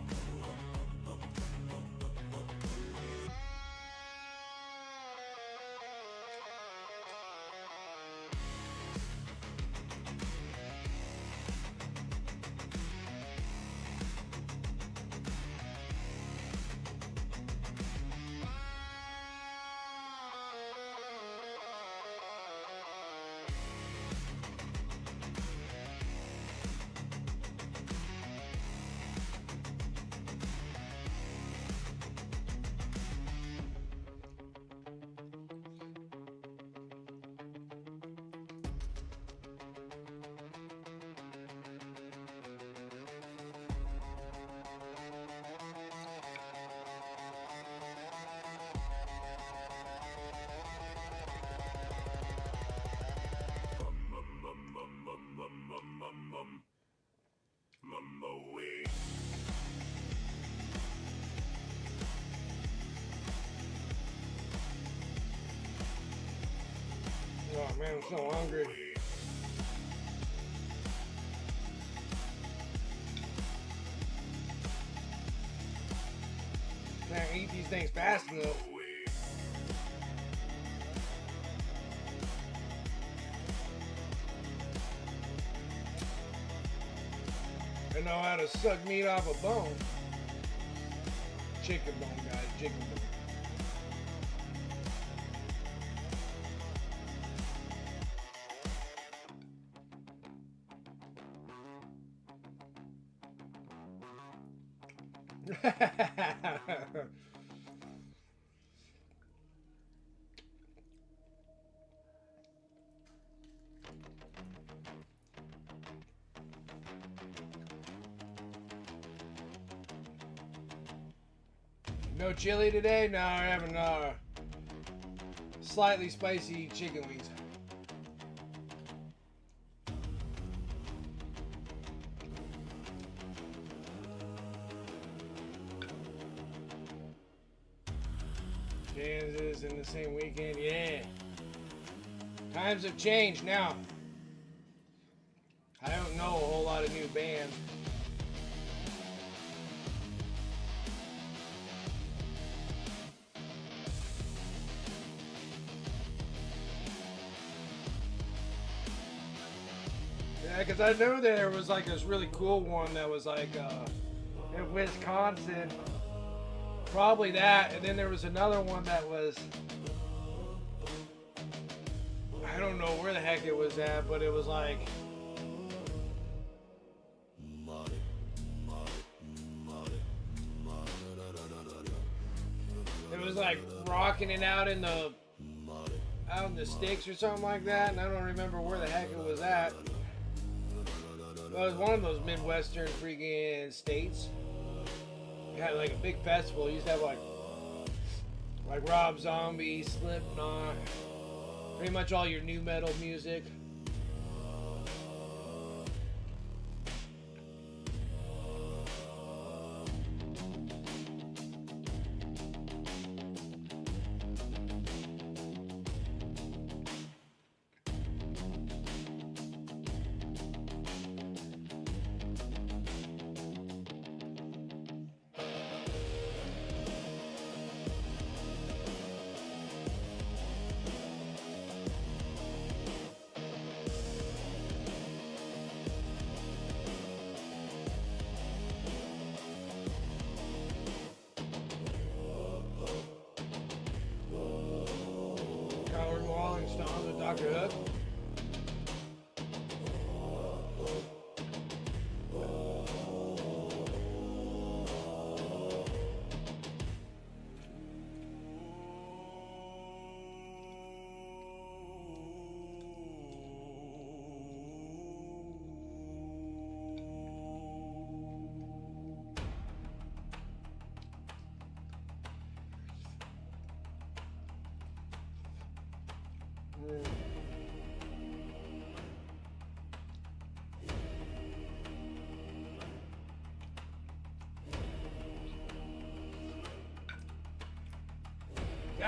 Oh man, I'm so hungry. Can't eat these things fast enough. I know how to suck meat off a bone. Chicken bone, guys, chicken bone. No chili today? No, we're having slightly spicy chicken wings. Kansas in the same weekend, yeah. Times have changed now. I don't know a whole lot of new bands. Yeah, because I know there was like this really cool one that was like in Wisconsin. Probably that, and then there was another one that was, I don't know where the heck it was at, but it was like, it was like rocking it out in the sticks or something like that, and I don't remember where the heck it was at. But it was one of those Midwestern freaking states. Had like a big festival. You used to have like Rob Zombie, Slipknot, pretty much all your new metal music. Stones with Dr. Hook.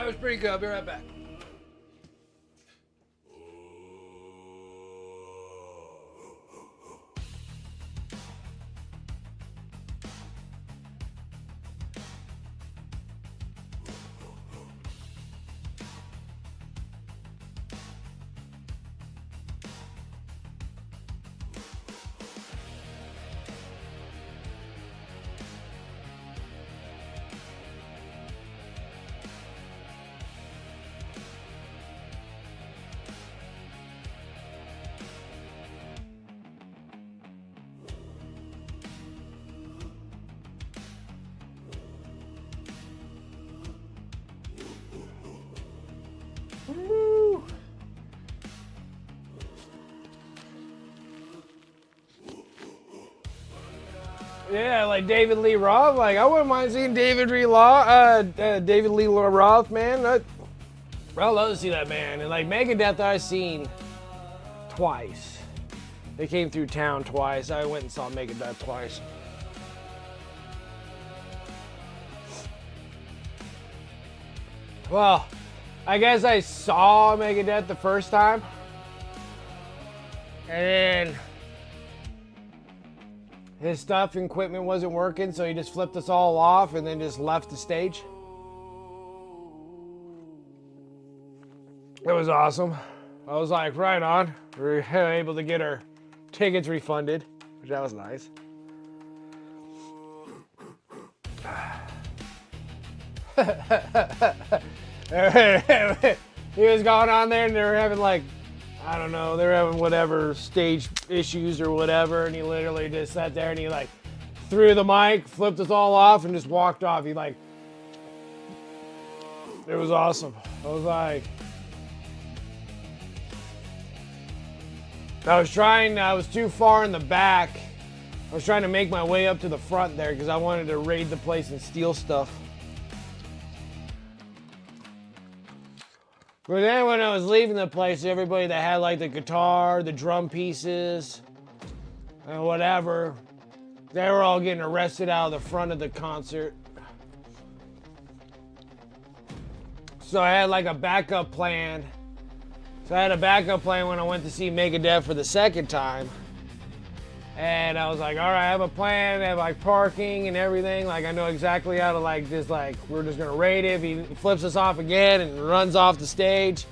That was pretty good. I'll be right back. Woo. Yeah, like David Lee Roth. Like I wouldn't mind seeing David Lee Roth, man. I'd love to see that man. And like Megadeth, I've seen twice. They came through town twice. I went and saw Megadeth twice. Well, I guess I saw Megadeth the first time. And then his stuff and equipment wasn't working, so he just flipped us all off and then just left the stage. It was awesome. I was like, right on. We were able to get our tickets refunded, which that was nice. He was going on there and they were having like, I don't know, they were having whatever stage issues or whatever, and he literally just sat there and he like threw the mic, flipped us all off, and just walked off. He like, it was awesome. I was like, I was too far in the back. I was trying to make my way up to the front there because I wanted to raid the place and steal stuff. But then when I was leaving the place, everybody that had like the guitar, the drum pieces, and whatever, they were all getting arrested out of the front of the concert. So I had like a backup plan. So I had a backup plan when I went to see Megadeth for the second time. And I was like, all right, I have a plan. I have like parking and everything. Like I know exactly how to like just like, we're just gonna raid it. If he flips us off again and runs off the stage,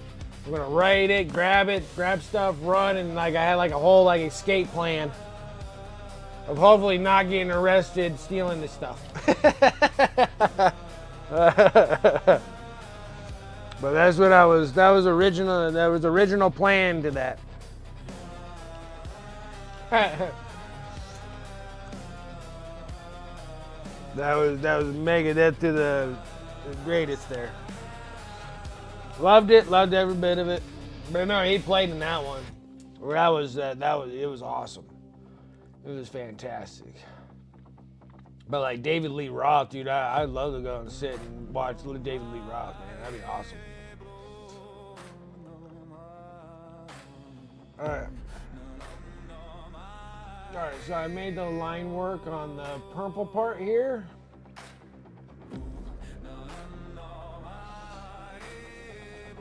we're gonna raid it, grab stuff, run. And like I had like a whole like escape plan of hopefully not getting arrested stealing this stuff. But that's what that was original plan to that. That was Megadeth to the greatest there. Loved it, loved every bit of it. But no, he played in that one. It was awesome. It was fantastic. But like David Lee Roth, dude, I'd love to go and sit and watch David Lee Roth, man. That'd be awesome. Alright. Alright, so I made the line work on the purple part here.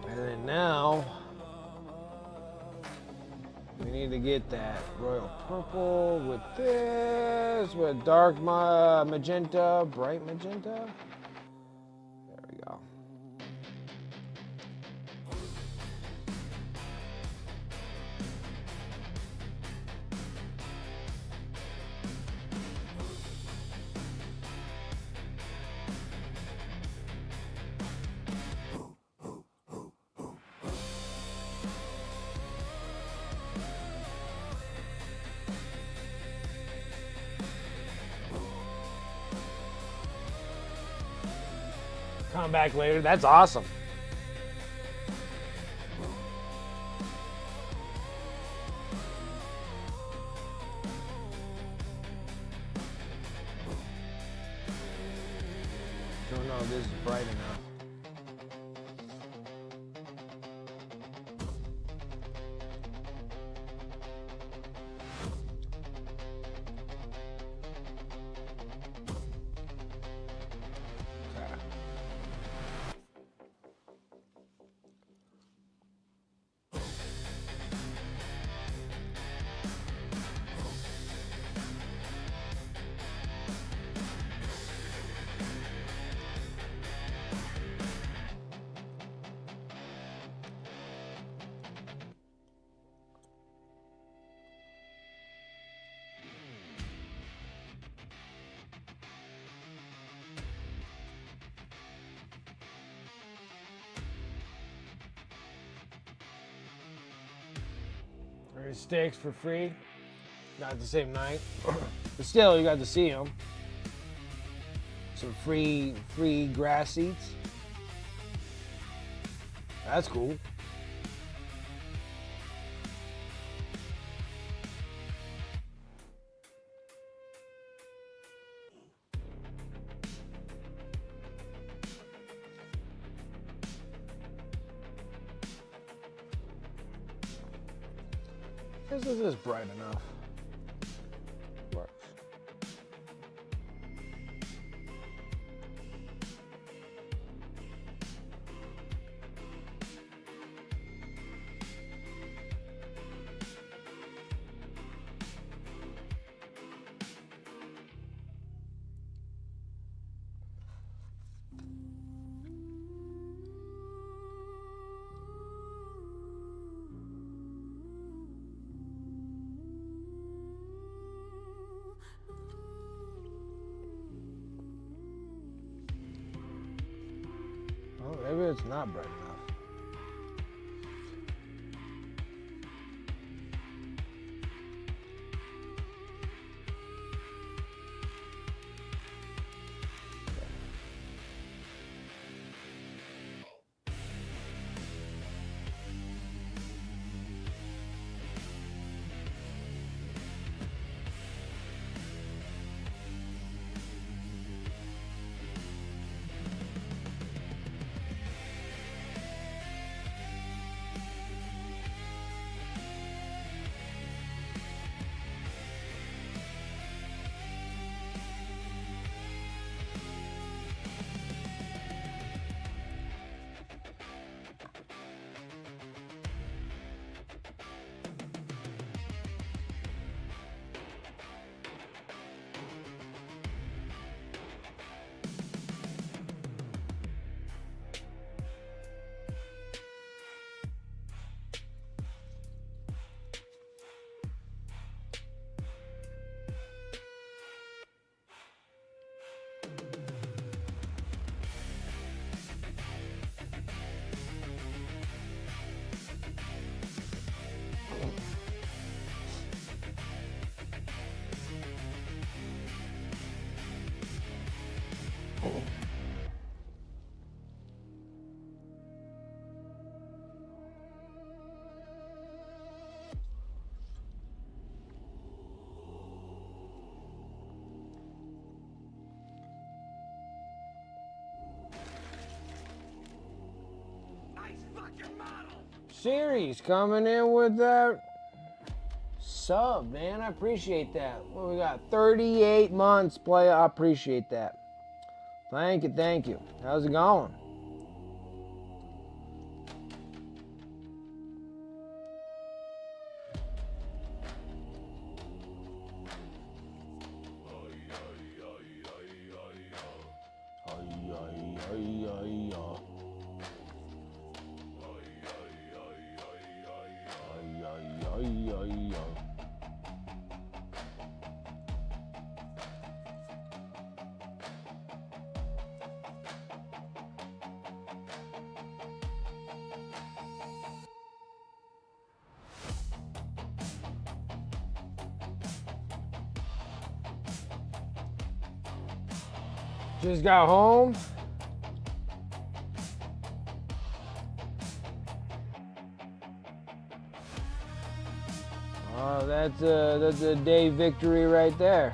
And then now, we need to get that royal purple with this, with dark magenta, bright magenta. There we go. Come back later. That's awesome. Don't know if this is bright enough. Or his steaks for free. Not the same night. But still, you got to see him. Some free grass seats. That's cool. This is bright enough. Works. Oh, maybe it's not bright enough. Series coming in with that sub, man. I appreciate that. What we got? 38 months play. I appreciate that. Thank you, thank you. How's it going? Just got home. Oh, that's a day victory right there.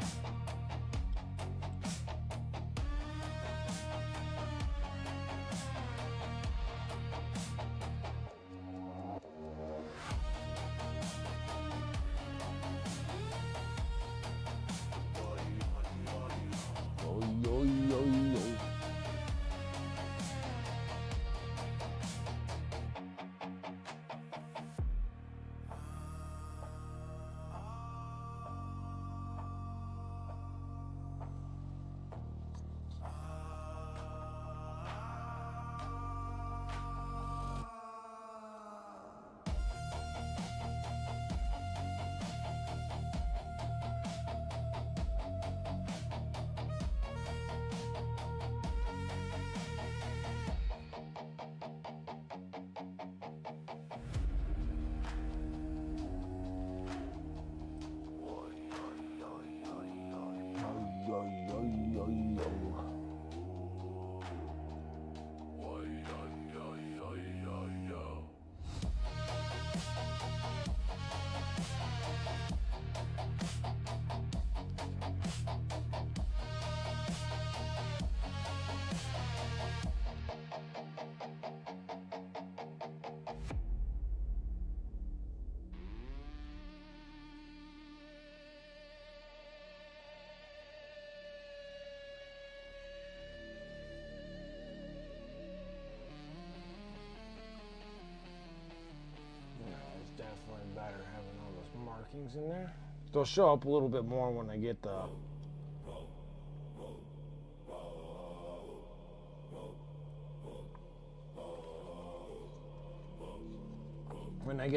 Definitely better having all those markings in there. They'll show up a little bit more when I get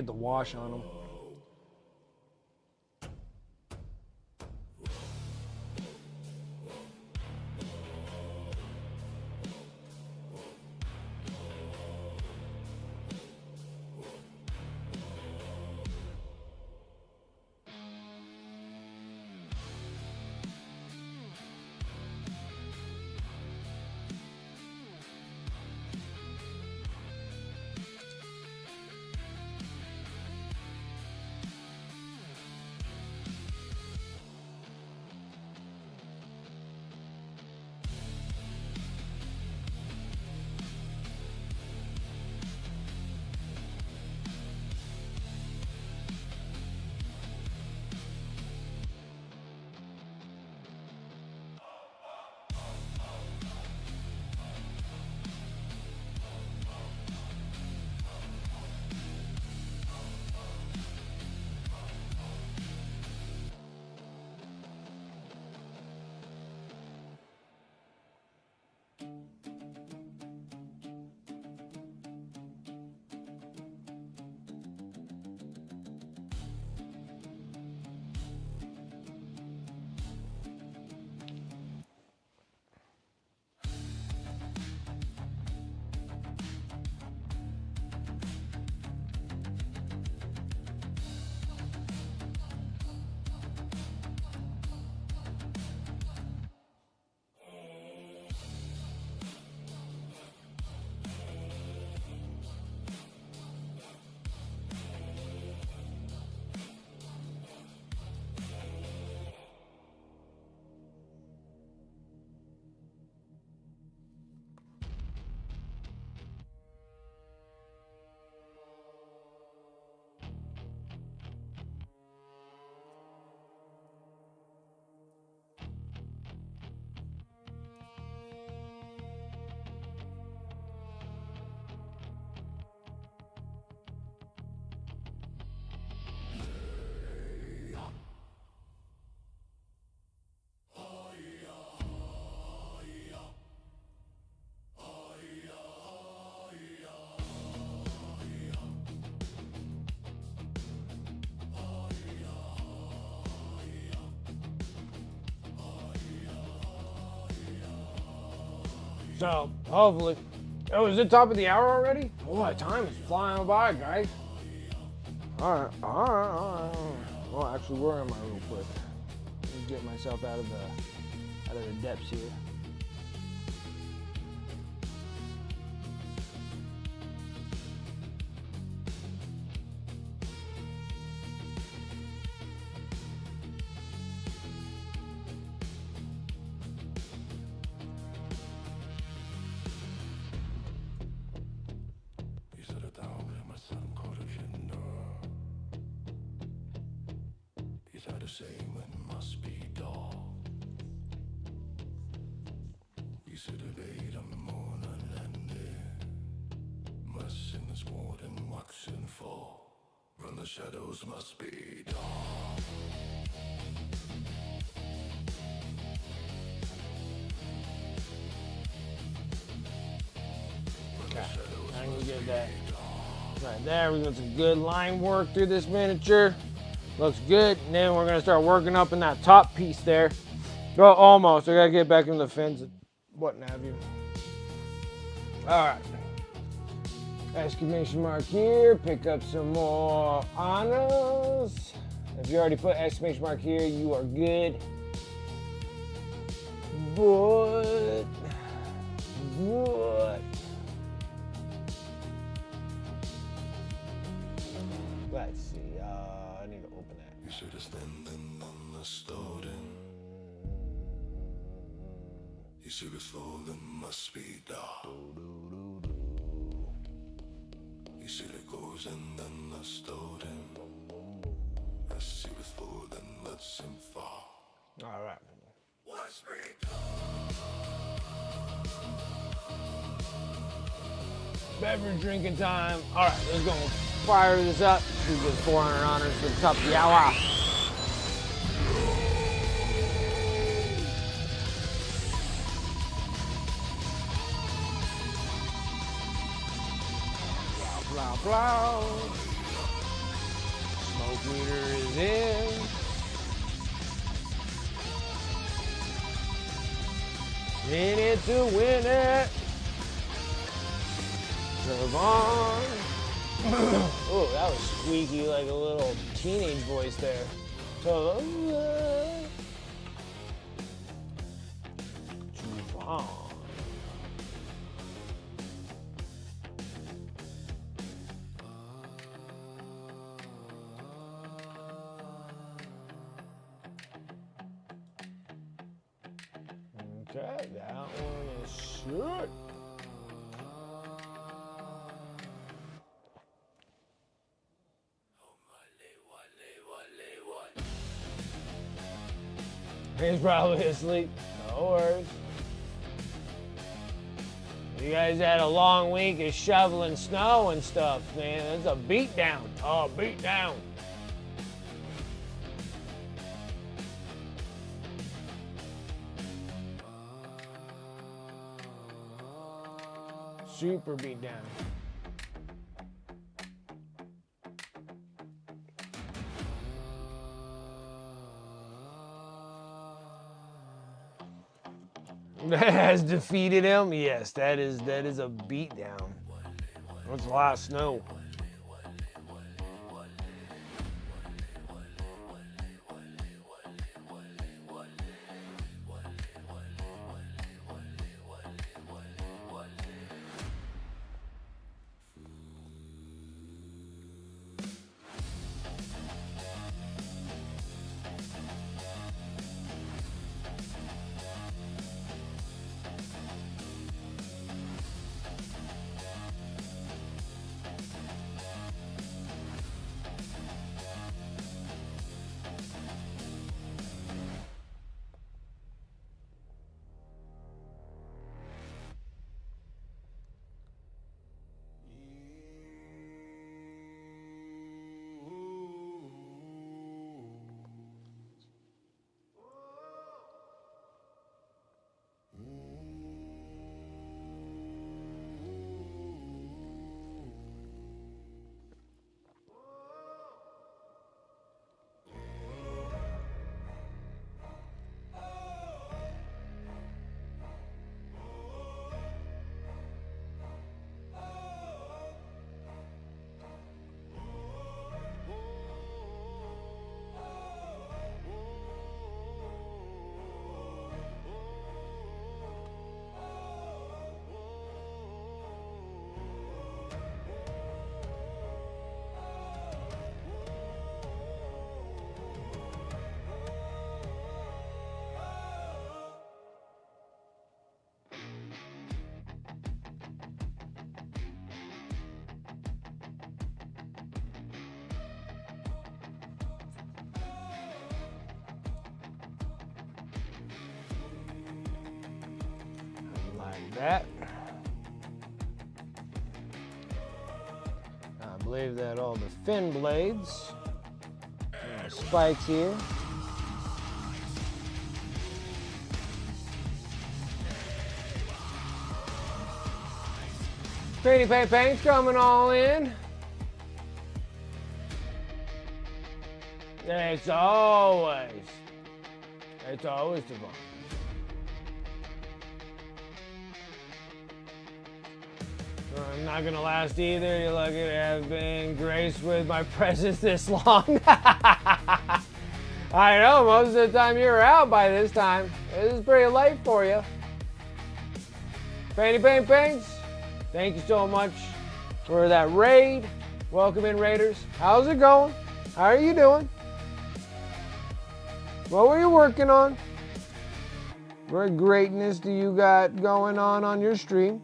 the wash on them. So, hopefully. Oh, is it top of the hour already? Boy, time is flying by, guys. Alright. Well, actually, where am I real quick? Let me get myself out of the depths here. Shadows must be dark. Okay, I'm gonna get that right there. We got some good line work through this miniature. Looks good. And then we're gonna start working up in that top piece there. Well, almost. I gotta get back into the fins and what have you. All right. Exclamation mark here, pick up some more honors. If you already put exclamation mark here, you are good. What? Let's see. I need to open that. You should have standing on the stolen. You see this falling must be dark. You see the goes and then the stolen. I see this falling, let's him fall. All right. What's be Beverage drinking time. All right, let's go fire this up. We get 400 honors for the top of the hour. Blah, blah, blah. Smoke meter is in. In it to win it. Savon. Oh, that was squeaky like a little teenage voice there. Savon. Okay, that one is shoot. He's probably asleep. No worries. You guys had a long week of shoveling snow and stuff, man. It's a beat down. Oh, beat down. Super beat down. Has defeated him? Yes, that is a beatdown. That's a lot of snow. Like that. I believe that all the fin blades, spikes here. Pretty paint's coming all in. It's always Devon. I'm not gonna last either. You're lucky to have been graced with my presence this long. I know, most of the time you were out by this time. This is pretty late for you. Fanny Paint Paints, thank you so much for that raid. Welcome in, Raiders. How's it going? How are you doing? What were you working on? What greatness do you got going on your stream?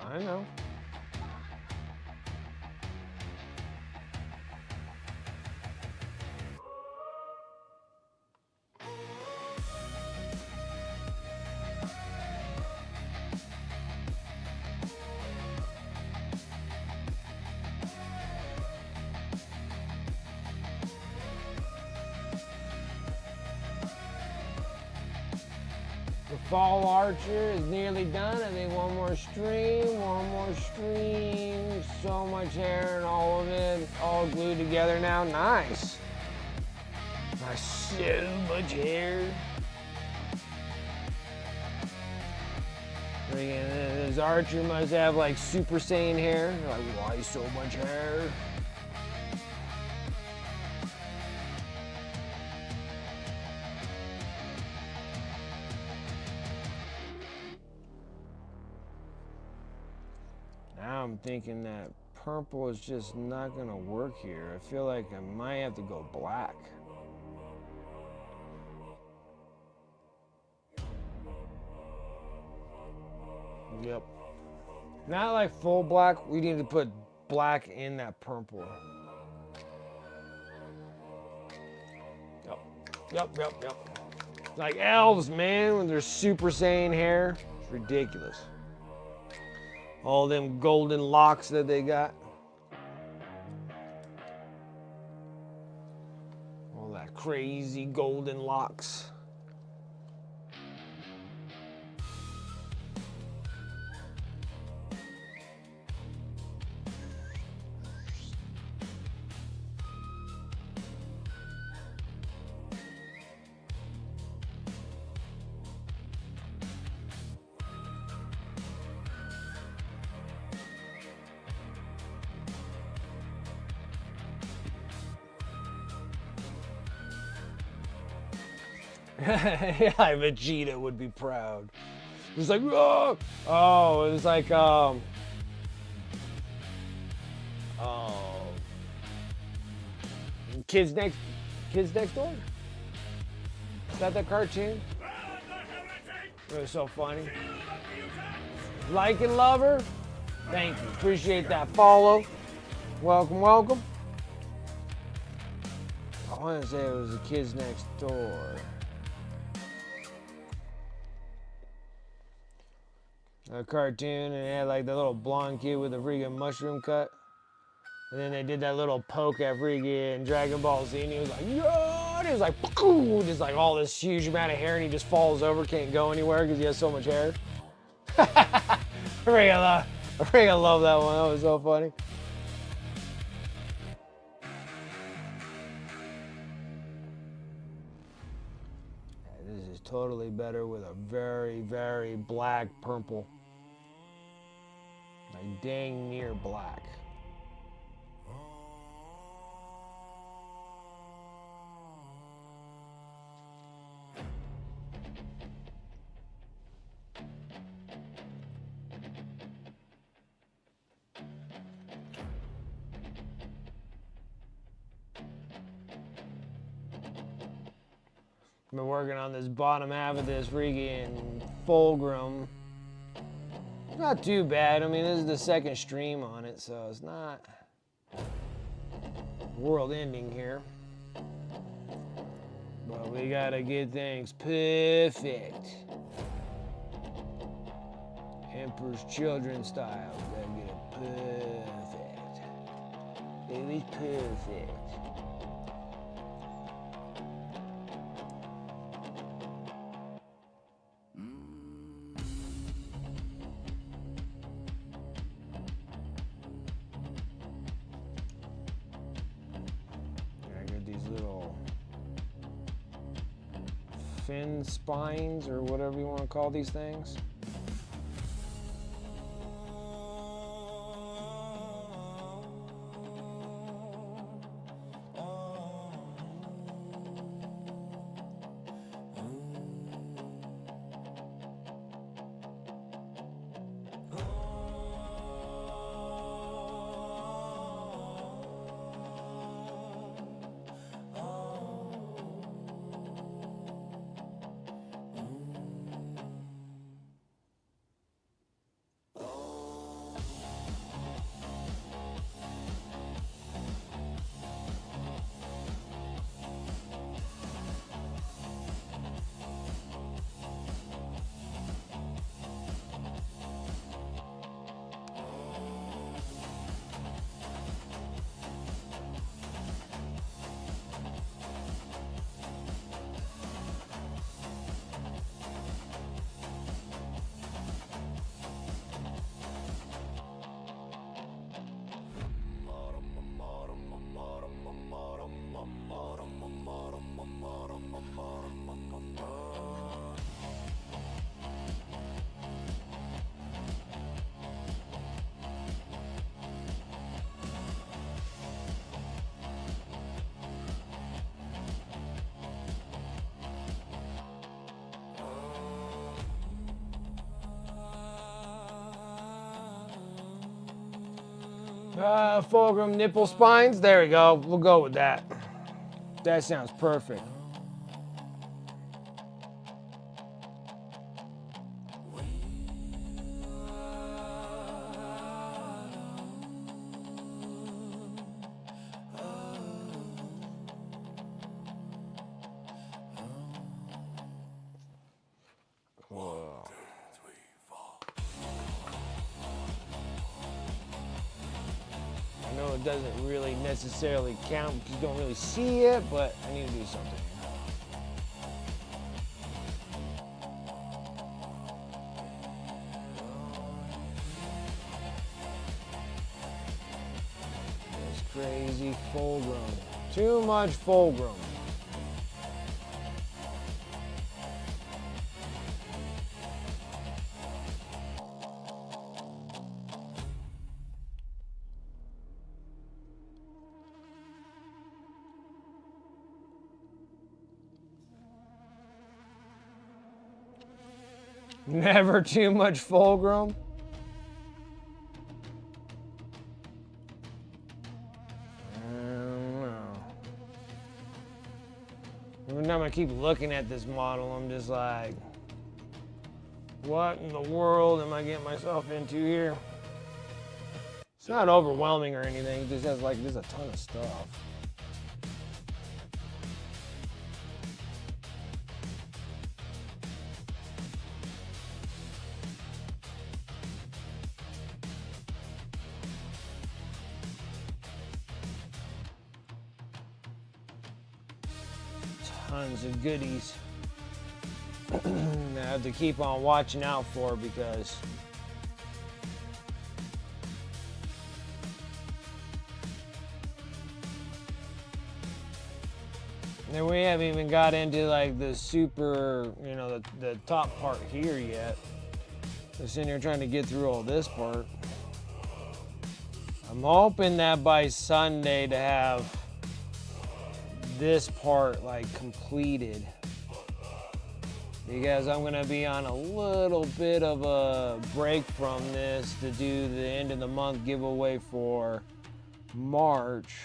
I know. The Fall Archer is nearly done. I think one more stream. So much hair and all of it all glued together now. Nice. Nice, so much hair. This Archer must have like Super Saiyan hair. Like, why so much hair? Now I'm thinking that purple is just not gonna work here. I feel like I might have to go black. Yep. Not like full black. We need to put black in that purple. Yep. Like elves, man, with their Super Saiyan hair. It's ridiculous. All them golden locks that they got. All that crazy golden locks. Yeah, Vegeta would be proud. It was like, oh, it was like, Kids Next Door. Is that cartoon? It was so funny. Like and lover, thank you. Appreciate that follow. Welcome. I want to say it was the Kids Next Door. A cartoon, and it had like the little blonde kid with a freaking mushroom cut. And then they did that little poke at freaking Dragon Ball Z, and he was like, yo! And he was like, just like all this huge amount of hair, and he just falls over, can't go anywhere because he has so much hair. I freaking love that one. That was so funny. This is totally better with a very, very black purple. Like dang near black. I've been working on this bottom half of this freaking Fulgrim. Not too bad. I mean, this is the second stream on it, so it's not world ending here. But we gotta get things perfect. Emperor's Children style. Gotta get it perfect. It is perfect. fin spines or whatever you want to call these things. Fulgrim nipple spines. There we go. We'll go with that. That sounds perfect. Whoa. I know it doesn't really necessarily count because you don't really see it, but I need to do something. This crazy Fulgrim. Too much Fulgrim. Never too much Fulgrim. I don't know. Every time I keep looking at this model, I'm just like, what in the world am I getting myself into here? It's not overwhelming or anything. It just has like, there's a ton of stuff. Tons of goodies that I have to keep on watching out for because then we haven't even got into like the super, you know, the top part here yet. I'm sitting here trying to get through all this part. I'm hoping that by Sunday to have this part like completed because I'm gonna be on a little bit of a break from this to do the end of the month giveaway for March,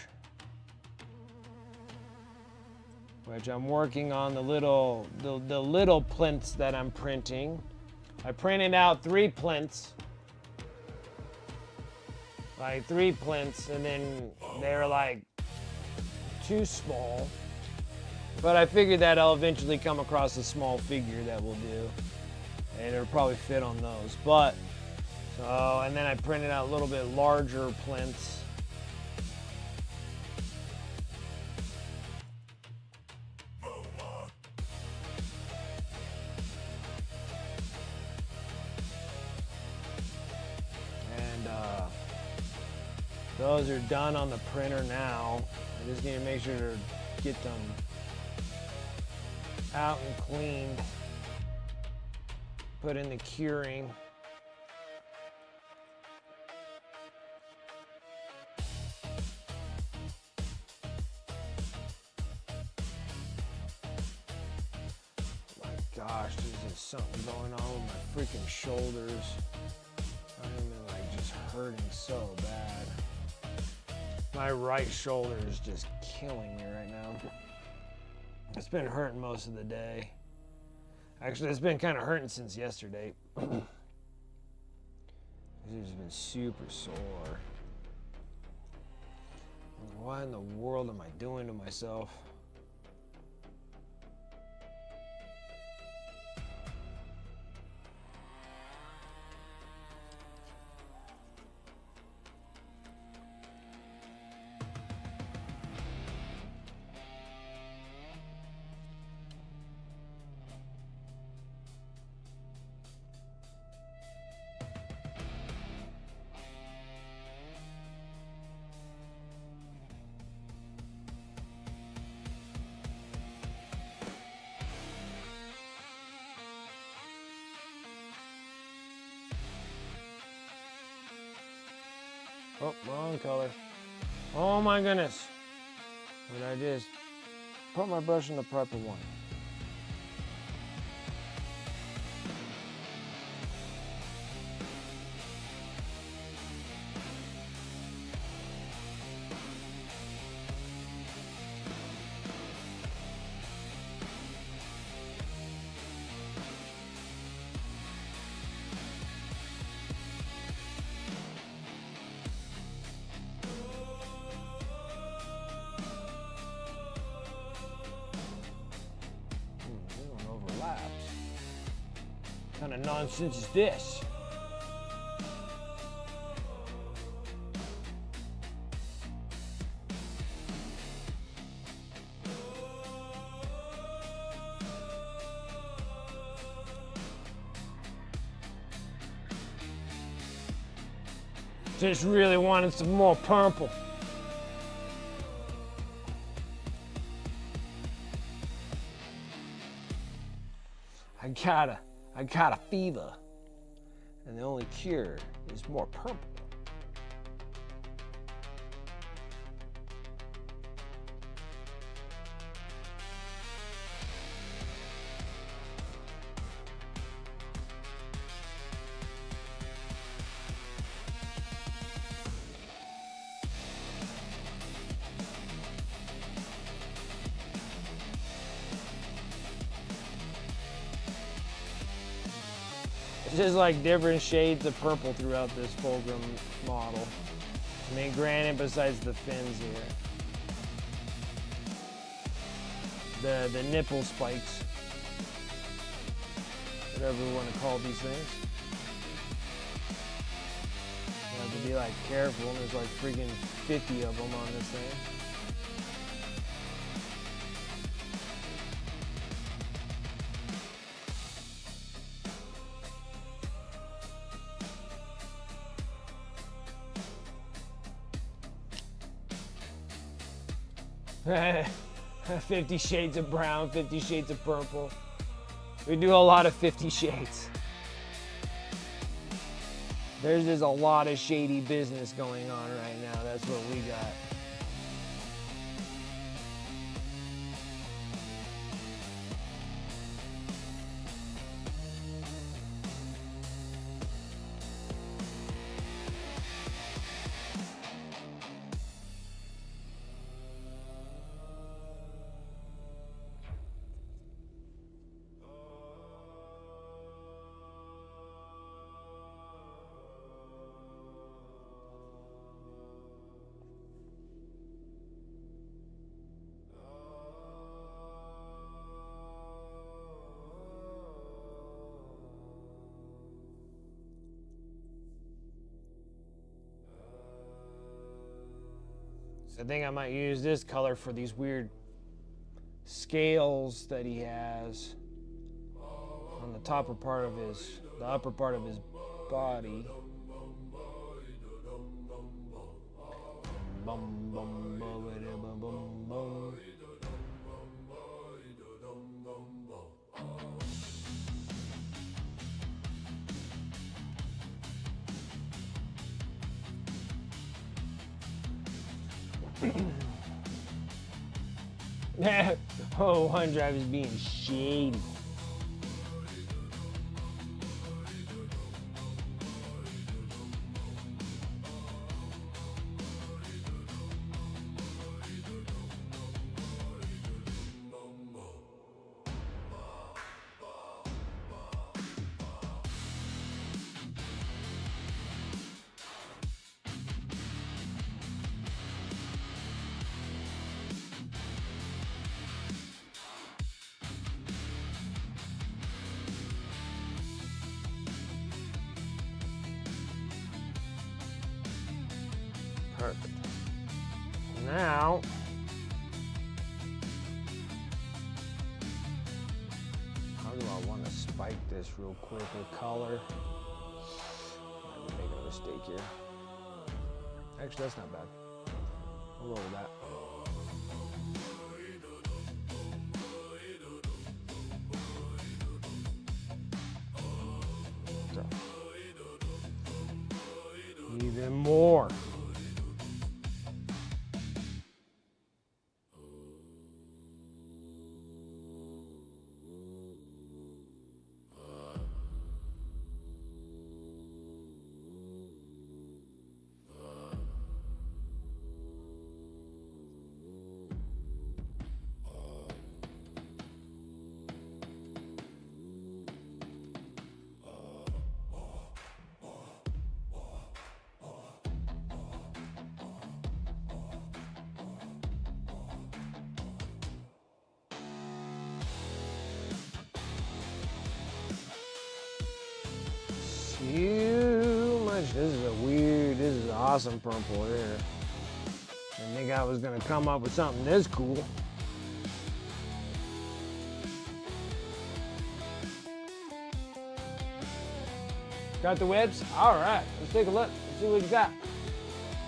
which I'm working on the little plinths that I'm printing. I printed out 3 plinths, like 3 plinths, and then they're like too small, but I figured that I'll eventually come across a small figure that will do, and it'll probably fit on those. But so, and then I printed out a little bit larger plinths. And those are done on the printer now. I just need to make sure to get them out and cleaned. Put in the curing. Oh my gosh, there's just something going on with my freaking shoulders. I'm like just hurting so bad. My right shoulder is just killing me right now. It's been hurting most of the day. Actually, it's been kind of hurting since yesterday. It's just been super sore. What in the world am I doing to myself? Oh, wrong color. Oh my goodness. What I did is put my brush in the proper one. They don't overlap. What kind of nonsense is this? Just really wanted some more purple. I got a fever, and the only cure is more purple. It's just like different shades of purple throughout this Fulgrim model. I mean, granted, besides the fins here. The nipple spikes. Whatever we want to call these things. You have to be like careful, and there's like freaking 50 of them on this thing. Hey, 50 shades of brown, 50 shades of purple. We do a lot of 50 shades. There's just a lot of shady business going on right now. That's what we got. I think I might use this color for these weird scales that he has on the upper part of his body. Bum, bum, bum, bum, bum, bum. Oh, OneDrive is being shady. Perfect. Now, how do I want to spike this real quick with color? I'm making a mistake here. Actually, that's not bad. I'll roll with that. So, even more. Too much. This is an awesome purple here. I think I was gonna come up with something this cool. Got the whips? All right, let's take a look. Let's see what you got.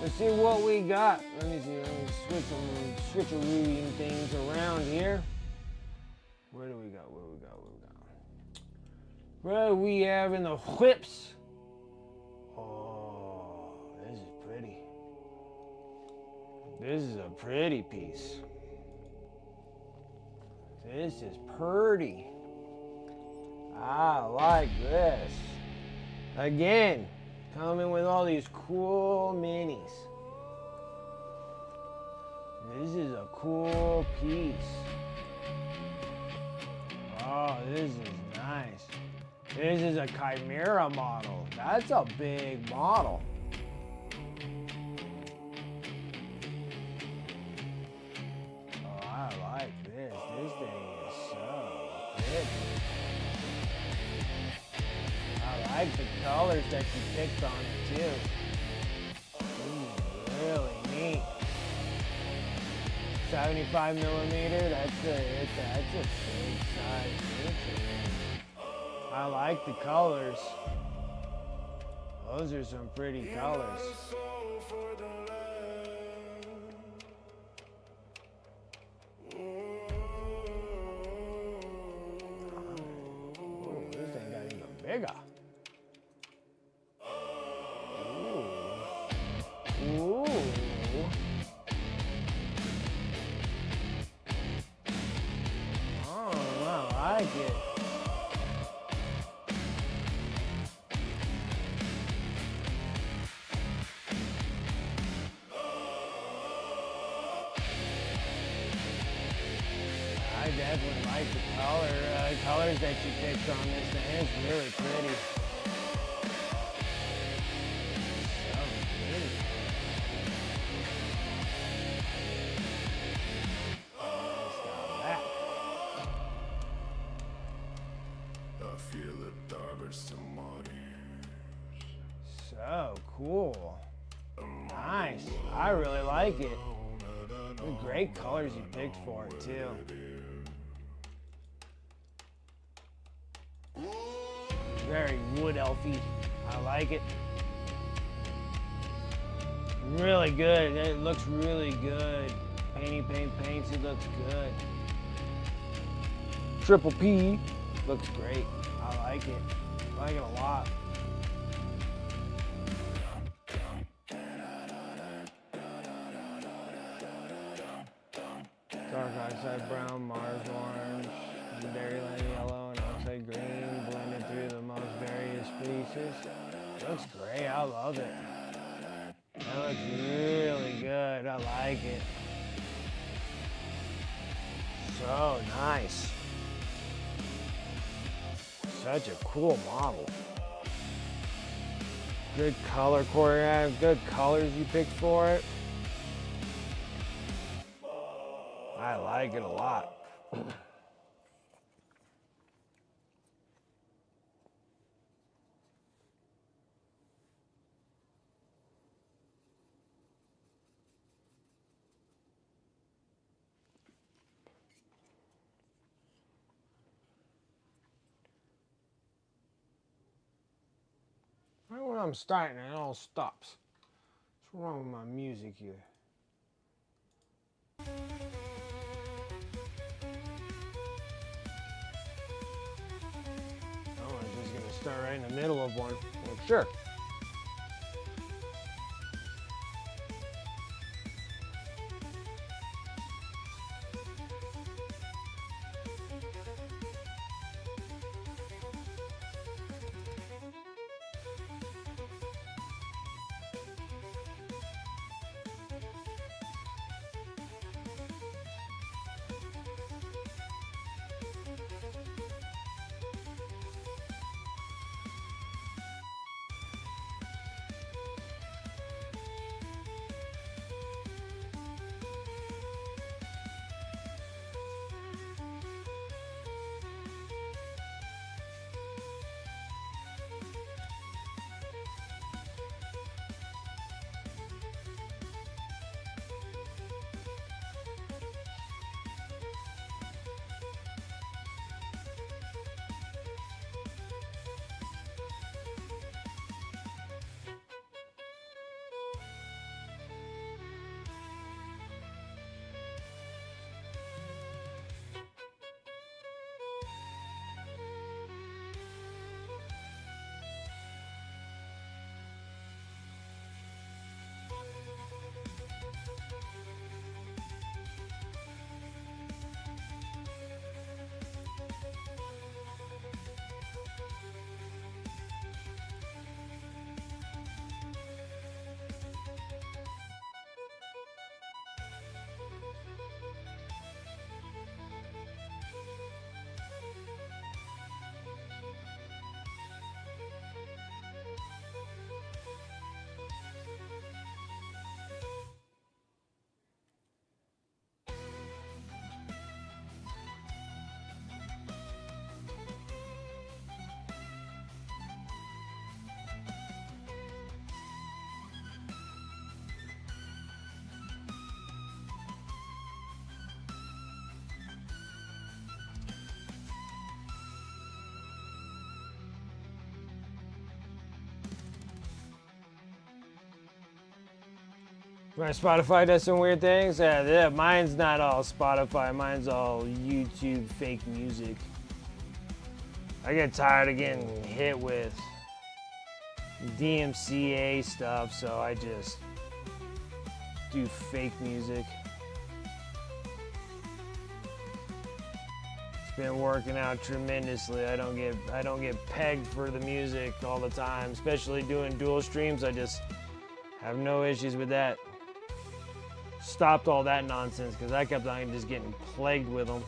Let's see what we got. Let me see, let me switch switcherooing things around here. Where do we go? What do we have in the whips? Oh, this is pretty. This is a pretty piece. This is pretty. I like this. Again, coming with all these cool minis. This is a cool piece. Oh, this is nice. This is a Chimera model. That's a big model. Oh, I like this. This thing is so big. I like the colors that you picked on it too. Really neat. 75 millimeter. That's a big size picture. I like the colors. Those are some pretty colors. Oh, this thing got even bigger. Ooh. Oh, I like it. I definitely like the colors that you picked on this thing. It's really pretty. So pretty. I feel the darkness in my ears. So cool. Nice. I really like it. The great colors you picked for it too. Very wood elfy. I like it. Really good. It looks really good. Paints. It looks good. Triple P looks great. I like it. I like it a lot. oxide brown, Mars orange, Dairyland yellow, and oxide green blended through the most various species. Looks great. I love it. That looks really good. I like it. So nice. Such a cool model. Good color choreography, good colors you picked for it. I like it a lot. Right when I'm starting, it all stops. What's wrong with my music here? Oh, I'm just gonna start right in the middle of one. Well, sure. My Spotify does some weird things. Yeah, mine's not all Spotify. Mine's all YouTube fake music. I get tired of getting hit with DMCA stuff, so I just do fake music. It's been working out tremendously. I don't get pegged for the music all the time, especially doing dual streams. I just have no issues with that. Stopped all that nonsense because I kept on just getting plagued with them.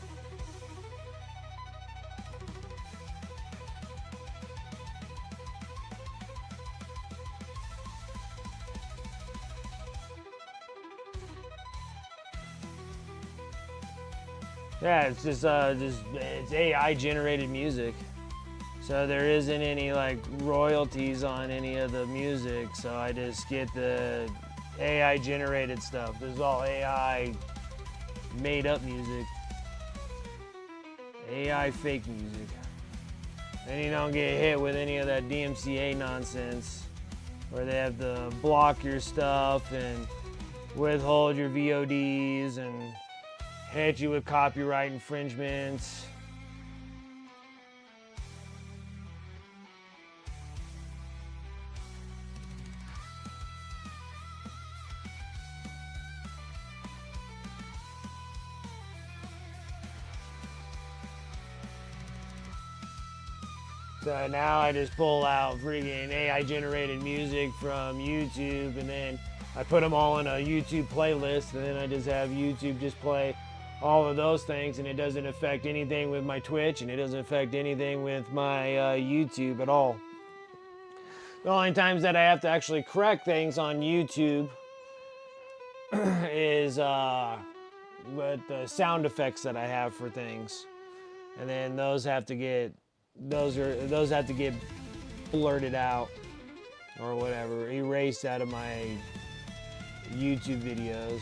Yeah, it's just it's AI generated music. So there isn't any like royalties on any of the music. So I just get the AI generated stuff. This is all AI made up music. AI fake music. And you don't get hit with any of that DMCA nonsense where they have to block your stuff and withhold your VODs and hit you with copyright infringements. So now I just pull out freaking AI generated music from YouTube, and then I put them all in a YouTube playlist, and then I just have YouTube just play all of those things, and it doesn't affect anything with my Twitch, and it doesn't affect anything with my YouTube at all. The only times that I have to actually correct things on YouTube is with the sound effects that I have for things, and then those have to get blurted out or whatever, erased out of my YouTube videos.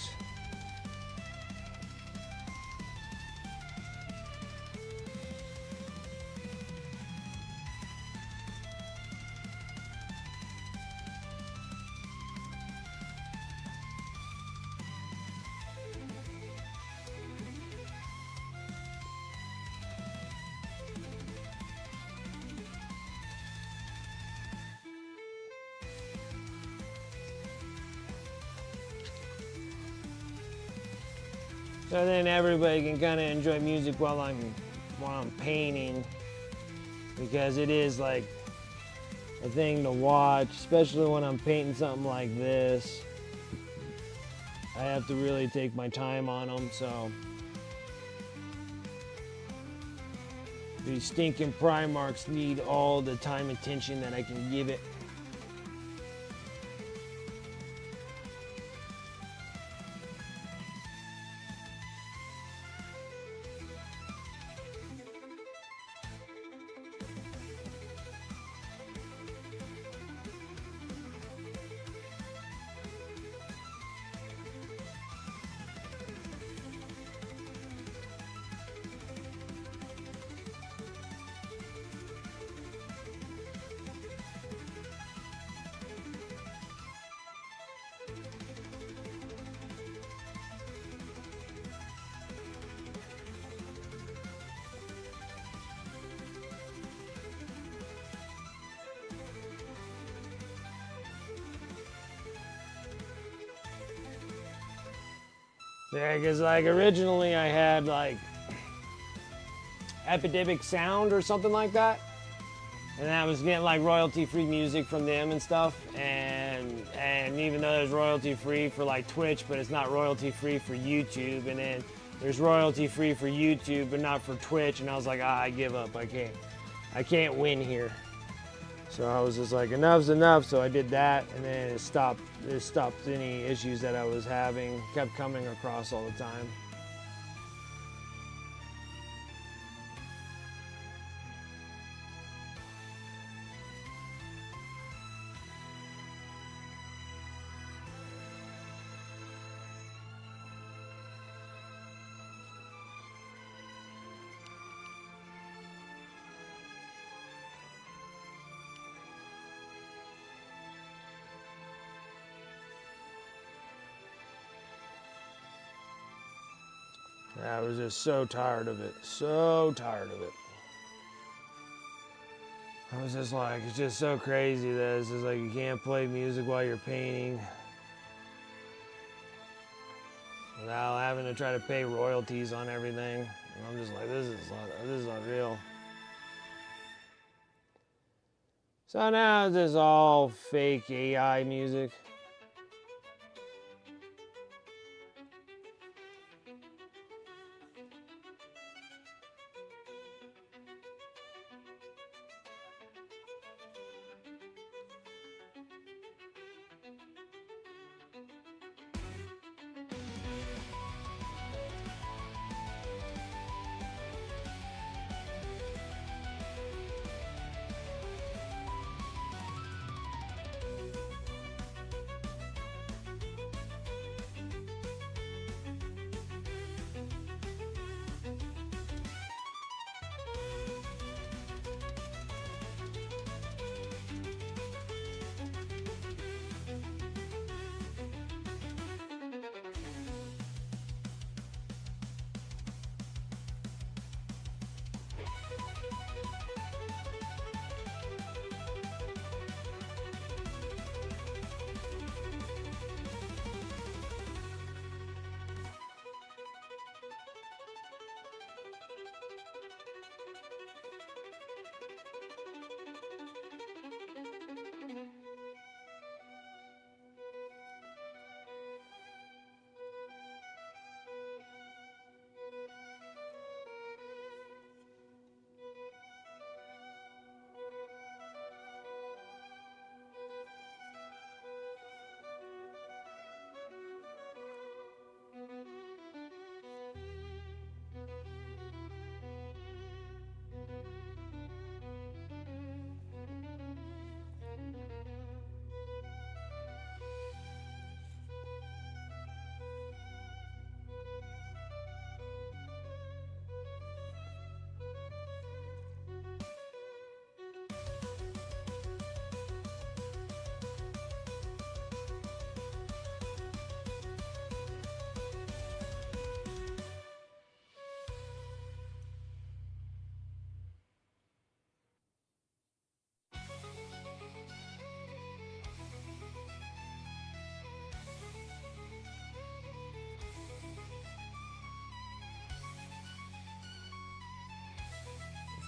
So then everybody can kind of enjoy music while I'm painting, because it is like a thing to watch, especially when I'm painting something like this. I have to really take my time on them, so these stinking Primarchs need all the time and attention that I can give it. Yeah, because like originally I had like Epidemic Sound or something like that, and I was getting like royalty-free music from them and stuff, and even though there's royalty-free for like Twitch, but it's not royalty-free for YouTube, and then there's royalty-free for YouTube but not for Twitch, and I was like, I give up, I can't win here. So I was just like, enough's enough. So I did that, and then it stopped any issues that I was having, kept coming across all the time. I was just so tired of it. So tired of it. I was just like, it's just so crazy that it's just like you can't play music while you're painting without having to try to pay royalties on everything. And I'm just like, this is not real. So now it's just all fake AI music.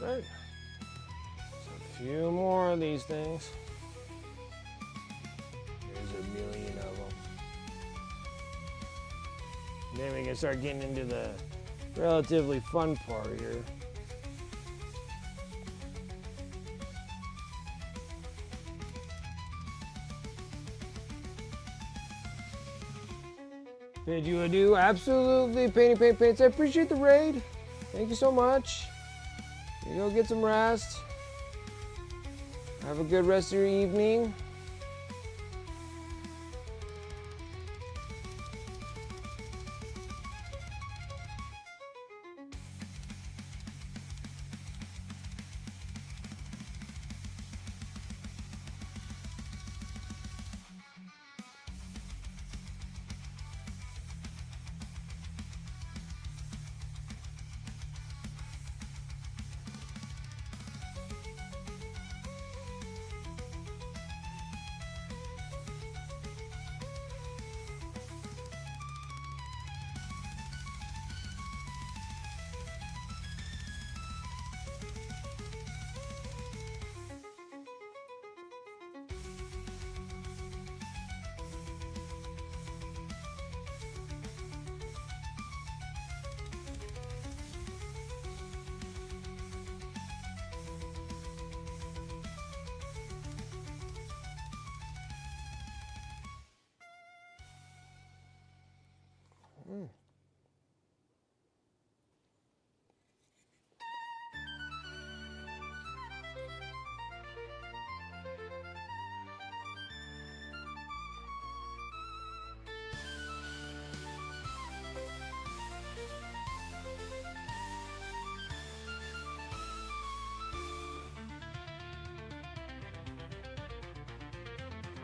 Right. So a few more of these things. There's a million of them. Then we can start getting into the relatively fun part here. Bid you adieu. Absolutely, Painty Paint Paints. I appreciate the raid. Thank you so much. You go get some rest. Have a good rest of your evening.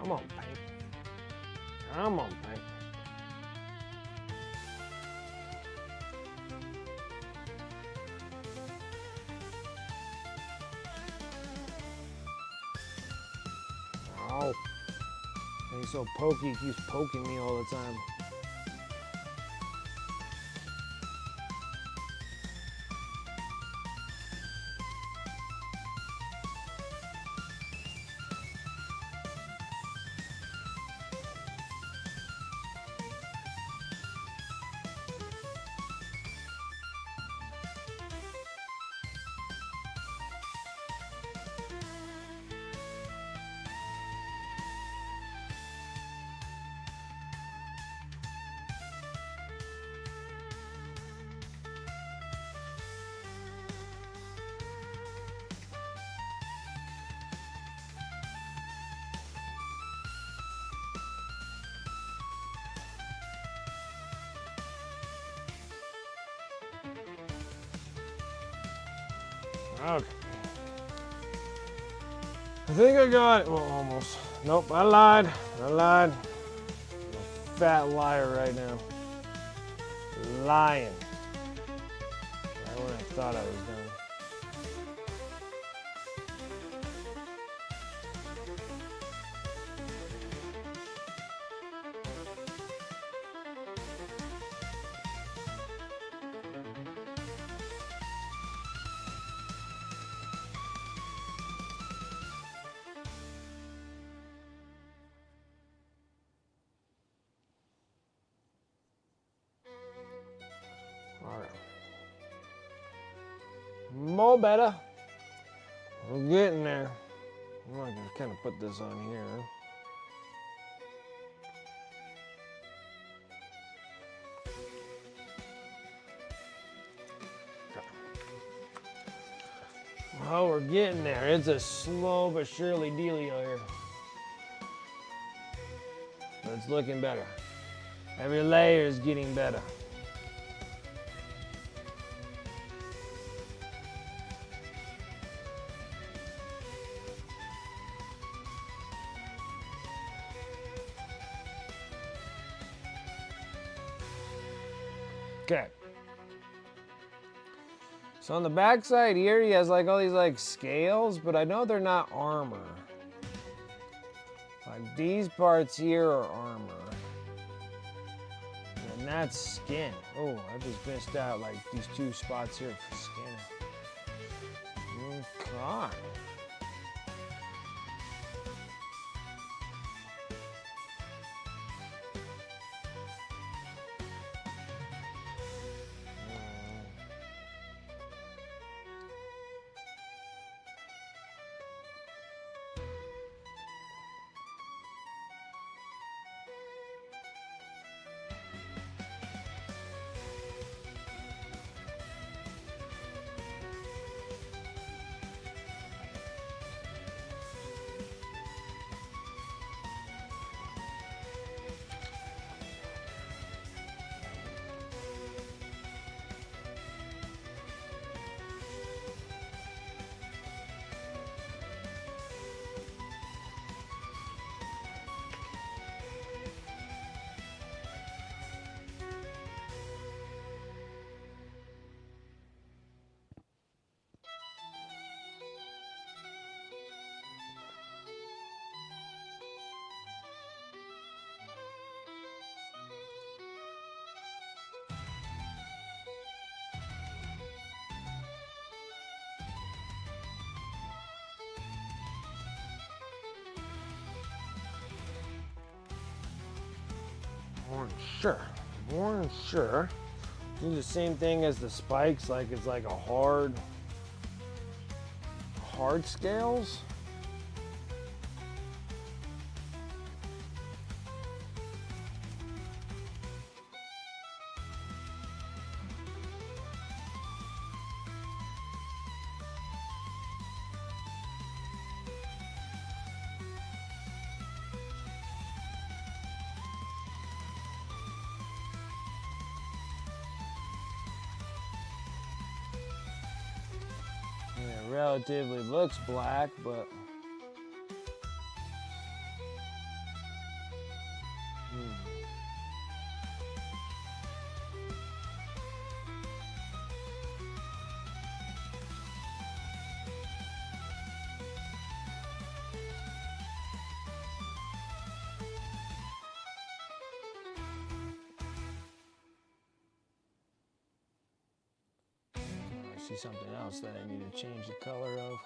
Come on, Paint. Come on, Paint. Oh. He's so pokey, he keeps poking me all the time. Okay. I think I got it. Well, almost. Nope, I lied. I lied. I'm a fat liar right now. Lying. Right when I thought I was done. Alright. More better. We're getting there. I'm gonna kind of put this on here. Oh, we're getting there. It's a slow but surely dealio here. But it's looking better. Every layer is getting better. Okay. So on the back side here, he has like all these like scales, but I know they're not armor. Like these parts here are armor. And that's skin. Oh, I just missed out like these two spots here for skin. Ah. More sure. More sure. Do the same thing as the spikes, like it's like a hard scales. Yeah, relatively looks black, but I see something else that I need to change the color of.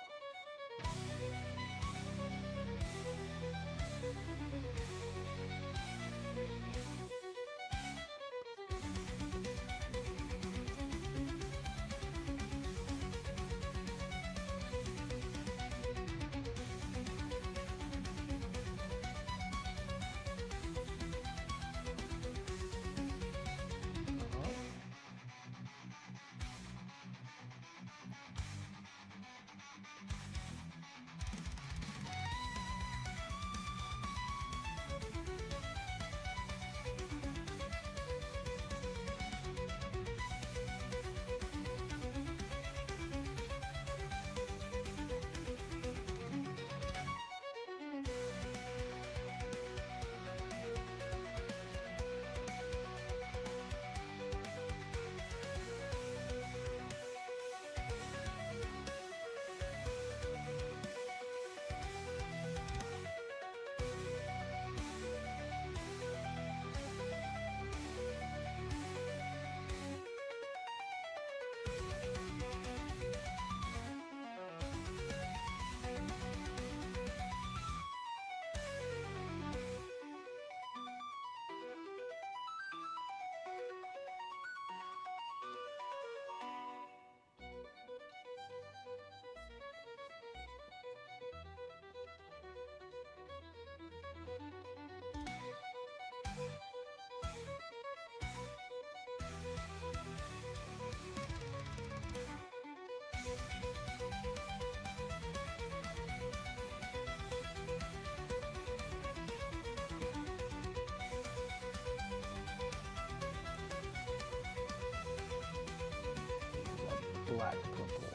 Black purple.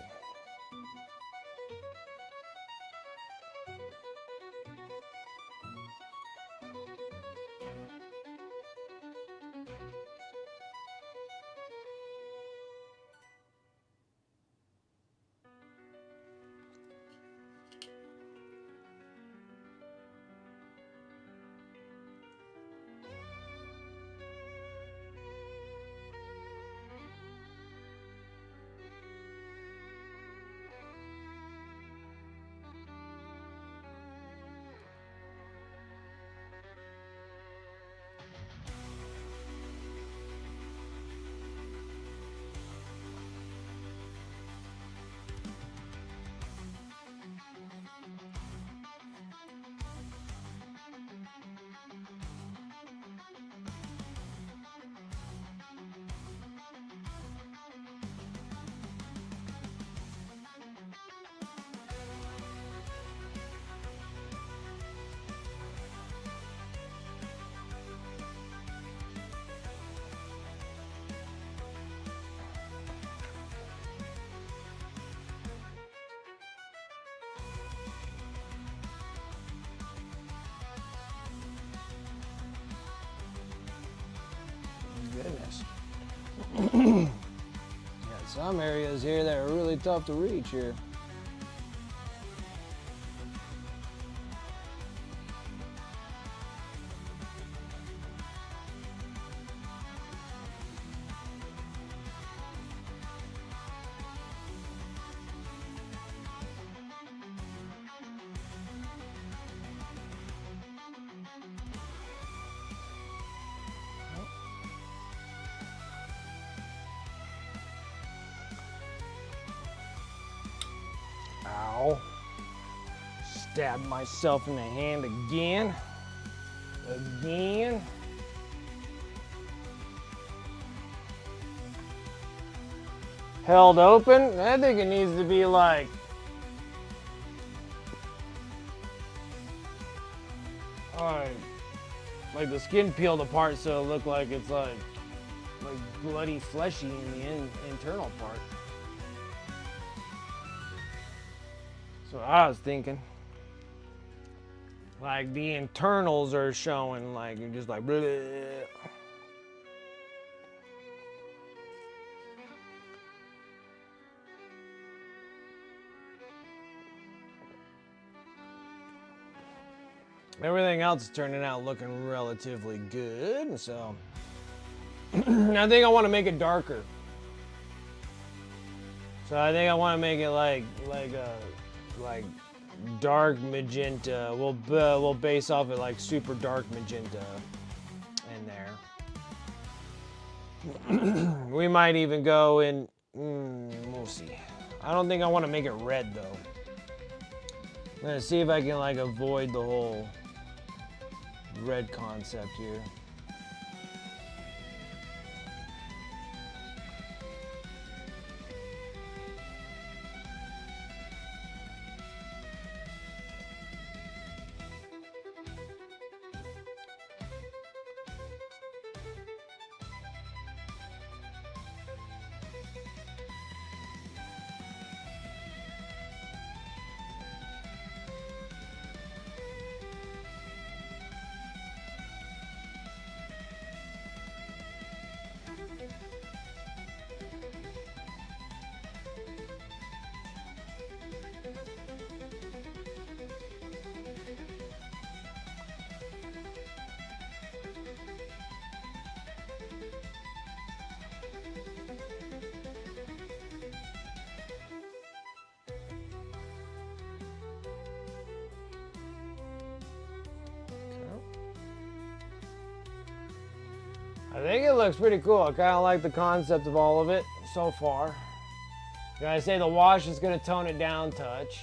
Yeah, some areas here that are really tough to reach here. Ow. Stabbed myself in the hand again. Again. Held open. I think it needs to be like like the skin peeled apart so it looked like it's like bloody fleshy in the internal part. That's what I was thinking. Like the internals are showing, like you're just like bleh. Everything else is turning out looking relatively good, so I think I want to make it darker. So I think I want to make it like dark magenta. We'll base off it like super dark magenta in there. We might even go in. We'll see. I don't think I want to make it red though. I'm gonna see if I can like avoid the whole red concept here. I think it looks pretty cool. I kind of like the concept of all of it so far. I say the wash is going to tone it down a touch.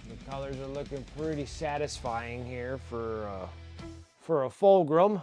The colors are looking pretty satisfying here for a Fulgrim.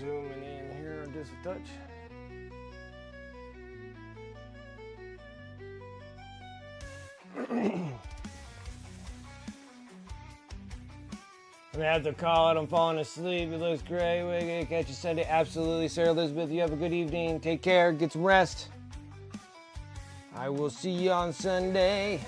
Zooming in here just a touch. I'm gonna have to call it. I'm falling asleep. It looks great. We're gonna catch you Sunday. Absolutely, Sarah Elizabeth. You have a good evening. Take care. Get some rest. I will see you on Sunday.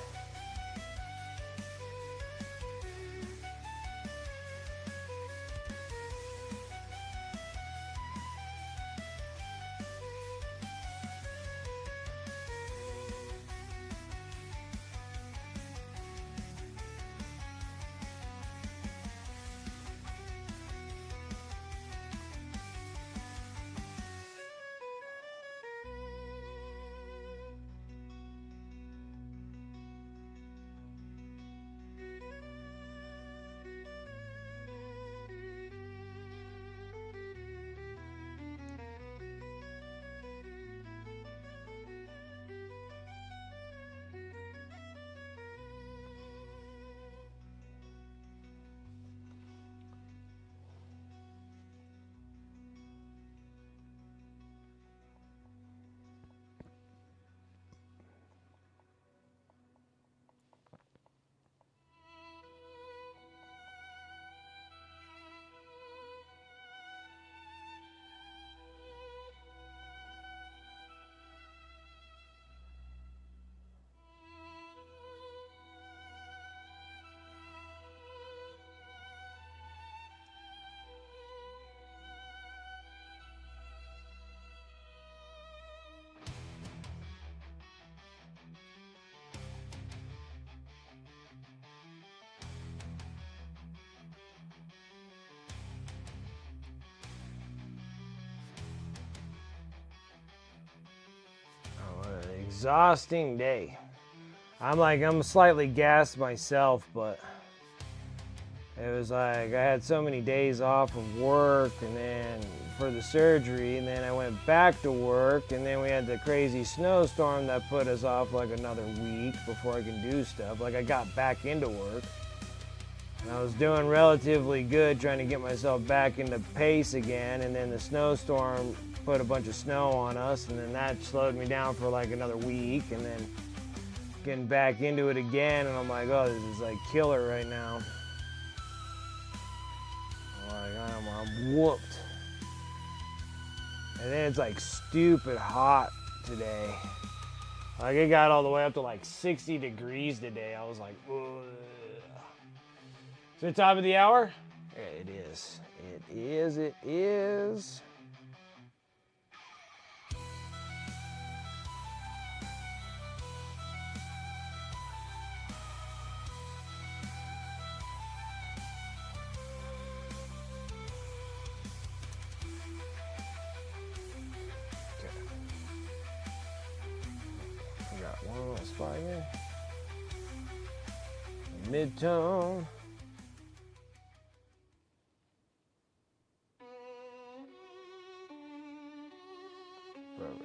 Exhausting day. I'm slightly gassed myself, but it was like I had so many days off of work and then for the surgery, and then I went back to work, and then we had the crazy snowstorm that put us off like another week before I can do stuff. Like I got back into work and I was doing relatively good trying to get myself back into pace again, and then the snowstorm put a bunch of snow on us, and then that slowed me down for like another week, and then getting back into it again, and I'm like, oh, this is like killer right now. I'm whooped. And then it's like stupid hot today. Like it got all the way up to like 60 degrees today. I was like, ugh. Is it top of the hour? Yeah, it is. It is. It is. One little spot here. Mid-tone. Perfect.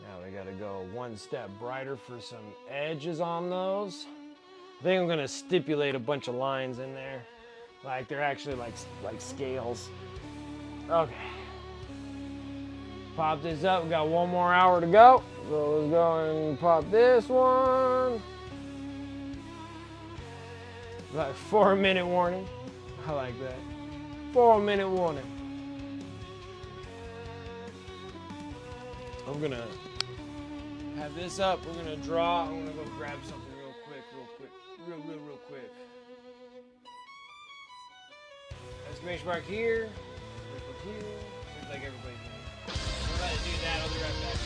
Now we gotta go one step brighter for some edges on those. I think I'm gonna stipulate a bunch of lines in there. Like they're actually like scales. Okay. Pop this up, we got 1 more hour to go. So let's go and pop this one. Like 4-minute warning. I like that. 4-minute warning. I'm gonna have this up, we're gonna draw. I'm gonna go grab something real quick. Real quick. Exclamation mark here. Exclamation mark here. Seems like everybody's doing it. I'm about to do that, I'll be right back.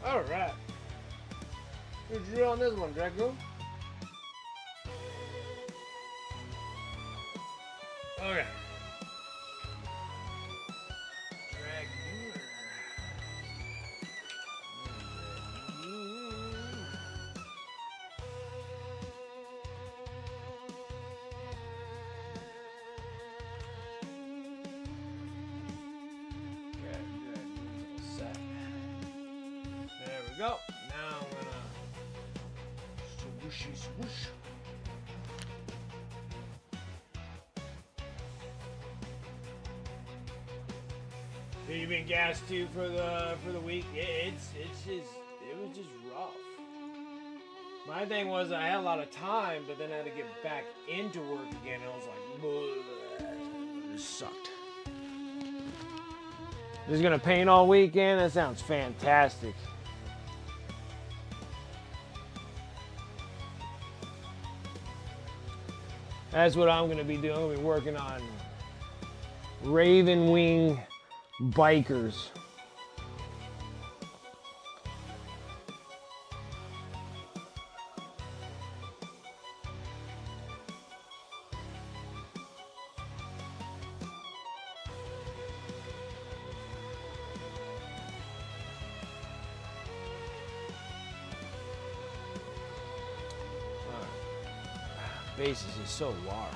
All right. Who'd you drill on this one, Dragoon? Okay. Dragoon. Set. There we go. Now I'm gonna swooshy swoosh. Have you been gassed too for the week? It was just rough. My thing was I had a lot of time, but then I had to get back into work again. And I was like, bleh. It just sucked. Just gonna paint all weekend? That sounds fantastic. That's what I'm gonna be doing. I'm gonna be working on Raven Wing bikers. Bases is so large.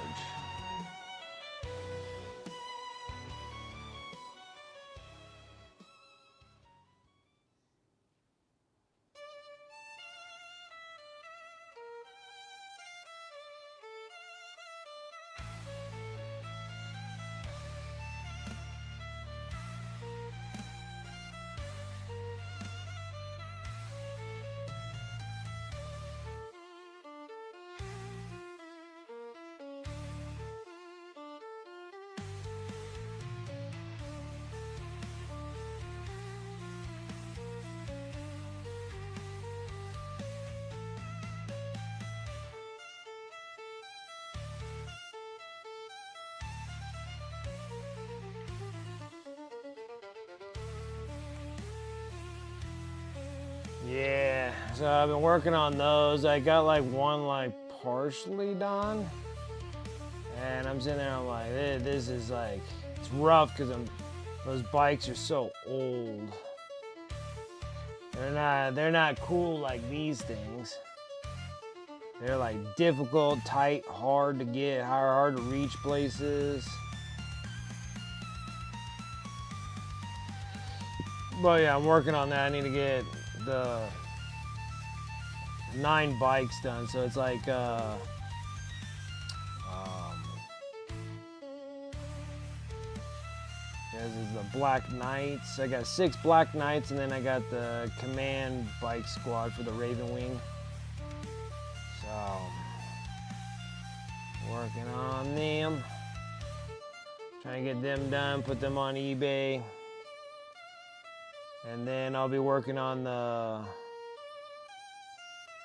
Yeah, so I've been working on those. I got like one like partially done. And I'm sitting there, I'm like, this is like, it's rough because those bikes are so old. They're not cool like these things. They're like difficult, tight, hard to get, hard to reach places. But yeah, I'm working on that. I need to get the 9 bikes done. So it's like, this is the Black Knights. I got 6 Black Knights, and then I got the Command Bike Squad for the Raven Wing. So, working on them. Trying to get them done, put them on eBay. And then I'll be working on the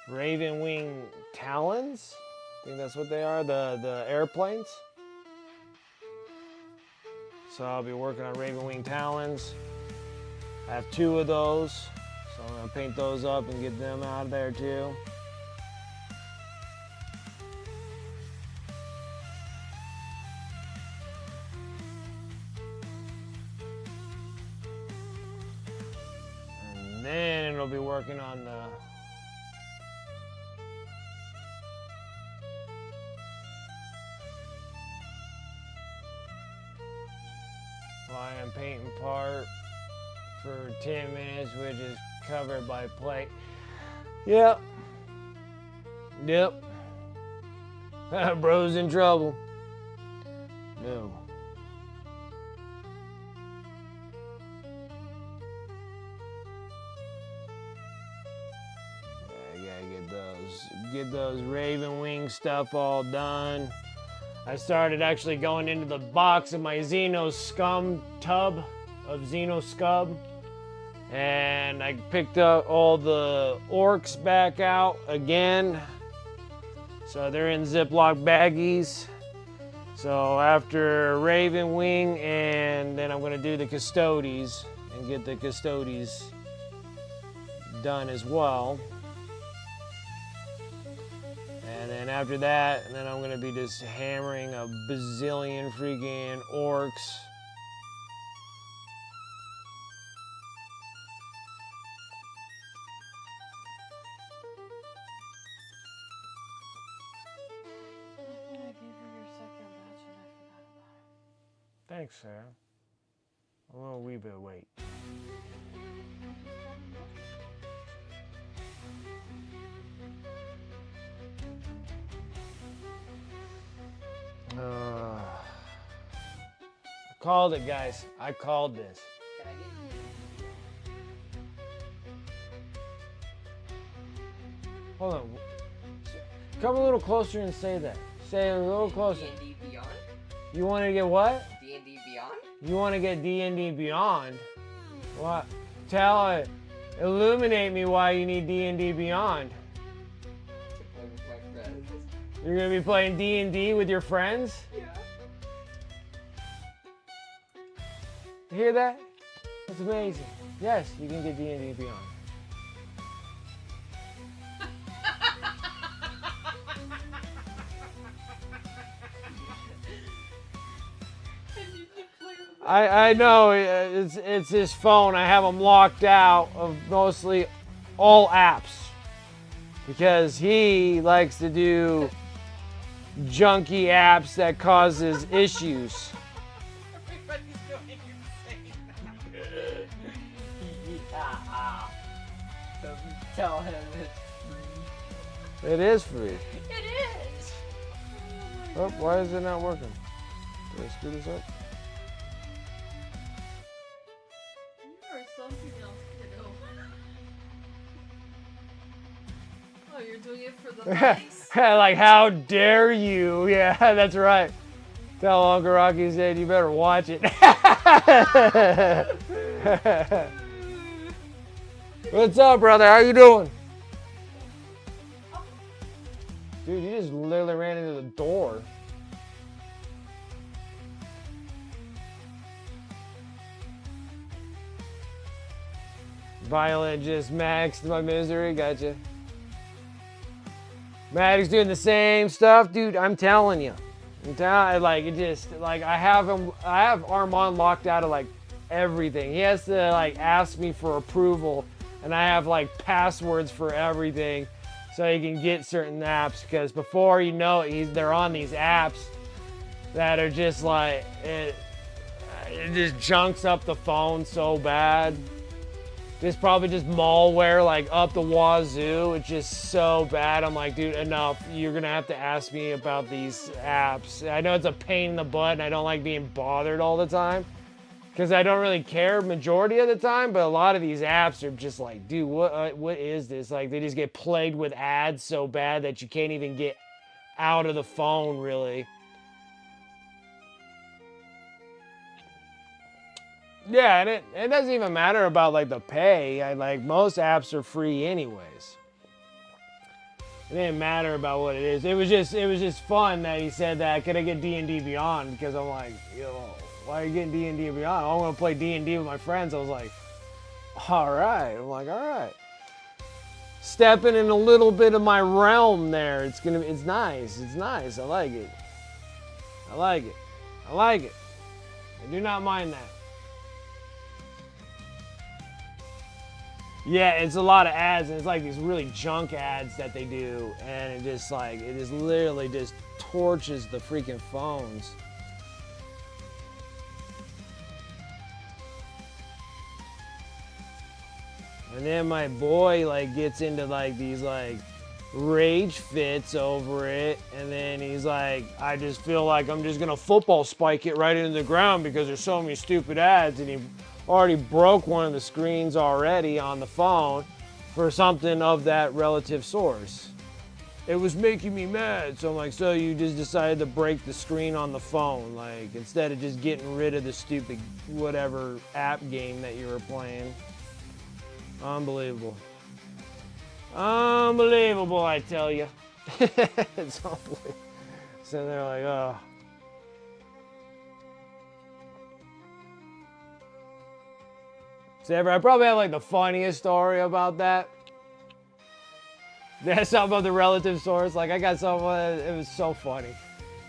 Raven Wing Talons. I think that's what they are, the airplanes. So I'll be working on Raven Wing Talons. I have 2 of those, so I'm gonna paint those up and get them out of there too. And then it'll be working on the flying painting part for 10 minutes, which is covered by plate. Yep. Bro's in trouble. No. Yeah, I gotta get those Raven Wing stuff all done. I started actually going into the box of my Xeno Scum tub of Xeno Scum, and I picked up all the orcs back out again. So they're in Ziploc baggies. So after Raven Wing, and then I'm gonna do the Custodes and get the Custodes done as well. And then after that, and then I'm gonna be just hammering a bazillion freaking orcs. I gave you your second batch and I forgot about it. Thanks, Sarah. A little wee bit of weight. I called it, guys. I called this. Hold on. Come a little closer and say that. Say it a little closer. D&D Beyond? You want to get what? D&D Beyond? You want to get D&D Beyond? What? Tell it. Illuminate me why you need D&D Beyond. To play with my friends. You're gonna be playing D&D with your friends? Yeah. You hear that? That's amazing. Yes, you can get D&D Beyond. I know it's his phone. I have him locked out of mostly all apps because he likes to do junky apps that causes issues. Everybody's going insane. Don't tell him it's free. It is free. It is. Oh, why is it not working? Did I screw this up? You are something else, kiddo. Oh, you're doing it for the likes? Like, how dare you? Yeah, that's right. Tell Uncle Rocky said you better watch it. What's up, brother? How you doing? Dude, you just literally ran into the door. Violet just maxed my misery. Gotcha. Maddox doing the same stuff, dude. I'm telling you. Like it just like I have Armand locked out of like everything. He has to like ask me for approval, and I have like passwords for everything, so he can get certain apps. Because before you know it, they're on these apps that are just like it just junks up the phone so bad. There's probably just malware like up the wazoo. It's just so bad. I'm like, dude, enough. You're gonna have to ask me about these apps. I know it's a pain in the butt and I don't like being bothered all the time because I don't really care majority of the time, but a lot of these apps are just like, dude, what is this? Like they just get plagued with ads so bad that you can't even get out of the phone really. Yeah, and it doesn't even matter about like the pay. Like most apps are free anyways. It didn't matter about what it is. It was just fun that he said that. Could I get D&D Beyond? Because I'm like, yo, why are you getting D&D Beyond? I want to play D&D with my friends. I was like, all right. I'm like, all right. Stepping in a little bit of my realm there. It's nice. It's nice. I like it. I like it. I like it. I do not mind that. Yeah, it's a lot of ads, and it's like these really junk ads that they do, and it just literally just torches the freaking phones. And then my boy like gets into like these like rage fits over it, and then he's like, I just feel like I'm just gonna football spike it right into the ground because there's so many stupid ads, and he already broke one of the screens already on the phone for something of that relative source. It was making me mad, so I'm like, so you just decided to break the screen on the phone, like instead of just getting rid of the stupid whatever app game that you were playing. Unbelievable. Unbelievable, I tell you. It's unbelievable. So they're like, oh. I probably have like the funniest story about that. There's something about the relative source. Like I got someone, it was so funny.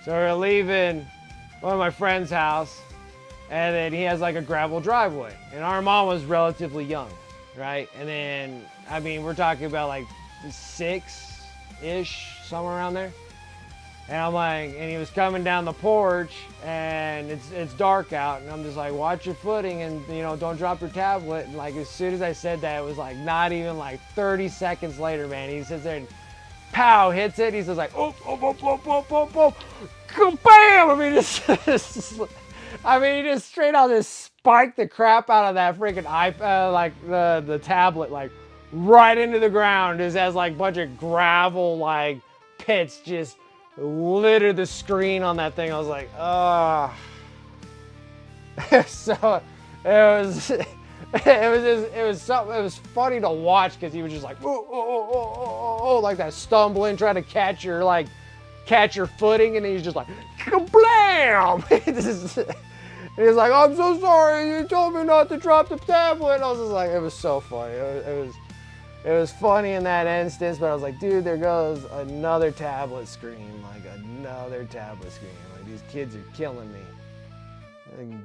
So we're leaving one of my friend's house, and then he has like a gravel driveway. And our mom was relatively young, right? And then, I mean, we're talking about like 6-ish, somewhere around there. And I'm like, and he was coming down the porch, and it's dark out, and I'm just like, watch your footing, and you know, don't drop your tablet. And like as soon as I said that, it was like not even like 30 seconds later, man. He sits there and pow, hits it. He says like, oh, bam! I mean, he just straight out just spiked the crap out of that freaking iPad, like the tablet, like right into the ground. Just has like a bunch of gravel like pits just littered the screen on that thing. I was like, oh. So it was funny to watch because he was just like, oh, like that stumbling, trying to catch your footing, and then he's just like, kablam! And he's like, I'm so sorry, you told me not to drop the tablet. And I was just like, it was so funny. It was funny in that instance, but I was like, dude, there goes another tablet screen. Like, another tablet screen. Like, these kids are killing me.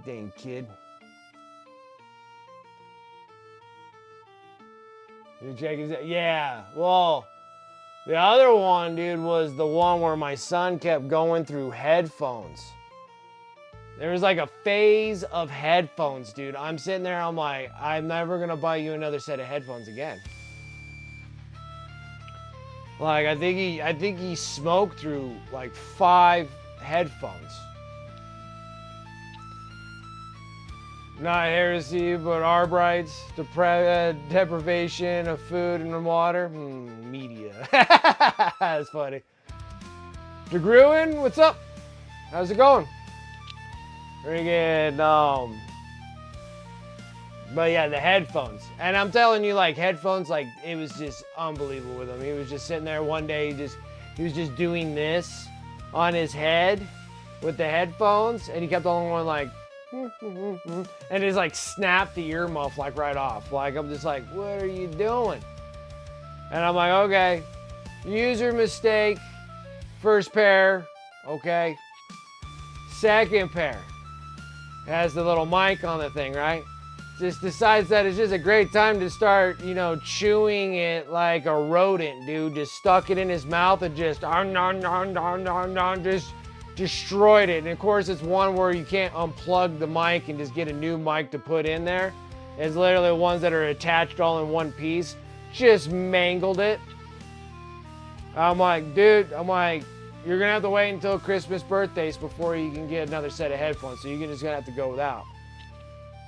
Dang kid. You check his, yeah, well, the other one, dude, was the one where my son kept going through headphones. There was like a phase of headphones, dude. I'm sitting there, I'm like, I'm never gonna buy you another set of headphones again. Like, I think he smoked through like 5 headphones. Not heresy, but arbrights, deprivation of food and water. Media. That's funny. DeGruin, what's up? How's it going? Friggin', but yeah, the headphones. And I'm telling you, like, headphones, like, it was just unbelievable with him. He was just sitting there one day, he was just doing this on his head with the headphones, and he kept on going like, and just like snapped the earmuff like right off. Like, I'm just like, what are you doing? And I'm like, okay, user mistake, first pair, okay. Second pair, has the little mic on the thing, right? Just decides that it's just a great time to start, you know, chewing it like a rodent, dude. Just stuck it in his mouth and just, just destroyed it. And of course, it's one where you can't unplug the mic and just get a new mic to put in there. It's literally ones that are attached all in one piece. Just mangled it. I'm like, dude, you're gonna have to wait until Christmas birthdays before you can get another set of headphones. So you're just gonna have to go without.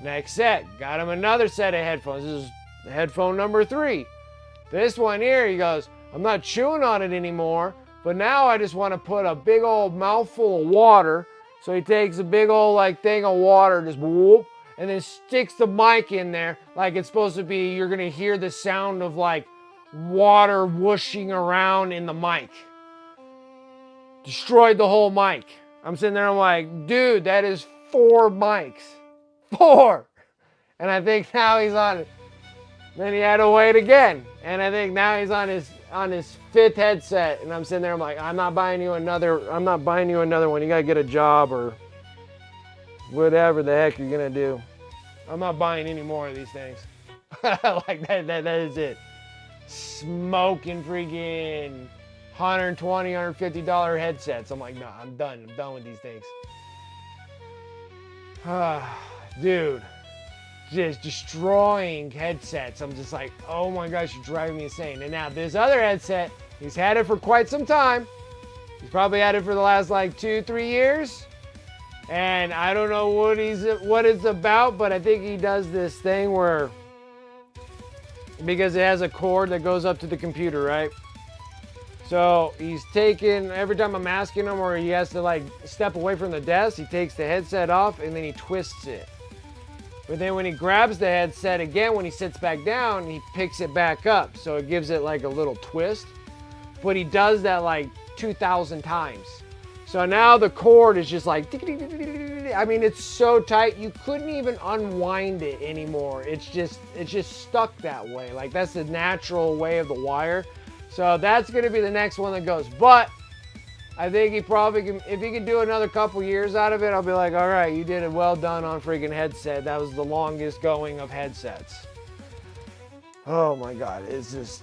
Next set, got him another set of headphones. This is headphone number 3. This one here, he goes, I'm not chewing on it anymore, but now I just want to put a big old mouthful of water. So he takes a big old like thing of water, just whoop, and then sticks the mic in there like it's supposed to be. You're gonna hear the sound of like water whooshing around in the mic. Destroyed the whole mic. I'm sitting there, I'm like, dude, that is 4 mics. 4! And I think now he's on it. Then he had to wait again. And I think now he's on his 5th headset. And I'm sitting there, I'm like, I'm not buying you another one. You gotta get a job or whatever the heck you're gonna do. I'm not buying any more of these things. Like that is it. Smoking freaking $120, $150 headsets. I'm like, nah, I'm done with these things. Dude, just destroying headsets. I'm just like, oh my gosh, you're driving me insane. And now this other headset, he's had it for quite some time. He's probably had it for the last like 2-3 years. And I don't know what it's about, but I think he does this thing where, because it has a cord that goes up to the computer, right? So he's taking, every time I'm asking him or he has to like step away from the desk, he takes the headset off and then he twists it. But then when he grabs the headset again, when he sits back down, he picks it back up. So it gives it like a little twist. But he does that like 2,000 times. So now the cord is just like, I mean, it's so tight you couldn't even unwind it anymore. It's just stuck that way. Like that's the natural way of the wire. So that's gonna be the next one that goes. But I think he probably can, if he can do another couple years out of it, I'll be like, all right, you did it well done on freaking headset. That was the longest going of headsets. Oh my God, it's just,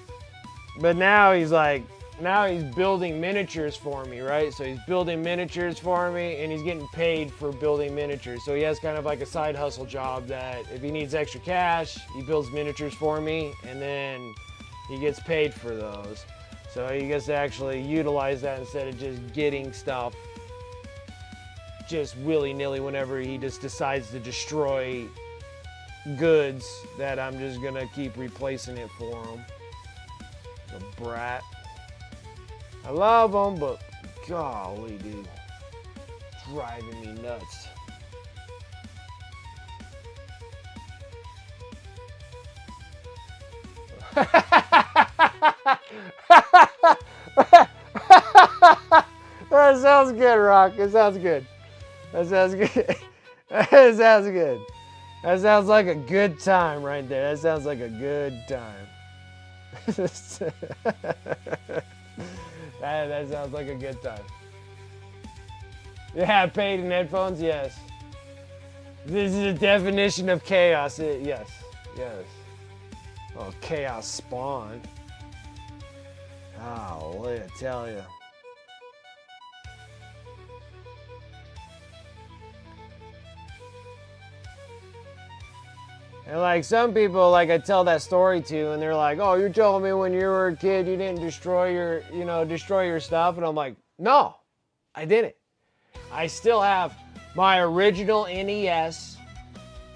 but now he's like, now he's building miniatures for me, right? So he's building miniatures for me and he's getting paid for building miniatures. So he has kind of like a side hustle job that if he needs extra cash, he builds miniatures for me and then he gets paid for those. So he gets to actually utilize that instead of just getting stuff just willy-nilly whenever he just decides to destroy goods that I'm just gonna keep replacing it for him. The brat. I love him, but golly, dude, driving me nuts. That sounds good, Rock. It sounds good. That sounds good. That sounds good. That sounds like a good time right there. That sounds like a good time. That sounds like a good time. Yeah, paid in headphones, yes. This is a definition of chaos. Yes, yes. Oh, chaos spawn. Oh, let me tell you. And like some people, like I tell that story to, and they're like, "Oh, you're telling me when you were a kid you didn't destroy your stuff?" And I'm like, "No, I didn't. I still have my original NES.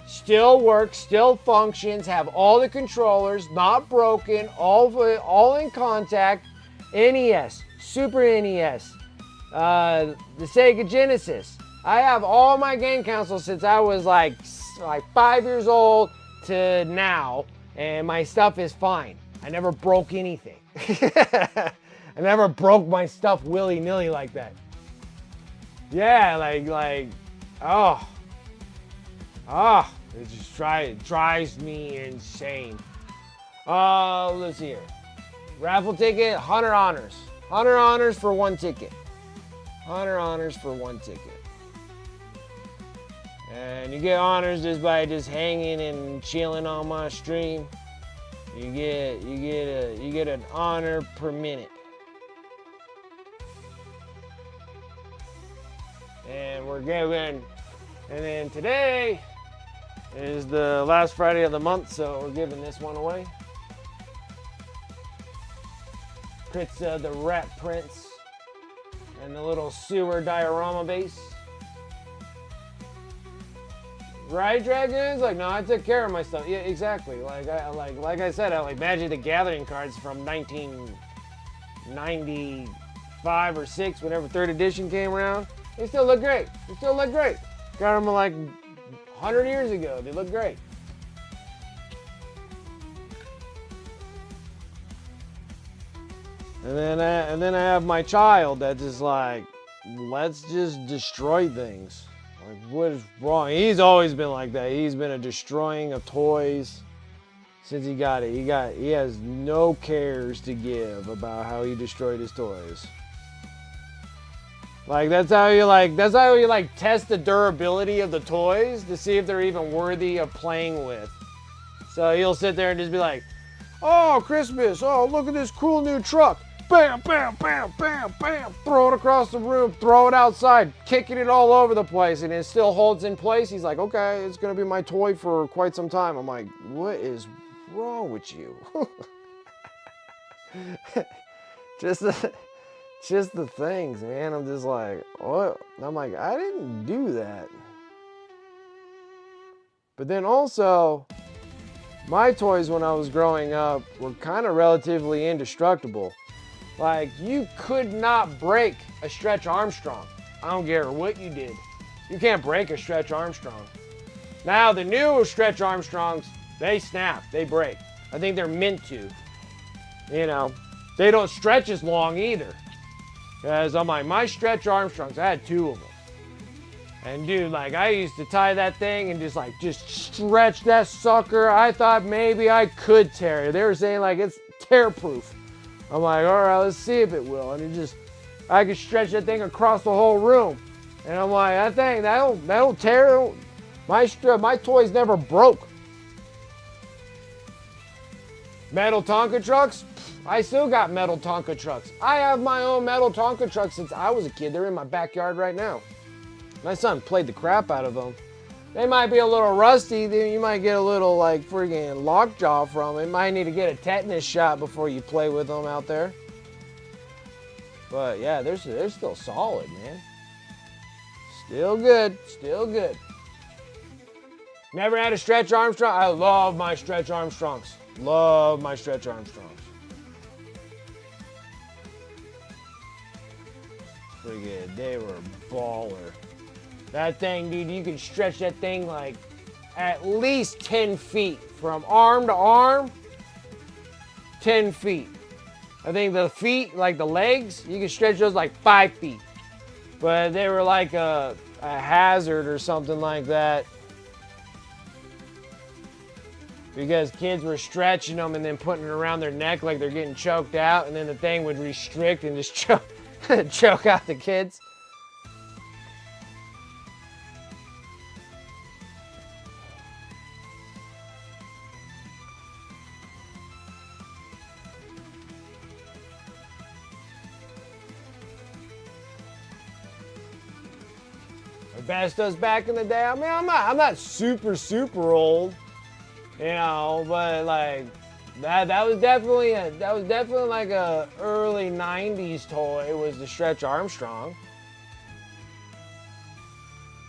Still works, still functions, have all the controllers, not broken, all in contact. NES, Super NES, the Sega Genesis. I have all my game consoles since I was like 5 years old to now, and my stuff is fine. I never broke anything. I never broke my stuff willy-nilly like that. Yeah, it just drives me insane. Let's see here. Raffle ticket, 100 honors. 100 honors for one ticket. 100 honors for one ticket. And you get honors just by just hanging and chilling on my stream. You get an honor per minute. And we're giving, and then today is the last Friday of the month, so we're giving this one away. It's the Rat Prince and the little sewer diorama base. Right, Dragons? Like, no, I took care of my stuff. Yeah, exactly. Like I said, I like Magic the Gathering cards from 1995 or 6, whenever 3rd edition came around. They still look great. They still look great. Got them like 100 years ago. They look great. And then I have my child that just like, let's just destroy things. Like, what is wrong? He's always been like that. He's been a destroying of toys since he got it. He has no cares to give about how he destroyed his toys. Like that's how you test the durability of the toys to see if they're even worthy of playing with. So he'll sit there and just be like, "Oh, Christmas! Oh, look at this cool new truck! Bam, bam, bam, bam, bam!" Throw it across the room, throw it outside, kicking it all over the place, and it still holds in place. He's like, "Okay, it's gonna be my toy for quite some time." I'm like, "What is wrong with you?" Just the things, man. I'm just like, what? I'm like, I didn't do that. But then also, my toys when I was growing up were kind of relatively indestructible. Like, you could not break a Stretch Armstrong. I don't care what you did. You can't break a Stretch Armstrong. Now, the new Stretch Armstrongs, they snap, they break. I think they're meant to. You know, they don't stretch as long either. Because I'm like, my Stretch Armstrongs, I had 2 of them. And dude, like I used to tie that thing and just stretch that sucker. I thought maybe I could tear it. They were saying like it's tear proof. I'm like, all right, let's see if it will. And I could stretch that thing across the whole room. And I'm like, that thing, that'll tear. My toys never broke. Metal Tonka trucks? I still got metal Tonka trucks. I have my own metal Tonka trucks since I was a kid. They're in my backyard right now. My son played the crap out of them. They might be a little rusty. You might get a little like friggin' lockjaw from it. Might need to get a tetanus shot before you play with them out there. But yeah, they're still solid, man. Still good, still good. Never had a Stretch Armstrong? I love my Stretch Armstrongs. Love my Stretch Armstrongs. Friggin', they were baller. That thing, dude, you could stretch that thing like at least 10 feet. From arm to arm, 10 feet. I think the feet, like the legs, you could stretch those like 5 feet. But they were like a hazard or something like that. Because kids were stretching them and then putting it around their neck like they're getting choked out. And then the thing would restrict and just choke out the kids. Asbestos back in the day. I mean, I'm not super old, you know, but like that was definitely like a early '90s toy. Was the Stretch Armstrong.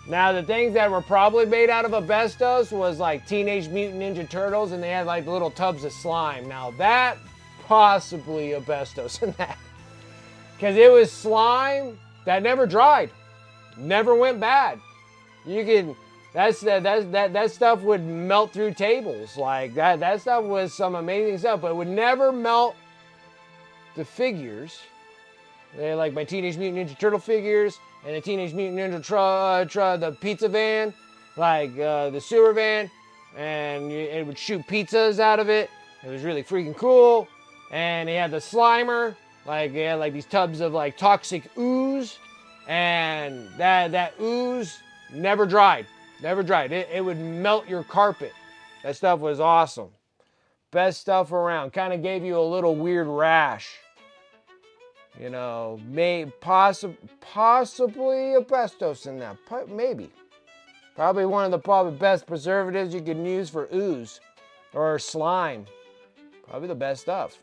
Now the things that were probably made out of asbestos was like Teenage Mutant Ninja Turtles, and they had like little tubs of slime. Now that possibly asbestos in that, because it was slime that never dried. Never went bad. You can that stuff would melt through tables. Like that stuff was some amazing stuff, but it would never melt the figures. They like my Teenage Mutant Ninja Turtle figures and the Teenage Mutant Ninja the pizza van, like the sewer van, and it would shoot pizzas out of it. It was really freaking cool. And they had the Slimer, like they had like these tubs of like toxic ooze. And that ooze never dried. Never dried. It would melt your carpet. That stuff was awesome. Best stuff around. Kind of gave you a little weird rash. You know, possibly asbestos in that. Maybe. Probably one of the best preservatives you can use for ooze or slime. Probably the best stuff.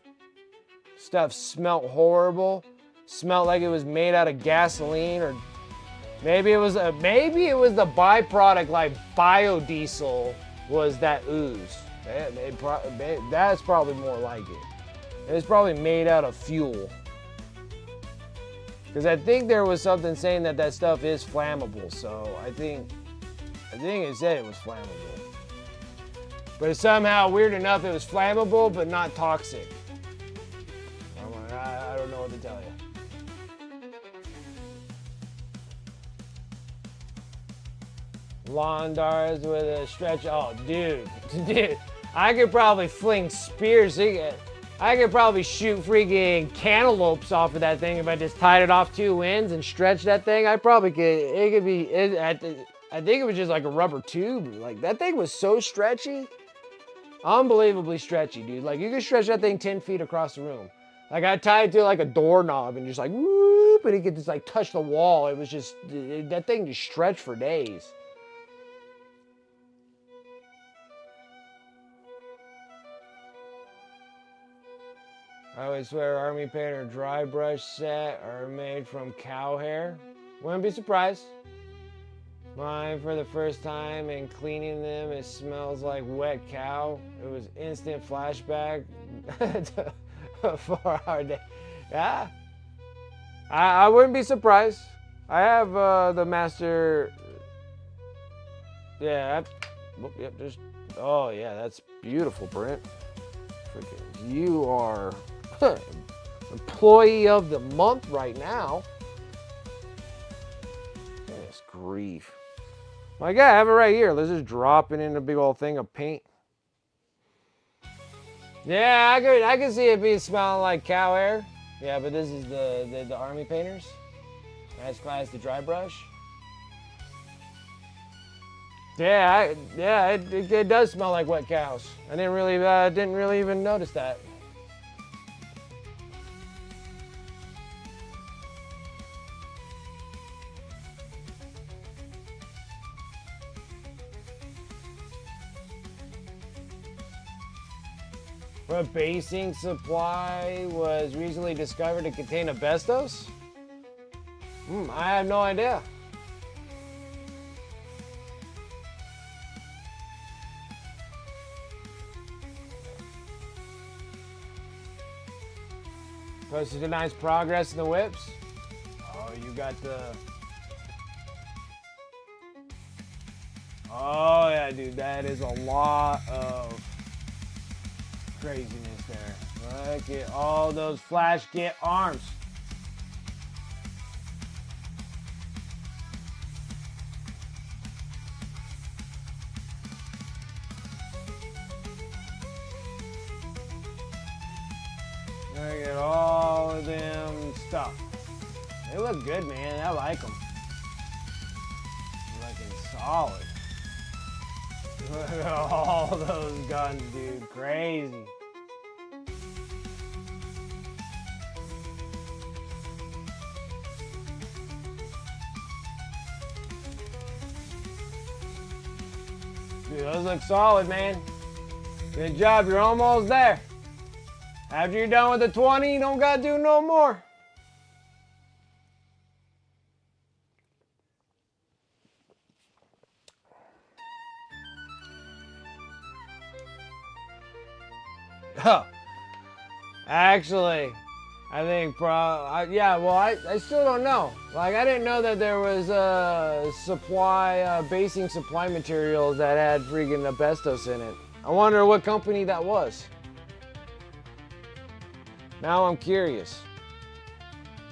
Stuff smelt horrible. Smelled like it was made out of gasoline, or maybe it was the byproduct, like biodiesel was that ooze. That's probably more like it. It was probably made out of fuel. Because I think there was something saying that stuff is flammable, so I think it said it was flammable. But it's somehow weird enough it was flammable but not toxic. I don't know what to tell you. Lawn darts with a stretch. Oh, dude. I could probably fling spears. I could probably shoot freaking cantaloupes off of that thing if I just tied it off 2 ends and stretched that thing. I probably could. I think it was just like a rubber tube. Like that thing was so stretchy. Unbelievably stretchy, dude. Like you could stretch that thing 10 feet across the room. Like I tied it to like a doorknob and just like whoop, and it could just like touch the wall. It was just, that thing just stretched for days. I always swear army paint or dry brush set are made from cow hair. Wouldn't be surprised. Mine for the first time and cleaning them, it smells like wet cow. It was instant flashback to a 4-hour day. Yeah. I wouldn't be surprised. I have the master. Yeah. Yep. Oh yeah, that's beautiful, Brent. Freaking, you are Employee of the month right now. Goodness grief. My God, I have it right here. Let's just drop it in a big old thing of paint. Yeah, I could see it being smelling like cow hair. Yeah, but this is the army painters. As class the dry brush. Yeah, it does smell like wet cows. I didn't really even notice that. A basing supply was recently discovered to contain asbestos? I have no idea. Posted a nice progress in the whips. Oh, you got the... Oh, yeah, dude, that is a lot of craziness there. Look at all those flash kit arms. Look at all of them stuff. They look good, man. I like them. Looking solid. Look at all those guns, dude. Crazy. Dude, those look solid, man. Good job. You're almost there. After you're done with the 20, you don't gotta do no more. Huh. Actually, I think I still don't know. Like, I didn't know that there was basing supply materials that had freaking asbestos in it. I wonder what company that was. Now I'm curious.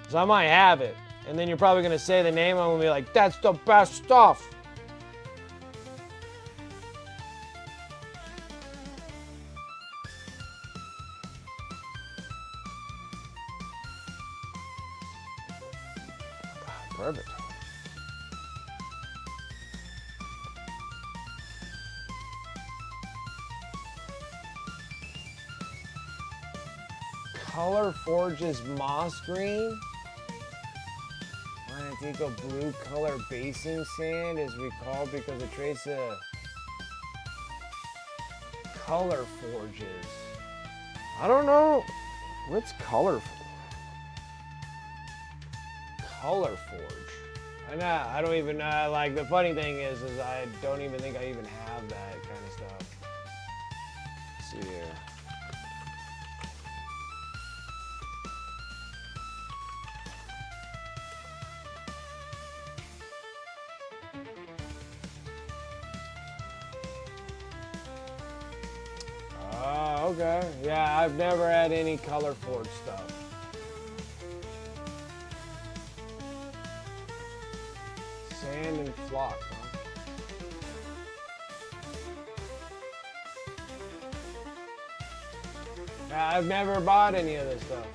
So I might have it. And then you're probably gonna say the name, I'm gonna be like, that's the best stuff. Perfect. Color Forge's moss green. Antico blue color basing sand is recalled because it traces Color Forges. I don't know. What's Color Forge? I don't even know. Like, the funny thing is I don't even think I even have that kind of stuff. Let's see here. Oh, okay. Yeah, I've never had any Color Forge stuff. Sand and flock, huh? Yeah, I've never bought any of this stuff.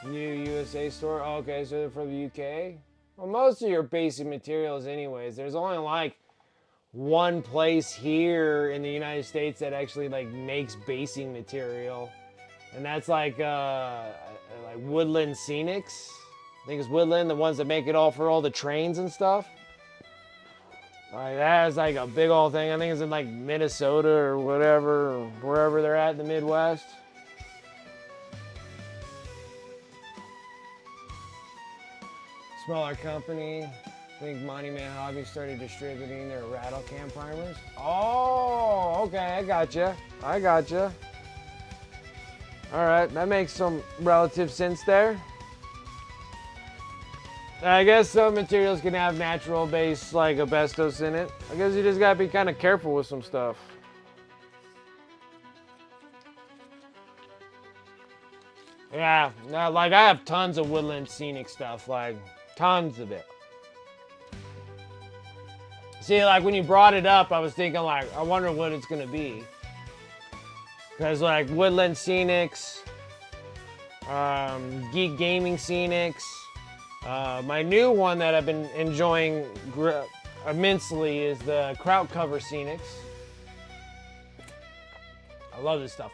New USA store? Oh, okay, so they're from the UK? Well, most of your basic materials anyways, there's only like one place here in the United States that actually like makes basing material. And that's like Woodland Scenics. I think it's Woodland, the ones that make it all for all the trains and stuff. Like, that's like a big old thing. I think it's in like Minnesota or whatever, or wherever they're at in the Midwest. Smaller company. I think Monument Hobby started distributing their rattle can primers. Oh, okay, I gotcha. All right, that makes some relative sense there. I guess some materials can have natural base like asbestos in it. I guess you just gotta be kind of careful with some stuff. Yeah, no, like I have tons of woodland scenic stuff, like tons of it. See, like when you brought it up, I was thinking like, I wonder what it's gonna be. Cause like woodland scenics, geek gaming scenics. My new one that I've been enjoying immensely is the kraut cover scenics. I love this stuff.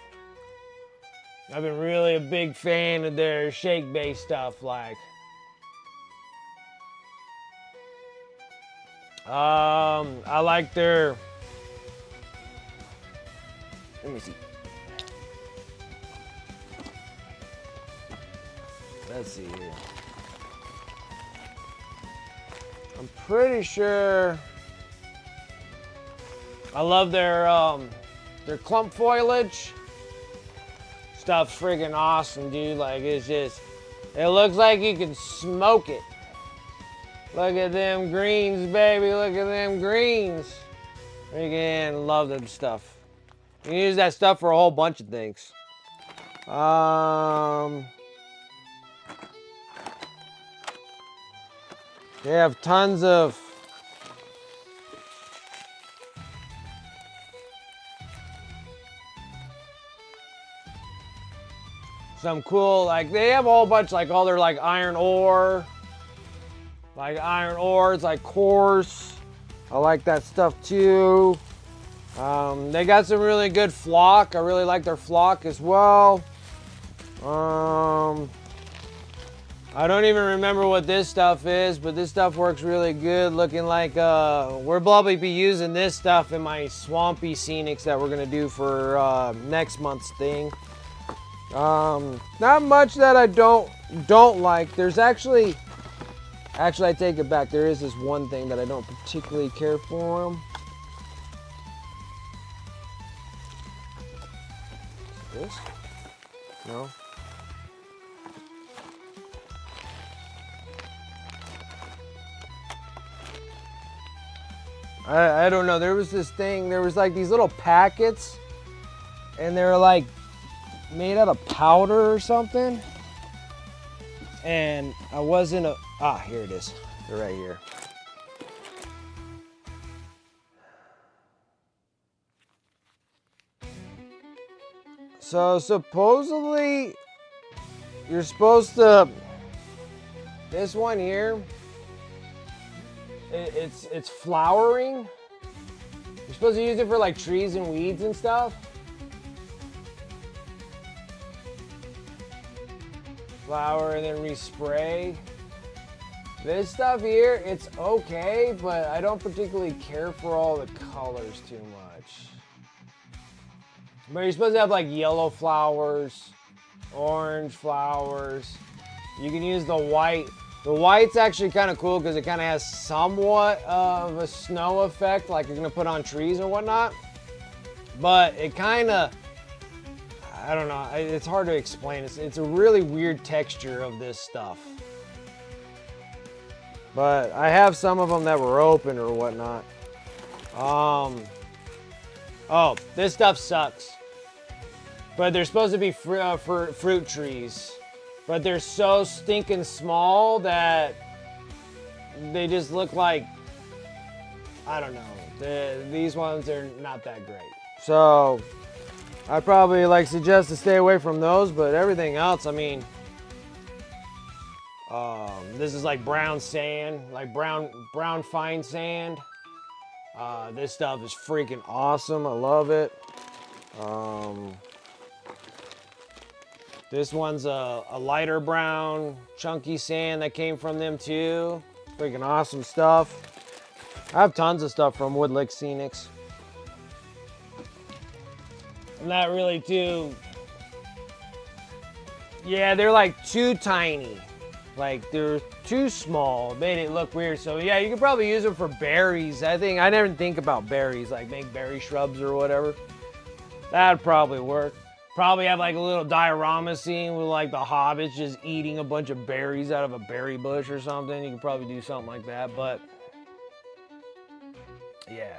I've been really a big fan of their shake-based stuff, like. I like their. Let me see. Let's see here. I'm pretty sure. I love their clump foliage. Stuff's freaking awesome, dude. Like, it's just, it looks like you can smoke it. Look at them greens, baby. Look at them greens. Freaking love them stuff. You can use that stuff for a whole bunch of things. They have tons of some cool, like they have a whole bunch, like all their like iron ores, like coarse. I like that stuff too. They got some really good flock. I really like their flock as well. I don't even remember what this stuff is, but this stuff works really good. Looking like we'll probably be using this stuff in my swampy scenics that we're gonna do for next month's thing. Not much that I don't like. There's actually I take it back. There is this one thing that I don't particularly care for. This? No. I don't know. There was this thing. There was like these little packets, and they were like made out of powder or something. And I wasn't a. Ah, here it is. They're right here. So supposedly, you're supposed to. This one here. It's flowering. You're supposed to use it for like trees and weeds and stuff. Flower and then respray. This stuff here, it's okay, but I don't particularly care for all the colors too much. But you're supposed to have like yellow flowers, orange flowers. You can use the white. The white's actually kind of cool because it kind of has somewhat of a snow effect, like you're gonna put on trees and whatnot. But it kind of, I don't know, it's hard to explain. It's a really weird texture of this stuff. But I have some of them that were open or whatnot. Oh, this stuff sucks. But they're supposed to be fruit trees. But they're so stinking small that they just look like, I don't know. These ones are not that great. So I'd probably like suggest to stay away from those, but everything else, I mean, this is like brown sand, like brown fine sand. This stuff is freaking awesome. I love it. This one's a lighter brown, chunky sand that came from them too. Freaking awesome stuff. I have tons of stuff from Woodlick Scenics. I'm not really too... Yeah, they're like too tiny. Like they're too small. Made it look weird. So yeah, you could probably use them for berries. I never think about berries, like make berry shrubs or whatever. That'd probably work. Probably have like a little diorama scene with like the hobbits just eating a bunch of berries out of a berry bush or something. You could probably do something like that, but yeah.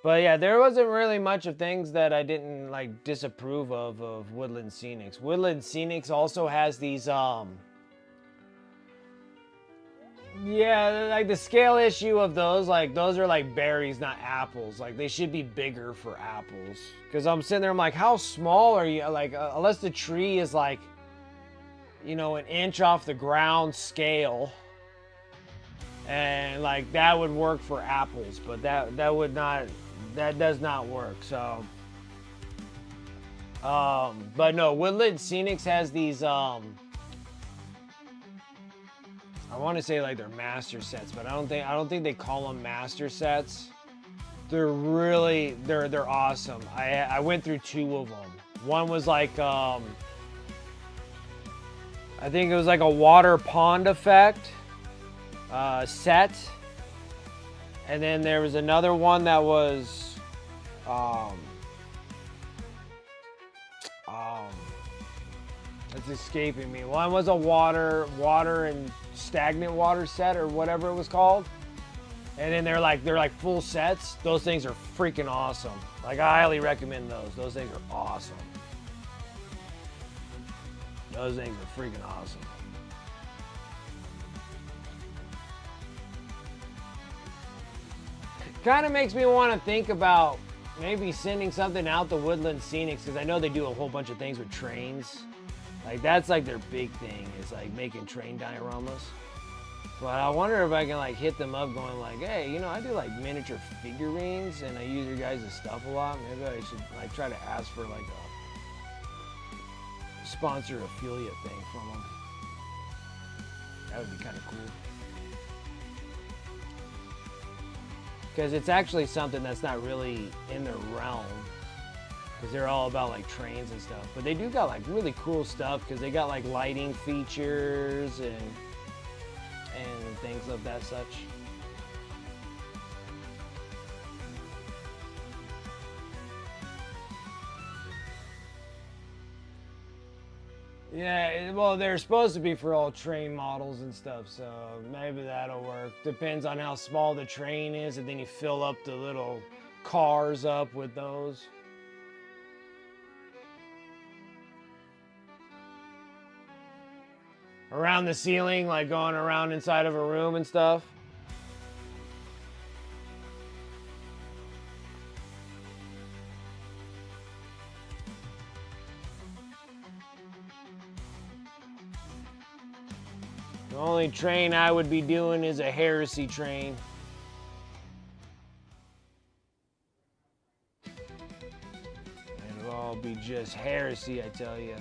But yeah, there wasn't really much of things that I didn't like disapprove of Woodland Scenics. Woodland Scenics also has these yeah, like the scale issue of those, like those are like berries, not apples. Like they should be bigger for apples. Cause I'm sitting there, I'm like, how small are you? Like unless the tree is like, you know, an inch off the ground scale. And like that would work for apples, but that would not, that does not work. So, but no, Woodland Scenics has these, I want to say like they're master sets, but I don't think they call them master sets. They're really, they're awesome. I went through 2 of them. One was like, I think it was like a water pond effect set. And then there was another one that was, it's escaping me. One was a water and stagnant water set or whatever it was called. And then they're like full sets. Those things are freaking awesome. Like I highly recommend those. Those things are awesome. Those things are freaking awesome. Kind of makes me want to think about maybe sending something out to Woodland Scenics, because I know they do a whole bunch of things with trains. Like that's like their big thing, is like making train dioramas. But I wonder if I can like hit them up going like, hey, you know, I do like miniature figurines and I use your guys' stuff a lot. Maybe I should like try to ask for like a sponsor affiliate thing from them. That would be kind of cool. Because it's actually something that's not really in their realm. Because they're all about like trains and stuff. But they do got like really cool stuff, because they got like lighting features and things of that such. Yeah, well, they're supposed to be for all train models and stuff, so maybe that'll work. Depends on how small the train is, and then you fill up the little cars up with those. Around the ceiling, like going around inside of a room and stuff. The only train I would be doing is a heresy train. It'll all be just heresy, I tell you.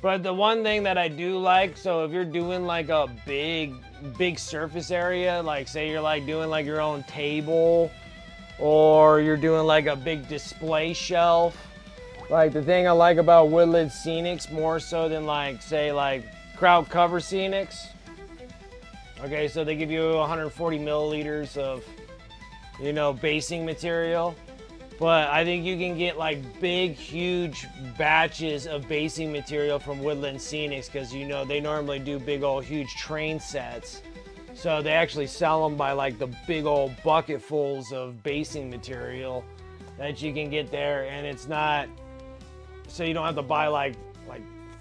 But the one thing that I do like, so if you're doing like a big surface area, like say you're like doing like your own table, or you're doing like a big display shelf, like the thing I like about Woodland Scenics more so than like say like crowd cover Scenics. Okay, so they give you 140 milliliters of, you know, basing material. But I think you can get like big, huge batches of basing material from Woodland Scenics, because you know they normally do big old huge train sets. So they actually sell them by like the big old bucketfuls of basing material that you can get there, and it's not, so you don't have to buy like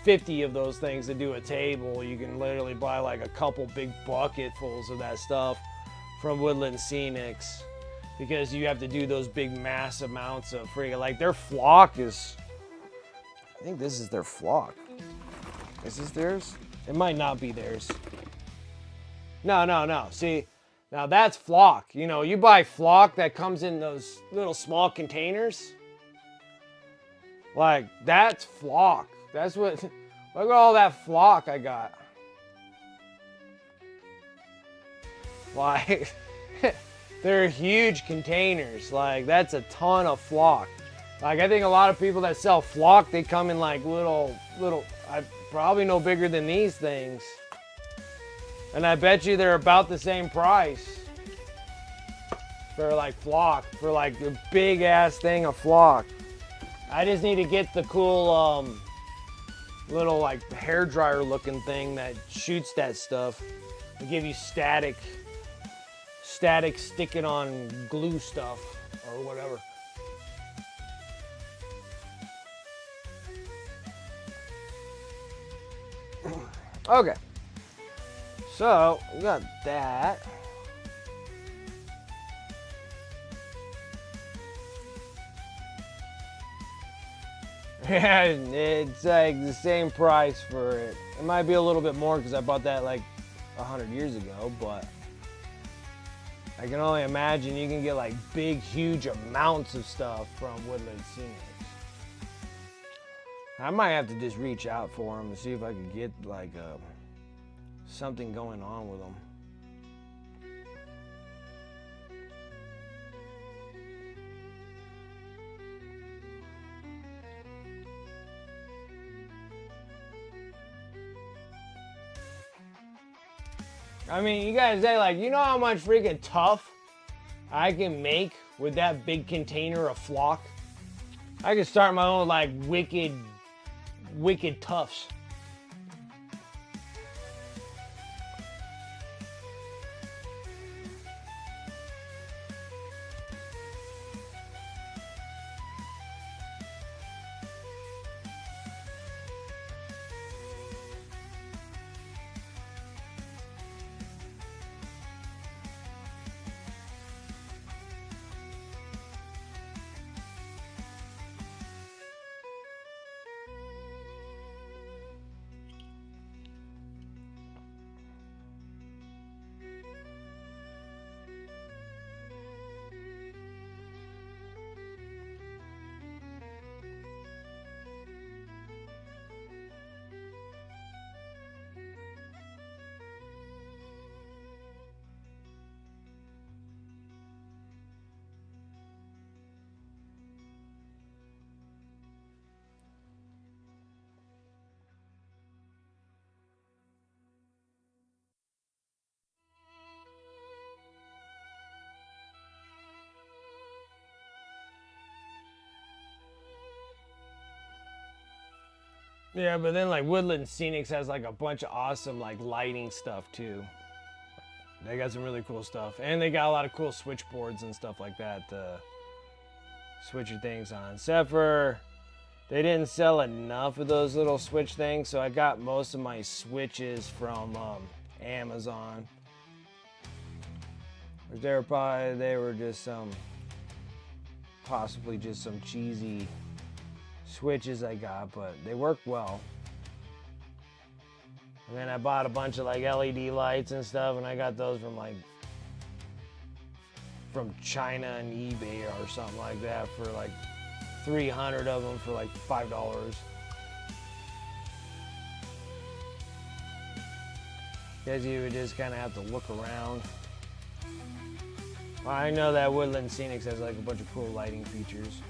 50 of those things to do a table. You can literally buy like a couple big bucketfuls of that stuff from Woodland Scenics. Because you have to do those big mass amounts of friggin', like their flock is, I think this is their flock. Is this theirs? It might not be theirs. No. See, now that's flock. You know, you buy flock that comes in those little small containers. Like, that's flock. That's what, look at all that flock I got. They're huge containers. Like, that's a ton of flock. Like, I think a lot of people that sell flock, they come in like little, probably no bigger than these things. And I bet you they're about the same price for like flock, for like a big ass thing of flock. I just need to get the cool little like hair dryer looking thing that shoots that stuff and give you static sticking on glue stuff or whatever. Okay, so we got that. Yeah, it's like the same price for it. It might be a little bit more because I bought that like 100 years ago, but I can only imagine you can get like big, huge amounts of stuff from Woodland Scenics. I might have to just reach out for them and see if I can get like something going on with them. I mean, you guys say like, you know how much freaking tough I can make with that big container of flock? I can start my own like wicked tufts. Yeah, but then like Woodland Scenics has like a bunch of awesome like lighting stuff too. They got some really cool stuff, and they got a lot of cool switchboards and stuff like that to switch your things on. Except for they didn't sell enough of those little switch things, so I got most of my switches from Amazon. They were just some, possibly just some cheesy switches I got, but they work well. And then I bought a bunch of like LED lights and stuff, and I got those from China and eBay or something like that for like 300 of them for like $5. Guess you would just kind of have to look around. Well, I know that Woodland Scenics has like a bunch of cool lighting features.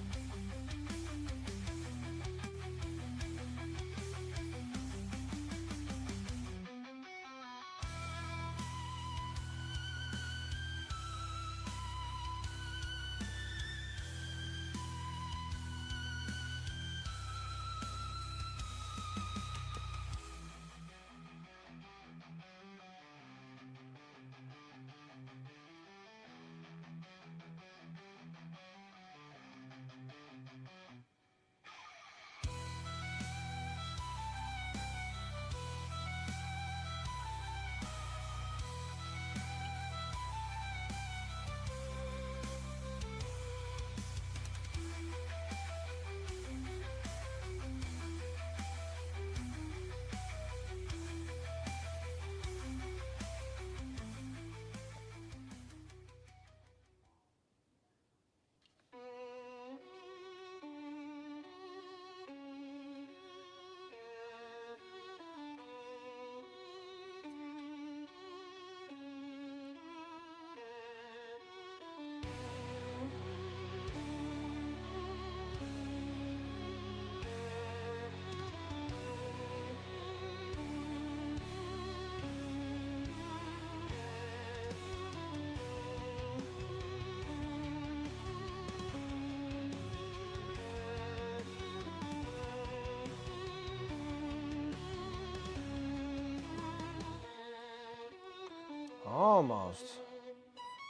Almost.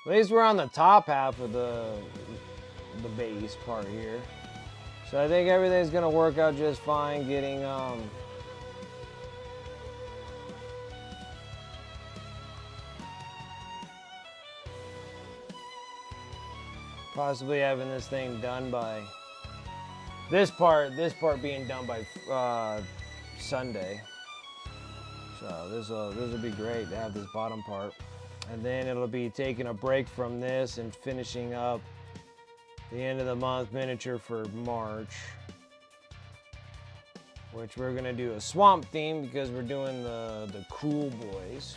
At least we're on the top half of the base part here. So I think everything's gonna work out just fine getting possibly having this thing done by this part being done by Sunday. So this will be great to have this bottom part. And then it'll be taking a break from this and finishing up the end of the month miniature for March, which we're gonna do a swamp theme because we're doing the cool boys.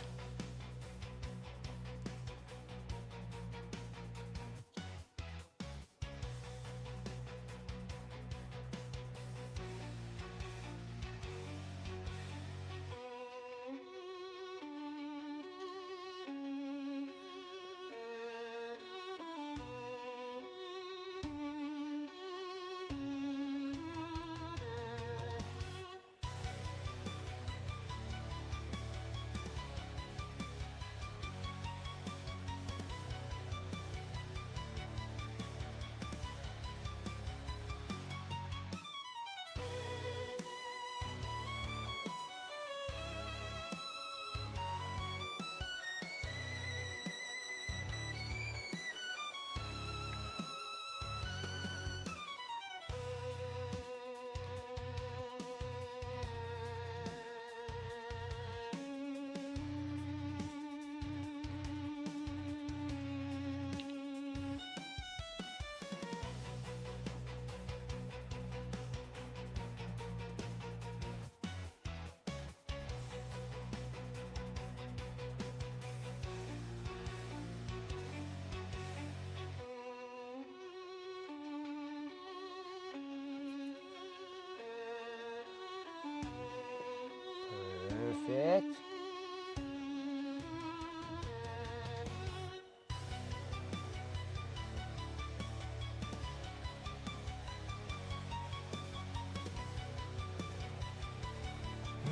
Perfect.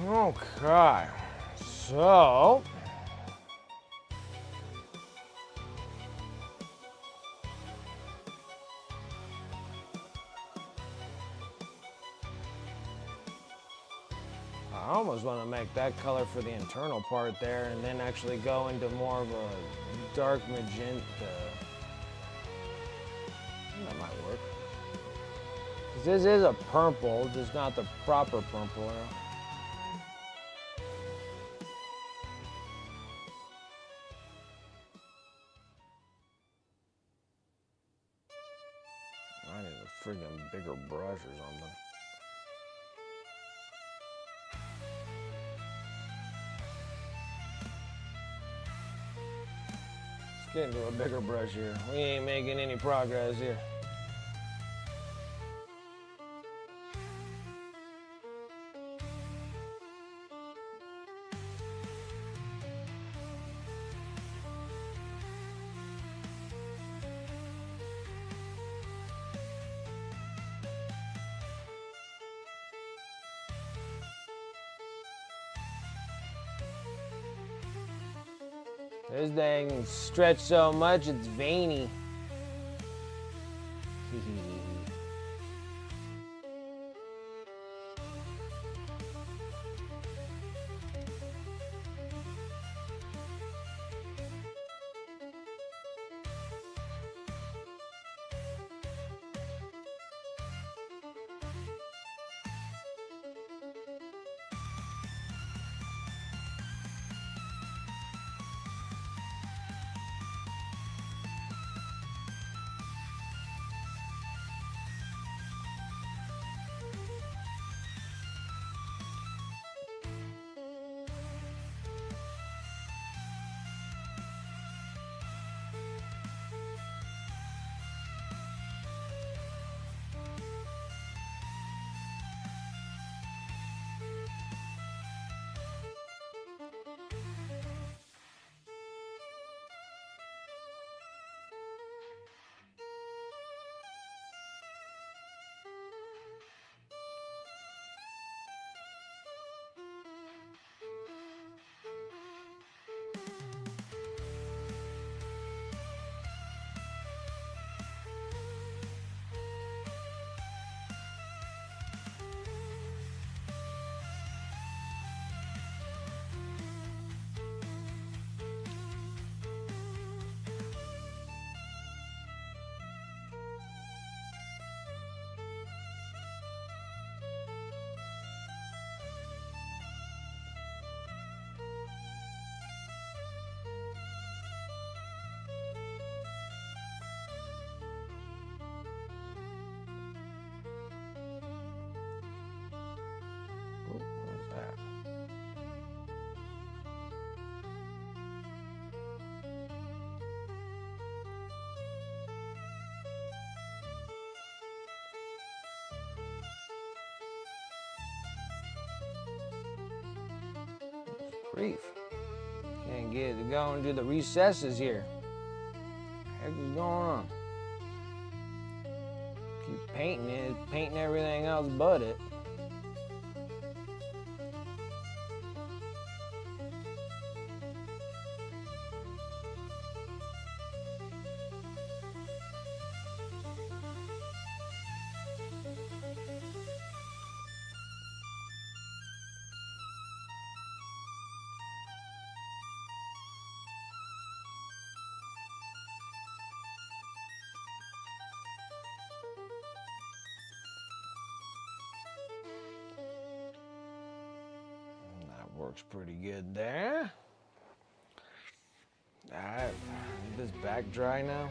Okay, so I almost want to make that color for the internal part there and then actually go into more of a dark magenta. That might work. 'Cause this is a purple, just not the proper purple. You know? I need a friggin' bigger brush or something. Let's get into a bigger brush here. We ain't making any progress here. This thing stretched so much it's veiny. Grief. Can't get it going to the recesses here. What the heck is going on? Keep painting it, painting everything else but it. Works pretty good there. All right, is this back dry now?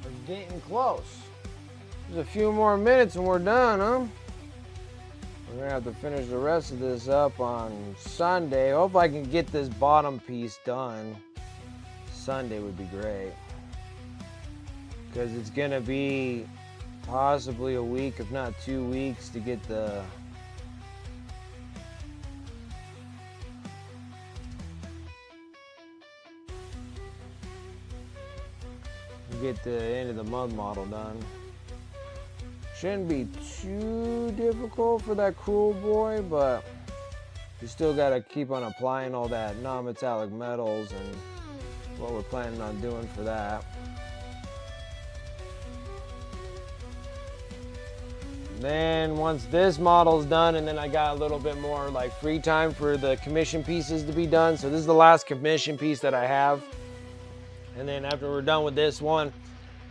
We're getting close. There's a few more minutes and we're done, huh? We're gonna have to finish the rest of this up on Sunday. Hope I can get this bottom piece done. Sunday would be great. Because it's gonna be possibly a week, if not 2 weeks, to get the end of the month model done. Shouldn't be too difficult for that cruel boy, but you still gotta keep on applying all that non-metallic metals and what we're planning on doing for that. Then once this model's done, and then I got a little bit more like free time for the commission pieces to be done. So this is the last commission piece that I have. And then after we're done with this one,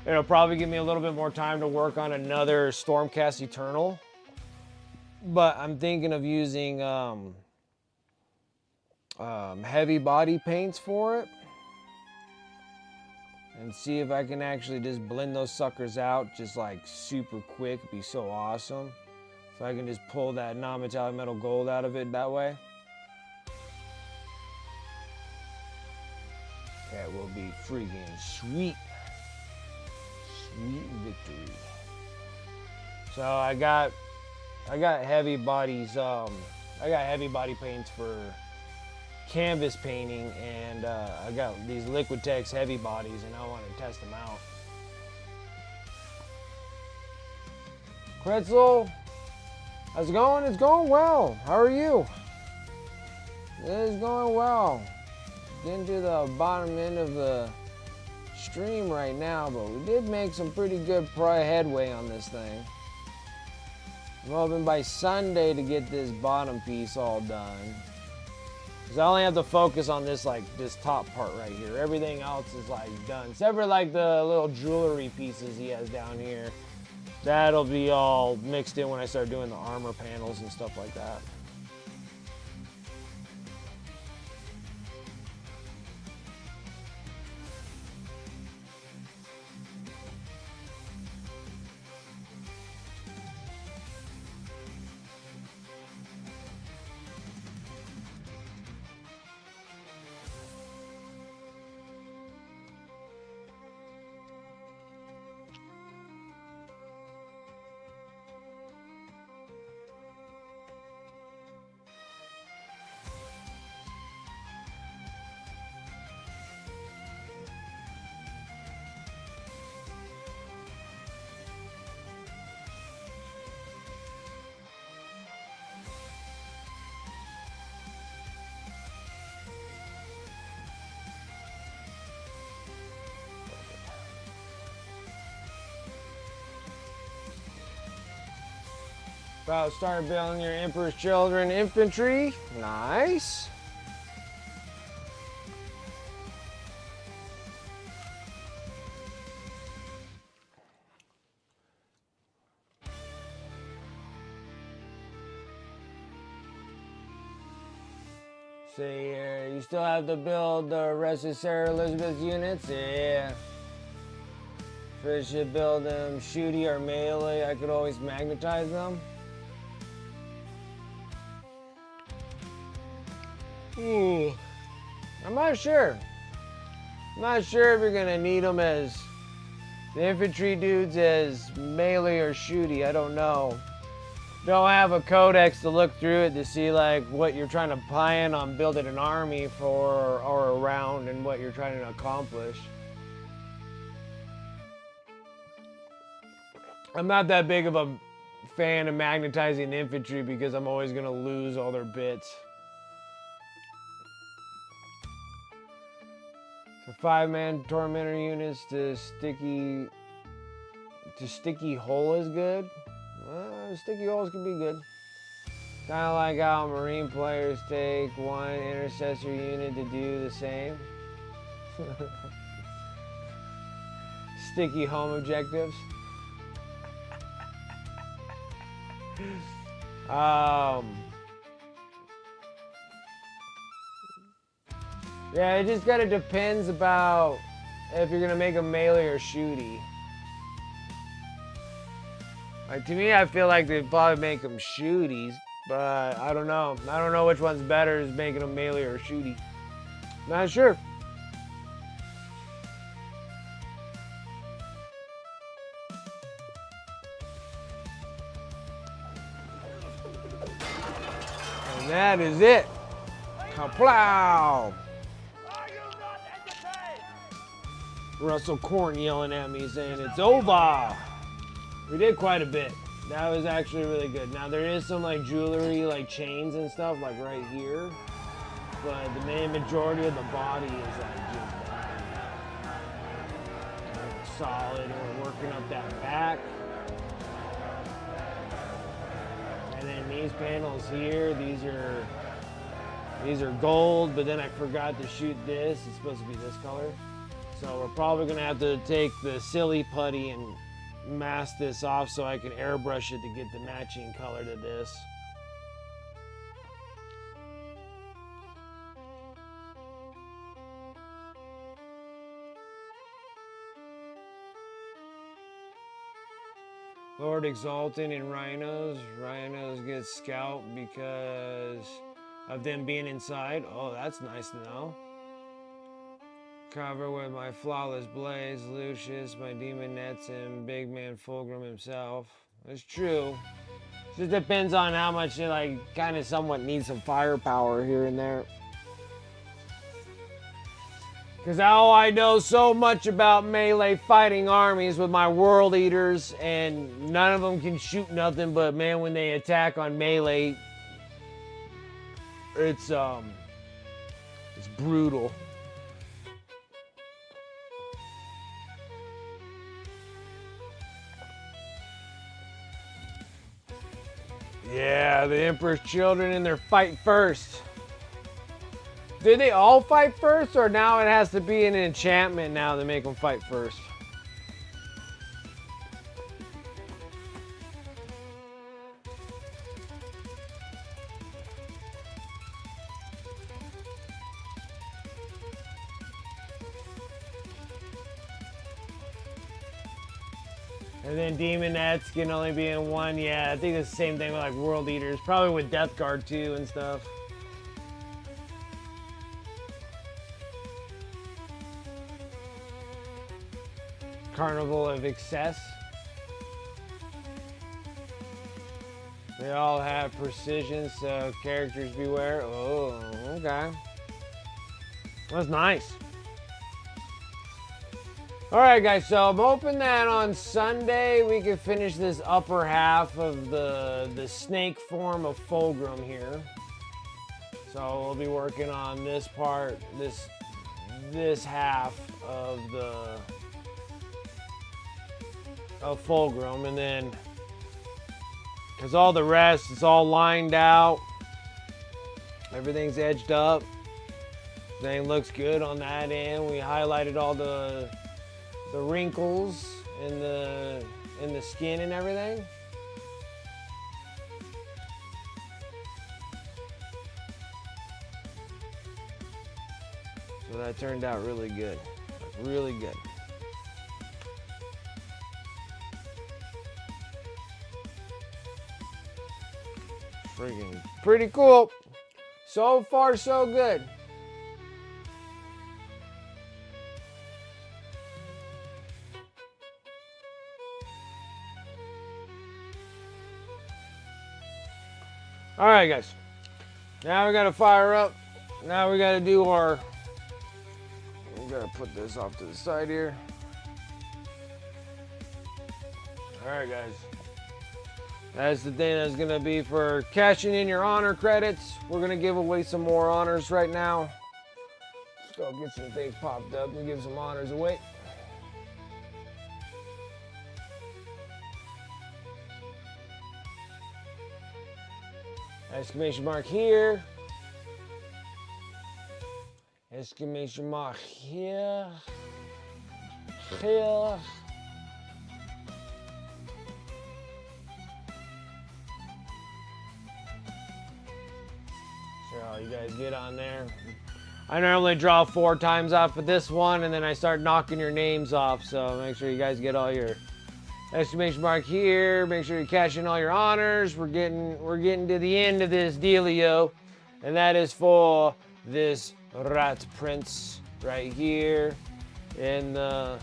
it'll probably give me a little bit more time to work on another Stormcast Eternal. But I'm thinking of using heavy body paints for it. And see if I can actually just blend those suckers out just like super quick. It'd be so awesome if I can just pull that non-metallic metal gold out of it that way. That will be freaking sweet. Sweet victory. So I got heavy bodies. I got heavy body paints for canvas painting, and I got these Liquitex heavy bodies, and I want to test them out. Kretzel, how's it going? It's going well. How are you? It's going well. Getting to the bottom end of the stream right now, but we did make some pretty good headway on this thing. I'm hoping by Sunday to get this bottom piece all done. Because I only have to focus on this, like, this top part right here. Everything else is, like, done. Except for, like, the little jewelry pieces he has down here. That'll be all mixed in when I start doing the armor panels and stuff like that. About to start building your Emperor's Children infantry. Nice. See here, you still have to build the rest of Sarah Elizabeth's units? Yeah. If I should build them shooty or melee, I could always magnetize them. I'm not sure. I'm not sure if you're gonna need them as the infantry dudes as melee or shooty. I don't know. Don't have a codex to look through it to see like what you're trying to plan on building an army for or around and what you're trying to accomplish. I'm not that big of a fan of magnetizing infantry because I'm always gonna lose all their bits. So 5-man tormentor units to sticky hole is good. Sticky holes can be good. Kind of like how Marine players take one intercessor unit to do the same. Sticky home objectives. Yeah, it just kind of depends about if you're gonna make a melee or shooty. Like, to me, I feel like they'd probably make them shooties, but I don't know. I don't know which one's better, is making them melee or shooty. Not sure. And that is it. Kaplow! Russell Korn yelling at me saying it's over. We did quite a bit. That was actually really good. Now there is some like jewelry, like chains and stuff, like right here. But the main majority of the body is like just solid. And we're working up that back. And then these panels here, these are gold, but then I forgot to shoot this. It's supposed to be this color. So we're probably gonna have to take the silly putty and mask this off so I can airbrush it to get the matching color to this. Lord Exalted in Rhinos. Rhinos get scout because of them being inside. Oh, that's nice to know. Cover with my flawless blaze, Lucius, my demon nets, and big man Fulgrim himself. It's true. Just depends on how much it like kind of somewhat needs some firepower here and there. Because I know so much about melee fighting armies with my world eaters, and none of them can shoot nothing, but man, when they attack on melee, it's brutal. Yeah, the Emperor's Children in their fight first. Did they all fight first, or now it has to be an enchantment now to make them fight first? And then Demonettes can only be in one. Yeah, I think it's the same thing with like World Eaters. Probably with Death Guard too and stuff. Carnival of Excess. They all have precision, so characters beware. Oh, okay. That's nice. Alright guys, so I'm hoping that on Sunday we can finish this upper half of the snake form of Fulgrim here. So we'll be working on this part, this half of Fulgrim, and then Because all the rest, it's all lined out. Everything's edged up. Everything looks good on that end. We highlighted all the wrinkles in the skin and everything. So that turned out really good. Really good. Freaking pretty cool. So far, so good. All right, guys. Now we got to fire up. Now we got to do our. We got to put this off to the side here. All right, guys. That's the thing that's going to be for cashing in your honor credits. We're going to give away some more honors right now. Let's go get some things popped up and give some honors away. Exclamation mark here. Exclamation mark here. Here. So you guys get on there. I normally draw 4 times off of this one, and then I start knocking your names off. So make sure you guys get all your exclamation mark here. Make sure you cash in all your honors. We're getting to the end of this dealio, and that is for this rat prince right here in the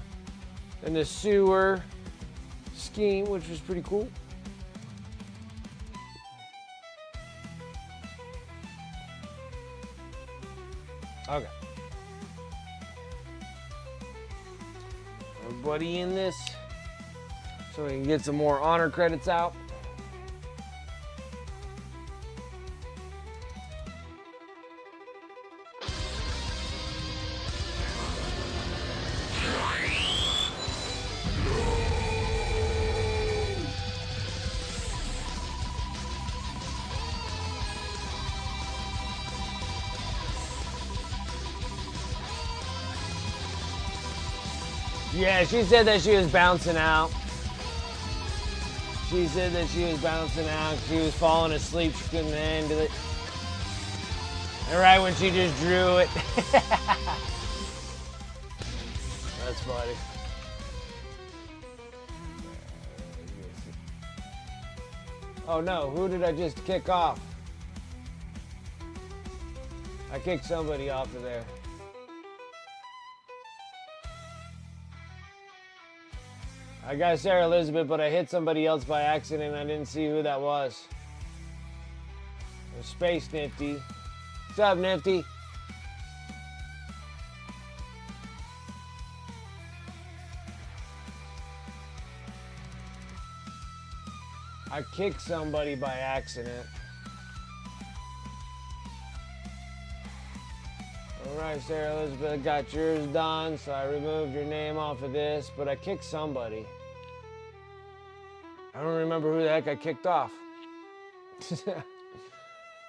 sewer scheme, which was pretty cool. Okay. Everybody in this, so we can get some more honor credits out. Yeah, she said that she was bouncing out. She said that she was bouncing out. She was falling asleep. She couldn't handle it. And right when she just drew it. That's funny. Oh no, who did I just kick off? I kicked somebody off of there. I got Sarah Elizabeth, but I hit somebody else by accident. I didn't see who that was. It was Space Nifty. What's up, Nifty? I kicked somebody by accident. Alright, Sarah Elizabeth, got yours done, so I removed your name off of this, but I kicked somebody. I don't remember who the heck I kicked off. If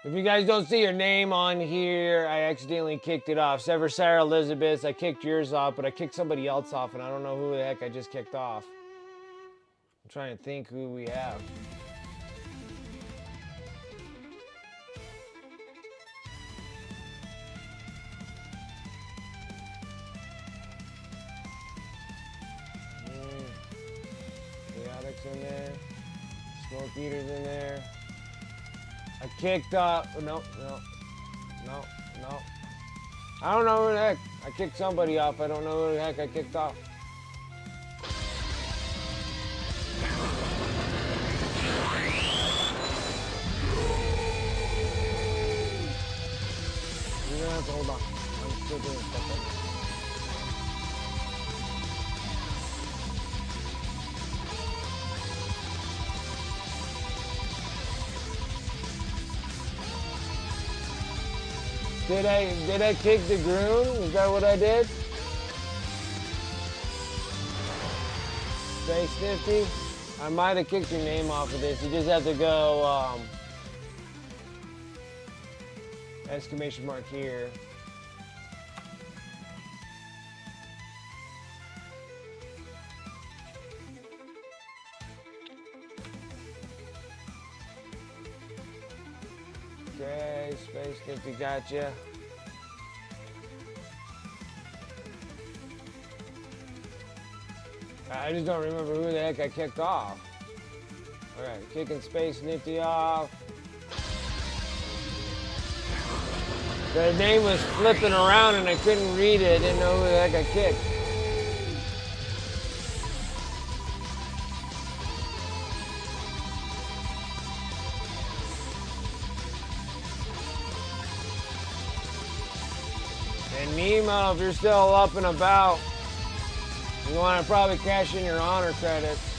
you guys don't see your name on here, I accidentally kicked it off. Except for Sarah Elizabeth, I kicked yours off, but I kicked somebody else off, and I don't know who the heck I just kicked off. I'm trying to think who we have. In there, Smoke Eaters in there. I kicked up. No. I don't know who the heck. I kicked somebody off. I don't know who the heck I kicked off. You're gonna have to hold on. I'm still doing stuff right now. Did I kick the groom? Is that what I did? Space Nifty? I might have kicked your name off of this. You just have to go exclamation mark here. Okay, Space Nifty gotcha. I just don't remember who the heck I kicked off. Alright, kicking Space Nifty off. The name was flipping around and I couldn't read it. Didn't know who the heck I kicked. And Nemo, if you're still up and about, you want to probably cash in your honor credits.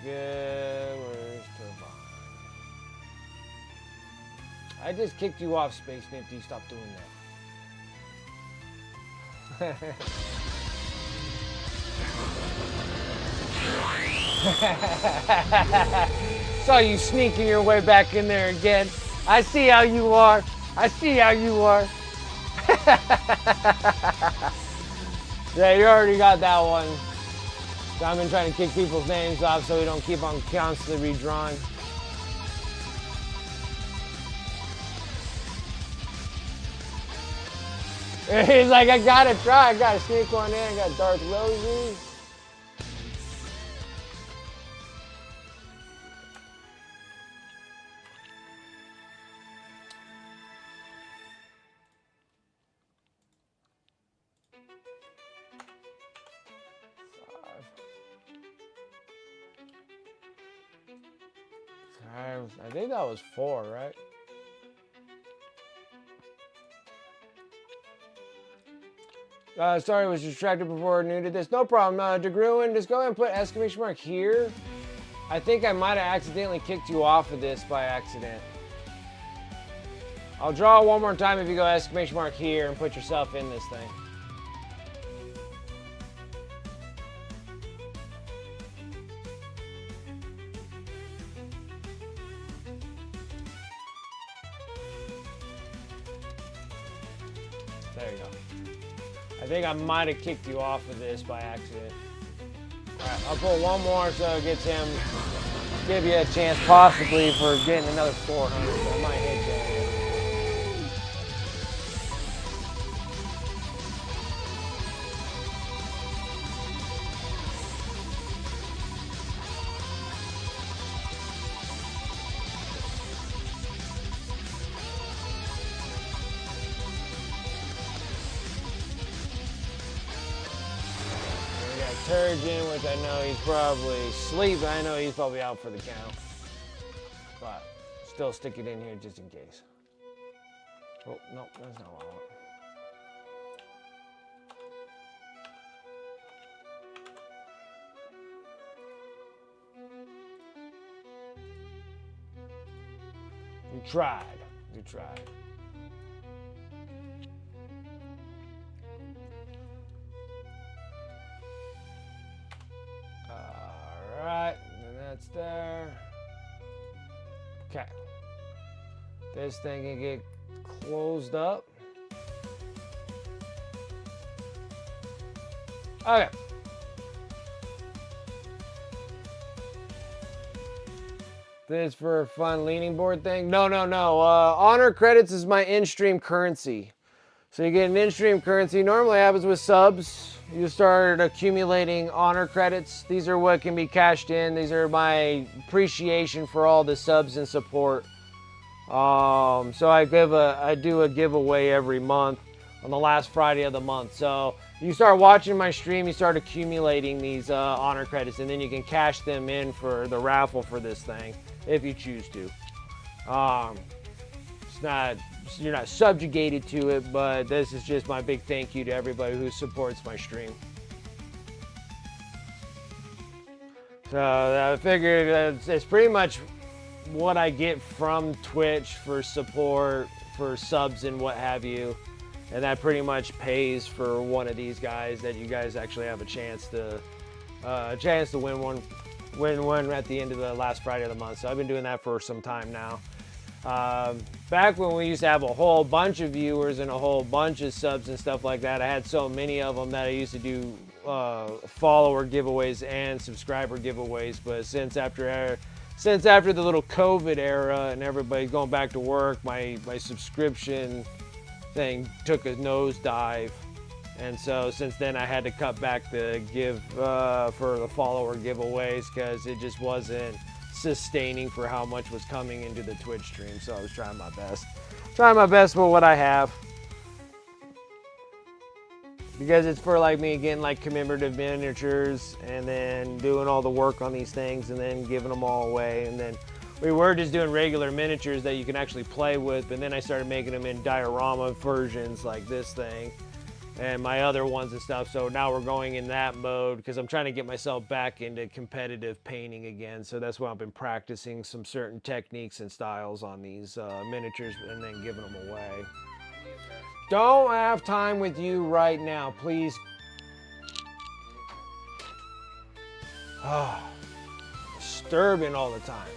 Good. Where's Turbine? I just kicked you off, Space Nifty. Stop doing that. Saw you sneaking your way back in there again. I see how you are. I see how you are. Yeah, you already got that one. So I've been trying to kick people's names off so we don't keep on constantly redrawing. He's like, I gotta try, I gotta sneak one in. I got Darth Rosie. I think that was 4, right? Sorry, was distracted before new to this. No problem. DeGruin, just go ahead and put exclamation mark here. I think I might have accidentally kicked you off of this by accident. I'll draw one more time if you go exclamation mark here and put yourself in this thing. There you go. I think I might have kicked you off of this by accident. Alright, I'll pull one more so it gets him, give you a chance possibly for getting another 400. So I might hit you. Turgeon, which I know he's probably sleeping. I know he's probably out for the count. But still stick it in here just in case. Oh, no, that's not what I want. You tried. You tried. Alright, and that's there. Okay. This thing can get closed up. Okay. This for a fun leaning board thing? No. Honor credits is my in-stream currency. So you get an in-stream currency. Normally happens with subs. You start accumulating honor credits. These are what can be cashed in. These are my appreciation for all the subs and support. So I do a giveaway every month on the last Friday of the month. So you start watching my stream, you start accumulating these honor credits, and then you can cash them in for the raffle for this thing if you choose to. It's not subjugated to it, but this is just my big thank you to everybody who supports my stream. So I figured it's pretty much what I get from Twitch for support, for subs and what have you. And that pretty much pays for one of these guys that you guys actually have a chance to win one at the end of the last Friday of the month. So I've been doing that for some time now. Back when we used to have a whole bunch of viewers and a whole bunch of subs and stuff like that, I had so many of them that I used to do follower giveaways and subscriber giveaways. But since after the little COVID era and everybody's going back to work, my subscription thing took a nosedive, and so since then I had to cut back the give for the follower giveaways because it just wasn't sustaining for how much was coming into the Twitch stream. So I was trying my best with what I have, because it's for like me getting like commemorative miniatures and then doing all the work on these things and then giving them all away. And then we were just doing regular miniatures that you can actually play with, but then I started making them in diorama versions like this thing and my other ones and stuff. So now we're going in that mode because I'm trying to get myself back into competitive painting again. So that's why I've been practicing some certain techniques and styles on these miniatures and then giving them away. Don't have time with you right now, please. Oh, disturbing all the time.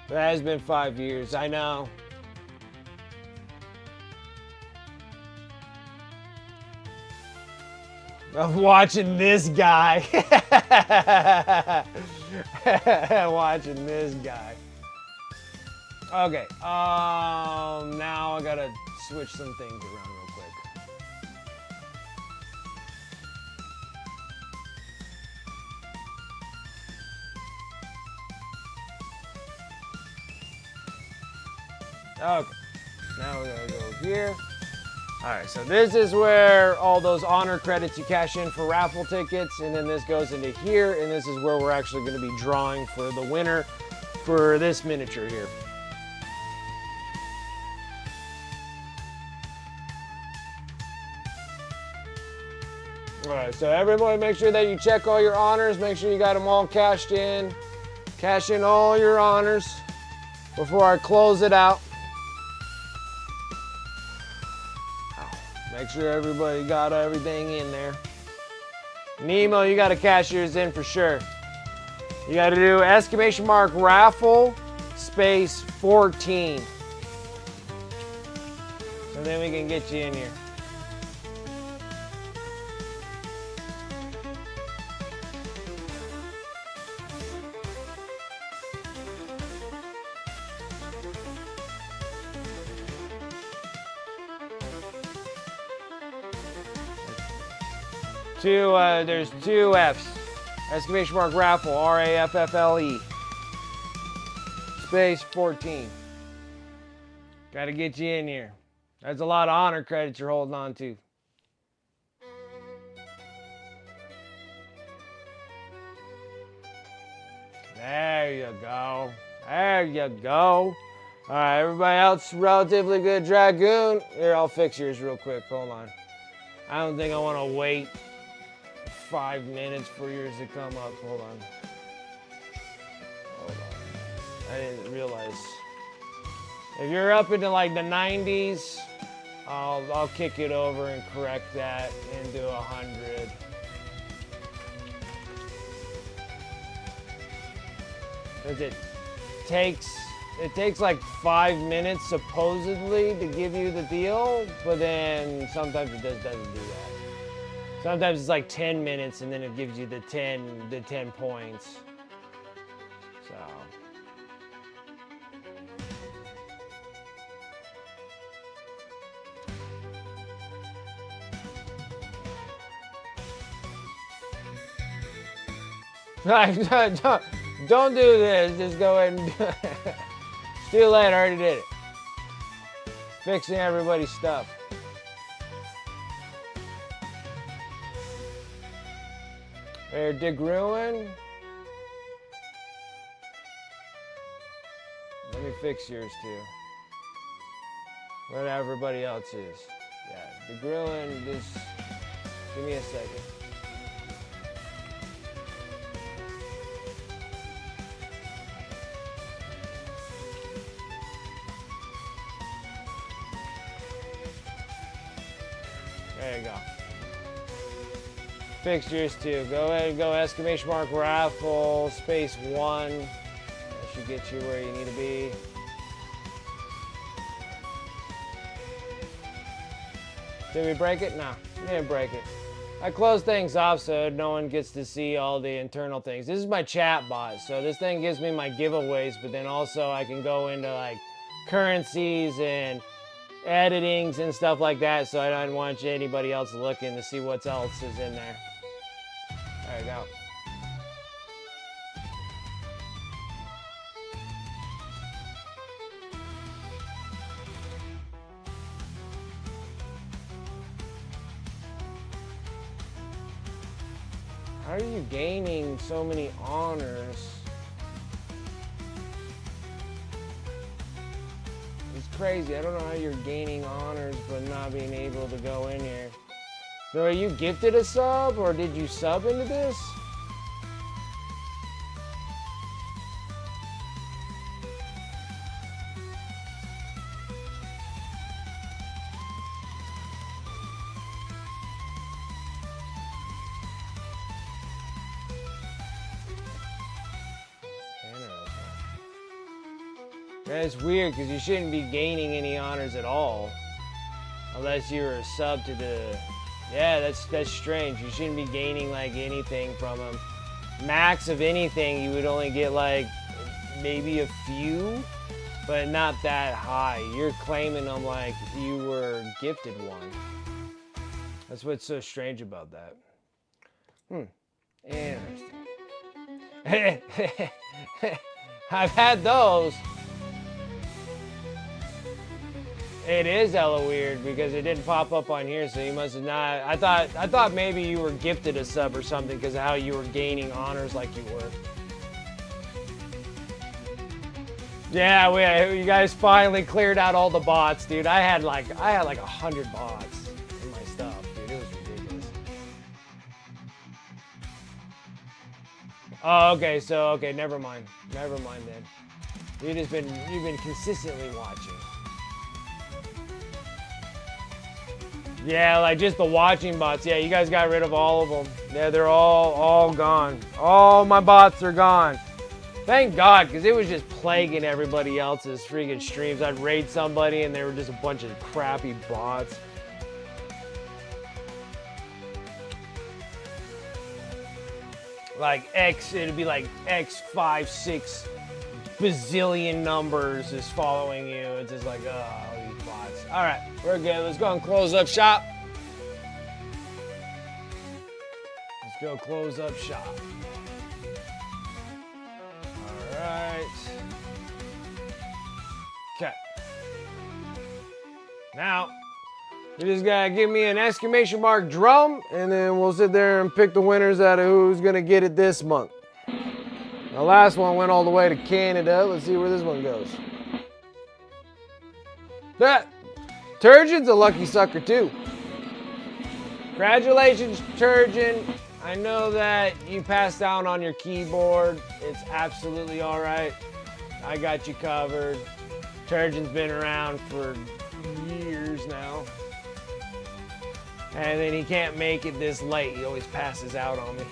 It has been 5 years, I know. Of watching this guy. Watching this guy. Okay, now I gotta switch some things around real quick. Okay, now we're gonna go here. All right, so this is where all those honor credits you cash in for raffle tickets, and then this goes into here, and this is where we're actually gonna be drawing for the winner for this miniature here. All right, so everybody make sure that you check all your honors, make sure you got them all cashed in. Cash in all your honors before I close it out. Make sure everybody got everything in there. Nemo, you got to cash yours in for sure. You got to do exclamation mark raffle space 14. And then we can get you in here. There's two F's. Exclamation mark raffle, R-A-F-F-L-E. Space 14. Gotta get you in here. That's a lot of honor credits you're holding on to. There you go. There you go. All right, everybody else relatively good. Dragoon. Here, I'll fix yours real quick. Hold on. I don't think I want to wait 5 minutes for yours to come up. Hold on. Hold on. I didn't realize. If you're up into like the 90s, I'll kick it over and correct that into 100. Because it takes like 5 minutes supposedly to give you the deal, but then sometimes it doesn't do that. Sometimes it's like 10 minutes and then it gives you the 10 points. So. Don't do this. Just go ahead and do it. It's too late. I already did it. Fixing everybody's stuff. There, Dick Ruin. fix yours too. What everybody else is. Yeah, the grilling, just give me a second. There you go. Fixtures too. Go ahead and go exclamation mark raffle space 1. That should get you where you need to be. Did we break it? No, we didn't break it. I closed things off so no one gets to see all the internal things. This is my chat bot, so this thing gives me my giveaways, but then also I can go into like currencies and editings and stuff like that, so I don't want anybody else looking to see what else is in there. There you go. How are you gaining so many honors? It's crazy. I don't know how you're gaining honors but not being able to go in here. So are you gifted a sub or did you sub into this? That's weird because you shouldn't be gaining any honors at all. Unless you're a sub to the... Yeah, that's strange. You shouldn't be gaining like anything from them. Max of anything, you would only get like maybe a few, but not that high. You're claiming them like you were gifted one. That's what's so strange about that. Interesting. I've had those. It is hella weird because it didn't pop up on here, so you must have not. I thought maybe you were gifted a sub or something because of how you were gaining honors like you were. Yeah, you guys finally cleared out all the bots, dude. I had like 100 bots in my stuff, dude. It was ridiculous. Oh, okay, never mind then. You've been consistently watching. Yeah, like just the watching bots. Yeah, you guys got rid of all of them. Yeah, they're all gone. All my bots are gone. Thank God, because it was just plaguing everybody else's freaking streams. I'd raid somebody and they were just a bunch of crappy bots. Like it'd be like X 5, 6 bazillion numbers is following you. It's just like, oh, these bots. All right, we're good. Let's go and close up shop. Let's go close up shop. All right. Okay. Now, you just gotta give me an exclamation mark drum, and then we'll sit there and pick the winners out of who's gonna get it this month. The last one went all the way to Canada. Let's see where this one goes. That Turgeon's a lucky sucker too. Congratulations, Turgeon. I know that you passed out on your keyboard. It's absolutely all right. I got you covered. Turgeon's been around for years now. And then he can't make it this late. He always passes out on me.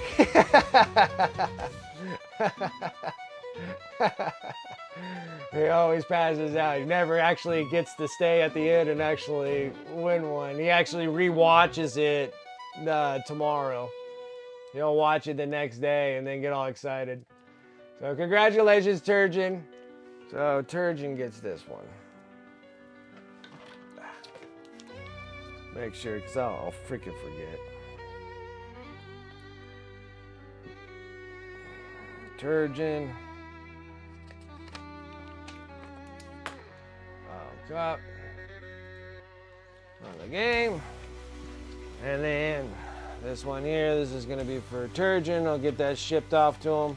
He always passes out. He never actually gets to stay at the end and actually win one. He actually re-watches it tomorrow. He'll watch it the next day and then get all excited. So congratulations, Turgeon. So Turgeon gets this one. Make sure, because I'll freaking forget. Turgeon. Cup. On the game. And then this one here, this is going to be for Turgeon. I'll get that shipped off to him.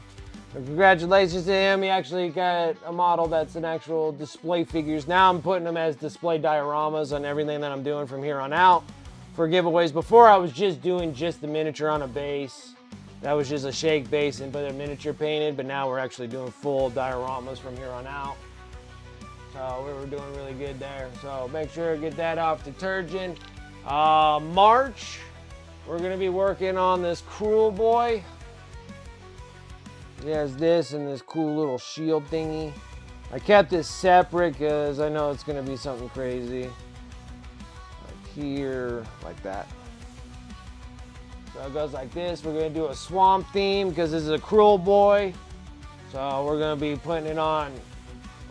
Congratulations to him. He actually got a model that's an actual display figures. Now I'm putting them as display dioramas on everything that I'm doing from here on out for giveaways. Before I was just doing just the miniature on a base. That was just a shake base and put a miniature painted, but now we're actually doing full dioramas from here on out. So we were doing really good there. So make sure to get that off detergent. March, we're gonna be working on this Cruel Boy. He has this and this cool little shield thingy. I kept this separate because I know it's gonna be something crazy. Like here, like that. So it goes like this. We're gonna do a swamp theme because this is a Cruel Boy. So we're gonna be putting it on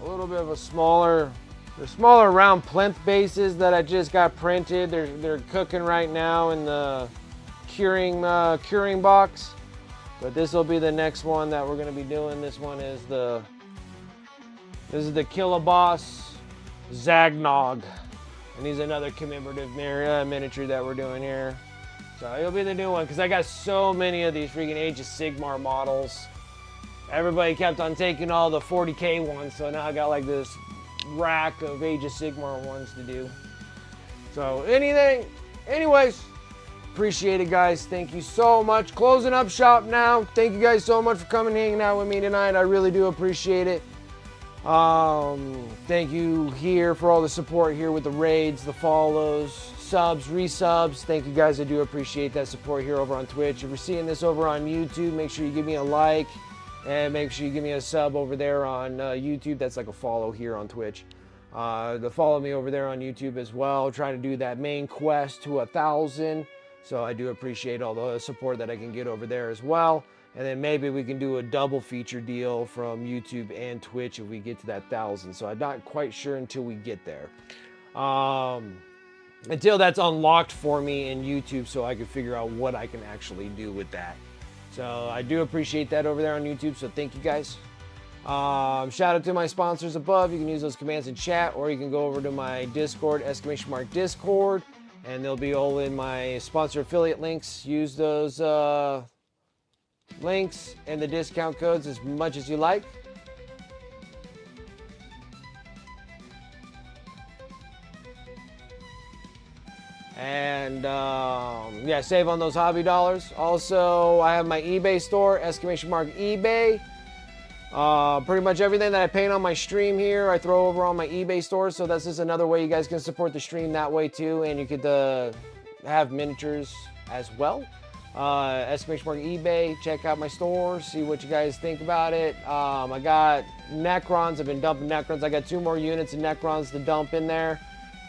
a little bit of a smaller, the smaller round plinth bases that I just got printed. They're cooking right now in the curing box. But this will be the next one that we're gonna be doing. This is the Kiloboss Zagnog. And he's another commemorative miniature that we're doing here. So he'll be the new one because I got so many of these freaking Age of Sigmar models. Everybody kept on taking all the 40K ones, so now I got like this rack of Age of Sigmar ones to do. So anyways, appreciate it, guys. Thank you so much. Closing up shop now. Thank you guys so much for coming and hanging out with me tonight. I really do appreciate it. Thank you here for all the support here with the raids, the follows, subs, resubs. Thank you guys. I do appreciate that support here over on Twitch. If you're seeing this over on YouTube, make sure you give me a like and make sure you give me a sub over there on YouTube. That's like a follow here on Twitch. Follow me over there on YouTube as well. Trying to do that main quest to 1,000. So I do appreciate all the support that I can get over there as well. And then maybe we can do a double feature deal from YouTube and Twitch if we get to that 1,000. So I'm not quite sure until we get there. Until that's unlocked for me in YouTube so I can figure out what I can actually do with that. So I do appreciate that over there on YouTube. So thank you guys. Shout out to my sponsors above. You can use those commands in chat, or you can go over to my Discord, !Discord. And they'll be all in my sponsor affiliate links. Use those links and the discount codes as much as you like. And yeah, save on those hobby dollars. Also, I have my eBay store, !eBay. Pretty much everything that I paint on my stream here, I throw over on my eBay store. So that's just another way you guys can support the stream that way too. And you could have miniatures as well. !eBay. Check out my store. See what you guys think about it. I got Necrons. I've been dumping Necrons. I got 2 more units of Necrons to dump in there.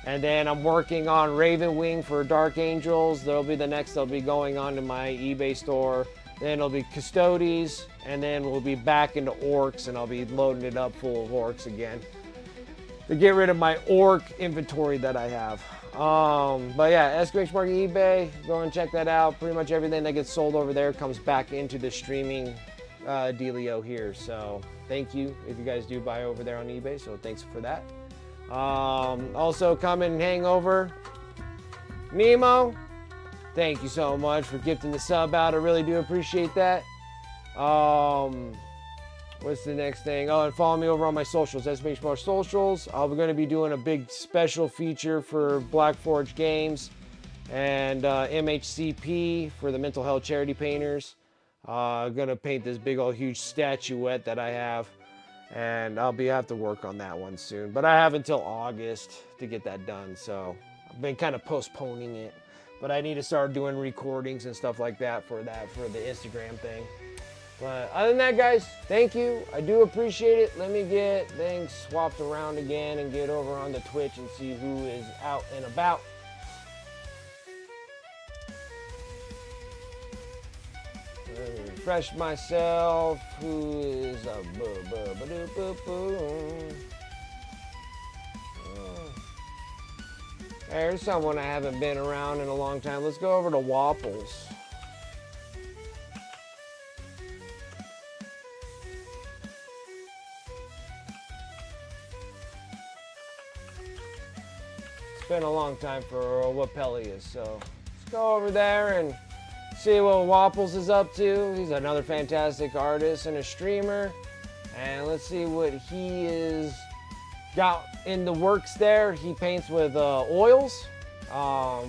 And then I'm working on Ravenwing for Dark Angels. They'll be the next. They'll be going on to my eBay store. Then it'll be Custodes, and then we'll be back into Orcs, and I'll be loading it up full of Orcs again to get rid of my Orc inventory that I have. But yeah, eBay, go and check that out. Pretty much everything that gets sold over there comes back into the streaming dealio here. So thank you if you guys do buy over there on eBay. So thanks for that. Also come and hang over. Nemo, thank you so much for gifting the sub out. I really do appreciate that. What's the next thing? Oh, and follow me over on my socials. Socials. I'm going to be doing a big special feature for Black Forge Games and MHCP for the Mental Health Charity Painters. I'm going to paint this big old huge statuette that I have. And I'll have to work on that one soon. But I have until August to get that done. So I've been kind of postponing it. But I need to start doing recordings and stuff like that for the Instagram thing. But other than that, guys, thank you. I do appreciate it. Let me get things swapped around again and get over on the Twitch and see who is out and about. Let me refresh myself. Who is a There's someone I haven't been around in a long time. Let's go over to Waffles. It's been a long time for Wapelius, so let's go over there and see what Wapples is up to. He's another fantastic artist and a streamer. And let's see what he is got in the works there. He paints with oils,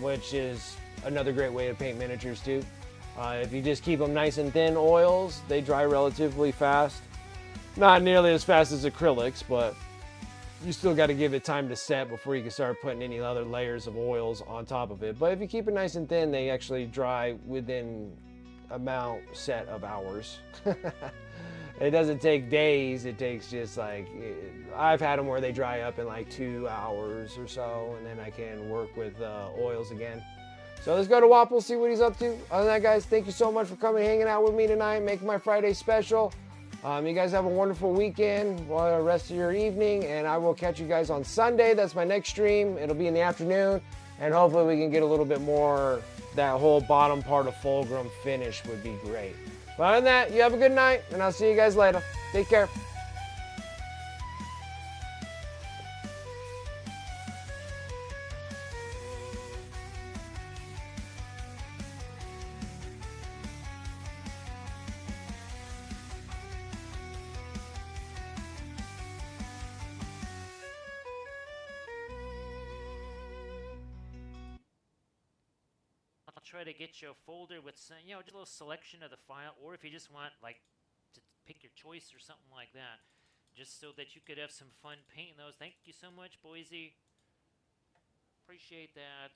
which is another great way to paint miniatures too. If you just keep them nice and thin oils, they dry relatively fast. Not nearly as fast as acrylics, but you still got to give it time to set before you can start putting any other layers of oils on top of it. But if you keep it nice and thin, they actually dry within amount set of hours. It doesn't take days. It takes just like, I've had them where they dry up in like 2 hours or so, and then I can work with oils again. So let's go to Wapple, see what he's up to. Other than that, guys, thank you so much for coming, hanging out with me tonight, making my Friday special. You guys have a wonderful weekend, the rest of your evening, and I will catch you guys on Sunday. That's my next stream. It'll be in the afternoon, and hopefully we can get a little bit more, that whole bottom part of Fulgrim finish would be great. But other than that, you have a good night, and I'll see you guys later. Take care. I'll try to get you a folder with some, just a little selection of the file, or if you just want like to pick your choice or something like that, just so that you could have some fun painting those. Thank you so much, Boise. Appreciate that.